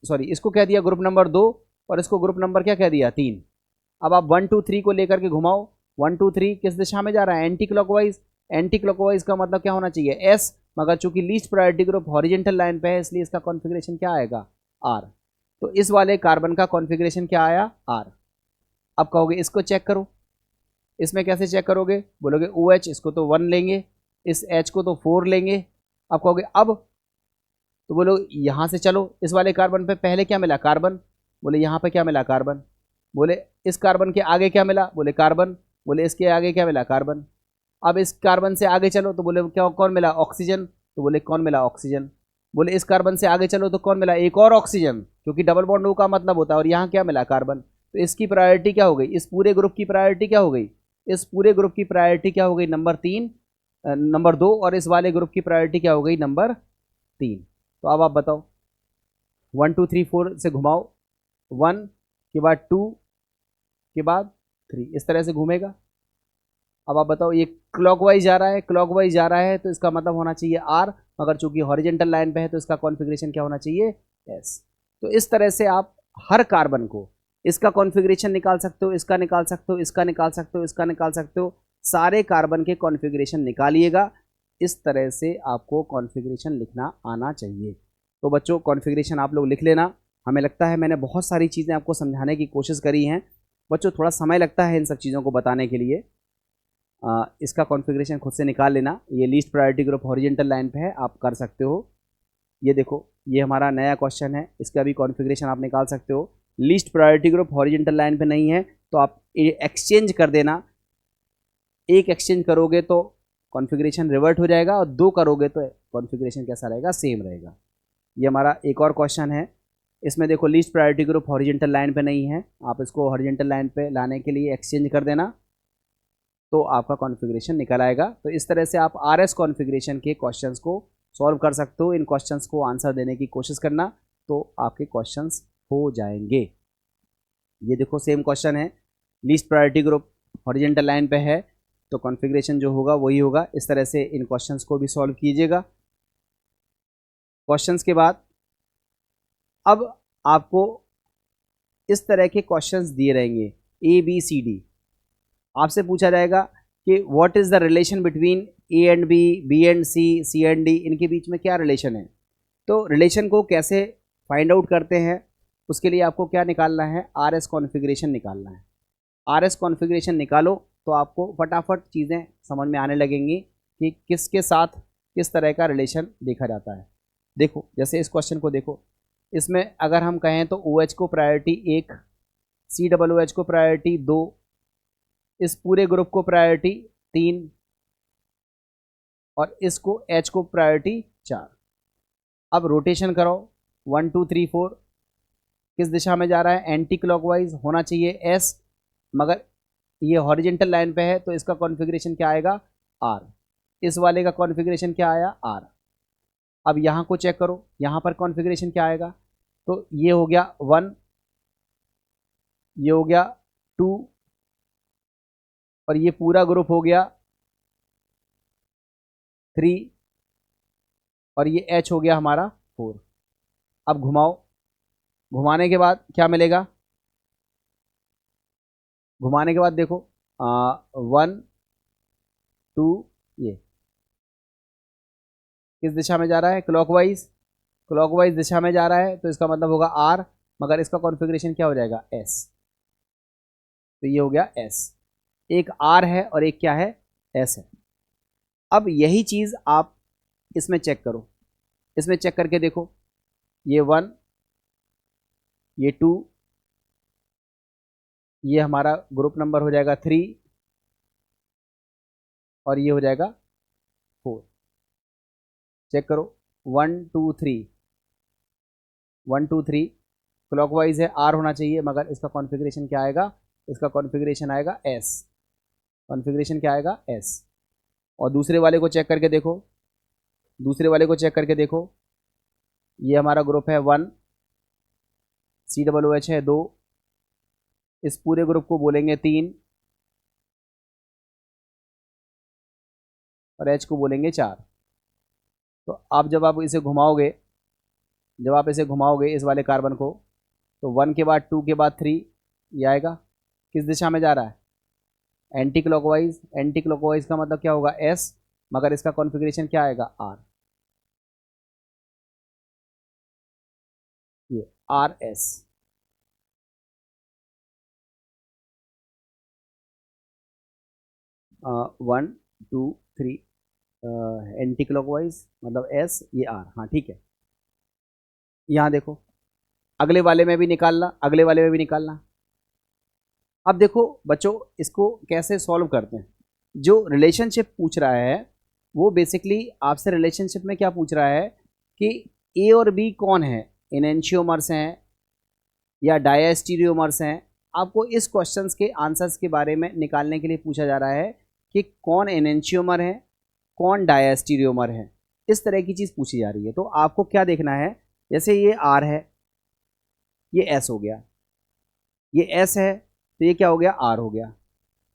सॉरी इसको कह दिया ग्रुप नंबर 2 और इसको ग्रुप नंबर क्या कह दिया 3। अब आप 1 2 3 को लेकर के घुमाओ। 1 2 3 किस दिशा में जा रहा है, एंटी क्लॉकवाइज। एंटी क्लॉकवाइज का मतलब क्या होना चाहिए एस, मगर चूंकि least priority group horizontal line पे है इसलिए इसका कॉन्फ़िगरेशन क्या आएगा आर। तो इस वाले कार्बन का कॉन्फ़िगरेशन क्या आया आर। अब कहोगे इसको चेक करो, इसमें कैसे चेक करोगे, बोलोगे ओ एच, इसको तो 1 लेंगे, इस एच को तो 4 लेंगे। अब कहोगे अब, तो बोलो यहाँ से चलो, इस वाले कार्बन पे पहले क्या मिला कार्बन, बोले यहाँ पे क्या मिला कार्बन, बोले इस कार्बन के आगे क्या मिला, बोले कार्बन, बोले इसके आगे क्या मिला कार्बन। अब इस कार्बन से आगे चलो तो बोले क्या कौन मिला ऑक्सीजन, तो बोले कौन मिला ऑक्सीजन। बोले इस कार्बन से आगे चलो तो कौन मिला एक और ऑक्सीजन, क्योंकि डबल बॉन्ड ओ का मतलब होता है, और यहाँ क्या मिला कार्बन। तो इसकी प्रायोरिटी क्या हो गई, इस पूरे ग्रुप की प्रायोरिटी क्या हो गई, इस पूरे ग्रुप की प्रायोरिटी क्या हो गई नंबर 3, नंबर 2, और इस वाले ग्रुप की प्रायोरिटी क्या हो गई नंबर 3। तो अब आप बताओ 1 2 3 4 से घुमाओ, 1 के बाद 2 के बाद 3, इस तरह से घूमेगा। अब आप बताओ ये क्लॉकवाइज जा रहा है, क्लॉकवाइज जा रहा है तो इसका मतलब होना चाहिए आर, मगर चूंकि हॉरिजेंटल लाइन पे है तो इसका कॉन्फ़िगरेशन क्या होना चाहिए एस। तो इस तरह से आप हर कार्बन को इसका कॉन्फ़िगरेशन निकाल सकते हो, इसका निकाल सकते हो, इसका निकाल सकते हो, इसका निकाल सकते हो, सारे कार्बन के कॉन्फ़िगरेशन निकालिएगा। इस तरह से आपको कॉन्फ़िगरेशन लिखना आना चाहिए। तो बच्चों कॉन्फ़िगरेशन आप लोग लिख लेना। हमें लगता है मैंने बहुत सारी चीज़ें आपको समझाने की कोशिश करी हैं। बच्चों थोड़ा समय लगता है इन सब चीज़ों को बताने के लिए। इसका कॉन्फ़िगरेशन खुद से निकाल लेना। ये least priority group horizontal line पे है, आप कर सकते हो। ये देखो ये हमारा नया क्वेश्चन है, इसका भी कॉन्फ़िगरेशन आप निकाल सकते हो। Least priority group horizontal line पे नहीं है तो आप एक्सचेंज कर देना। एक एक्सचेंज करोगे तो कॉन्फ़िगरेशन रिवर्ट हो जाएगा और 2 करोगे तो कॉन्फ़िगरेशन कैसा रहेगा सेम रहेगा। ये हमारा एक और क्वेश्चन है। इसमें देखो least priority group horizontal line पे नहीं है, आप इसको हॉरिजेंटल लाइन पे लाने के लिए एक्सचेंज कर देना तो आपका कॉन्फ़िगरेशन निकल आएगा। तो इस तरह से आप आर एस कॉन्फ़िगरेशन के क्वेश्चंस को सॉल्व कर सकते हो। इन क्वेश्चंस को आंसर देने की कोशिश करना तो आपके क्वेश्चंस हो जाएंगे। ये देखो सेम क्वेश्चन है, least priority group horizontal line पे है तो कॉन्फ़िगरेशन जो होगा वही होगा। इस तरह से इन क्वेश्चंस को भी सॉल्व कीजिएगा। क्वेश्चंस के बाद अब आपको इस तरह के क्वेश्चंस दिए रहेंगे ए बी सी डी। आपसे पूछा जाएगा कि what is the relation between A and B, B and C, C and D, इनके बीच में क्या रिलेशन है। तो रिलेशन को कैसे फाइंड आउट करते हैं, उसके लिए आपको क्या निकालना है आर एस कॉन्फ़िगरेशन निकालना है। आर एस कॉन्फ़िगरेशन निकालो तो आपको फटाफट चीज़ें समझ में आने लगेंगी कि किसके साथ किस तरह का रिलेशन देखा जाता है। देखो जैसे इस क्वेश्चन को देखो, इसमें अगर हम कहें तो ओ एच को priority 1, C double O H को प्रायोरिटी 2, इस पूरे ग्रुप को प्रायोरिटी 3 और इसको एच को प्रायोरिटी 4। अब रोटेशन करो 1 2 3 4 किस दिशा में जा रहा है, एंटी क्लॉकवाइज होना चाहिए एस, मगर ये हॉरिजेंटल लाइन पे है तो इसका कॉन्फ़िगरेशन क्या आएगा आर। इस वाले का कॉन्फ़िगरेशन क्या आया आर। अब यहाँ को चेक करो, यहाँ पर कॉन्फ़िगरेशन क्या आएगा, तो ये हो गया 1, ये हो गया 2 और ये पूरा ग्रुप हो गया 3 और ये एच हो गया हमारा 4। अब घुमाओ, घुमाने के बाद क्या मिलेगा, घुमाने के बाद देखो 1 2, ये किस दिशा में जा रहा है क्लॉकवाइज, क्लॉकवाइज दिशा में जा रहा है तो इसका मतलब होगा आर, मगर इसका कॉन्फ़िगरेशन क्या हो जाएगा एस। तो ये हो गया एस, एक आर है और एक क्या है एस है। अब यही चीज़ आप इसमें चेक करो, इसमें चेक करके देखो, ये 1, ये 2, ये हमारा ग्रुप नंबर हो जाएगा 3 और ये हो जाएगा 4। चेक करो 1 2 3, 1 2 3 क्लॉकवाइज है, आर होना चाहिए, मगर इसका कॉन्फ़िगरेशन क्या आएगा, इसका कॉन्फ़िगरेशन आएगा एस। कॉन्फ़िगरेशन क्या आएगा एस। और दूसरे वाले को चेक करके देखो, दूसरे वाले को चेक करके देखो, ये हमारा ग्रुप है 1, सी डबल ओ एच है 2, इस पूरे ग्रुप को बोलेंगे 3 और एच को बोलेंगे 4। तो अब जब आप इसे घुमाओगे जब आप इसे घुमाओगे इस वाले कार्बन को, तो 1 के बाद 2 के बाद 3 ये आएगा। किस दिशा में जा रहा है? Anti clockwise. एंटी क्लॉकवाइज का मतलब क्या होगा? एस, मगर इसका कॉन्फ़िगरेशन क्या आएगा? आर। ये R S. One two three, anti clockwise मतलब एस, ये आर। हाँ ठीक है। यहाँ देखो, अगले वाले में भी निकालना, अगले वाले में भी निकालना। अब देखो बच्चों, इसको कैसे सॉल्व करते हैं। जो रिलेशनशिप पूछ रहा है वो बेसिकली आपसे रिलेशनशिप में क्या पूछ रहा है कि ए और बी कौन है, एनेंशियोमर्स हैं या डायस्टीरियोमर्स हैं। आपको इस क्वेश्चंस के आंसर्स के बारे में निकालने के लिए पूछा जा रहा है कि कौन एनेंशियोमर है, कौन डायस्टीरियोमर है। इस तरह की चीज़ पूछी जा रही है। तो आपको क्या देखना है, जैसे ये आर है, ये एस हो गया, ये एस है, तो ये क्या हो गया? आर हो गया।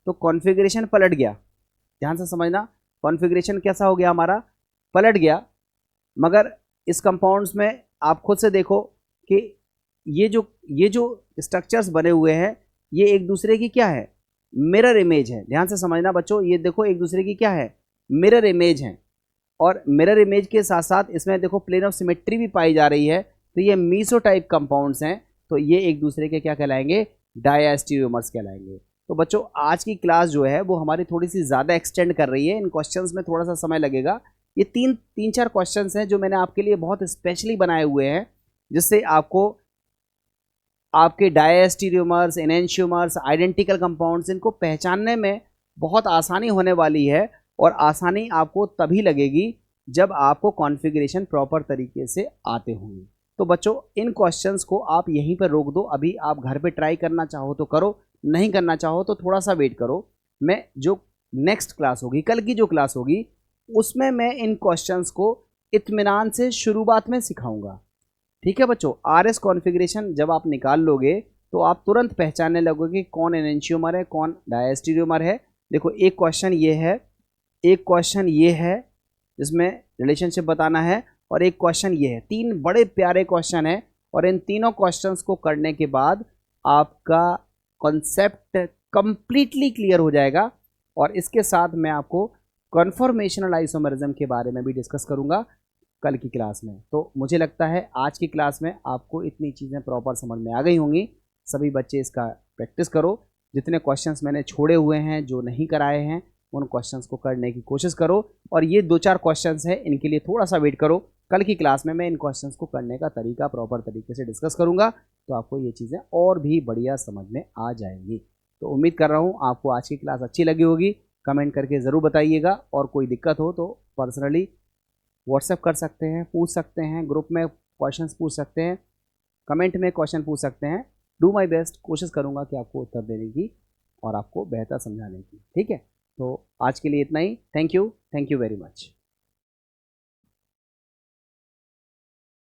तो कॉन्फ़िगरेशन पलट गया। ध्यान से समझना, कॉन्फ़िगरेशन कैसा हो गया? हमारा पलट गया। मगर इस कंपाउंड्स में आप खुद से देखो कि ये जो स्ट्रक्चर्स बने हुए हैं, ये एक दूसरे की क्या है? मिरर इमेज है। ध्यान से समझना बच्चों, ये देखो एक दूसरे की क्या है? मिरर इमेज है। और मिरर इमेज के साथ साथ इसमें देखो प्लेन ऑफ सिमेट्री भी पाई जा रही है। तो ये मीसो टाइप कंपाउंड्स हैं, तो ये एक दूसरे के क्या कहलाएंगे? डायस्टीरियोमर्स कहलाएंगे। तो बच्चों आज की क्लास जो है वो हमारी थोड़ी सी ज़्यादा एक्सटेंड कर रही है। इन क्वेश्चंस में थोड़ा सा समय लगेगा। ये तीन चार क्वेश्चंस हैं जो मैंने आपके लिए बहुत स्पेशली बनाए हुए हैं, जिससे आपको आपके डायस्टीरियोमर्स, एनेंशियोमर्स, आइडेंटिकल कंपाउंड्स, इनको पहचानने में बहुत आसानी होने वाली है। और आसानी आपको तभी लगेगी जब आपको कॉन्फ़िगरेशन प्रॉपर तरीके से आते होंगे। तो बच्चों इन क्वेश्चंस को आप यहीं पर रोक दो। अभी आप घर पे ट्राई करना चाहो तो करो, नहीं करना चाहो तो थोड़ा सा वेट करो। मैं जो नेक्स्ट क्लास होगी, कल की जो क्लास होगी, उसमें मैं इन क्वेश्चंस को इत्मीनान से शुरुआत में सिखाऊंगा। ठीक है बच्चों, आर एस कॉन्फ़िगरेशन जब आप निकाल लोगे तो आप तुरंत पहचानने लगोगे कौन एनेंशियोमर है, कौन डायस्टीरियोमर है। देखो एक क्वेश्चन ये है, एक क्वेश्चन ये है जिसमें रिलेशनशिप बताना है, और एक क्वेश्चन ये है। तीन बड़े प्यारे क्वेश्चन है, और इन तीनों क्वेश्चंस को करने के बाद आपका कॉन्सेप्ट कंप्लीटली क्लियर हो जाएगा। और इसके साथ मैं आपको कन्फॉर्मेशनल आइसोमरिज्म के बारे में भी डिस्कस करूंगा कल की क्लास में। तो मुझे लगता है आज की क्लास में आपको इतनी चीज़ें प्रॉपर समझ में आ गई होंगी। सभी बच्चे इसका प्रैक्टिस करो। जितने क्वेश्चंस मैंने छोड़े हुए हैं, जो नहीं कराए हैं, उन क्वेश्चंस को करने की कोशिश करो। और ये 2-4 क्वेश्चंस हैं, इनके लिए थोड़ा सा वेट करो। कल की क्लास में मैं इन क्वेश्चंस को करने का तरीका प्रॉपर तरीके से डिस्कस करूंगा, तो आपको ये चीज़ें और भी बढ़िया समझ में आ जाएंगी। तो उम्मीद कर रहा हूँ आपको आज की क्लास अच्छी लगी होगी। कमेंट करके ज़रूर बताइएगा, और कोई दिक्कत हो तो पर्सनली व्हाट्सएप कर सकते हैं, पूछ सकते हैं, ग्रुप में क्वेश्चंस पूछ सकते हैं, कमेंट में क्वेश्चन पूछ सकते हैं। डू माय बेस्ट, कोशिश करूँगा कि आपको उत्तर देने की और आपको बेहतर समझाने की। ठीक है, तो आज के लिए इतना ही। Thank you very much.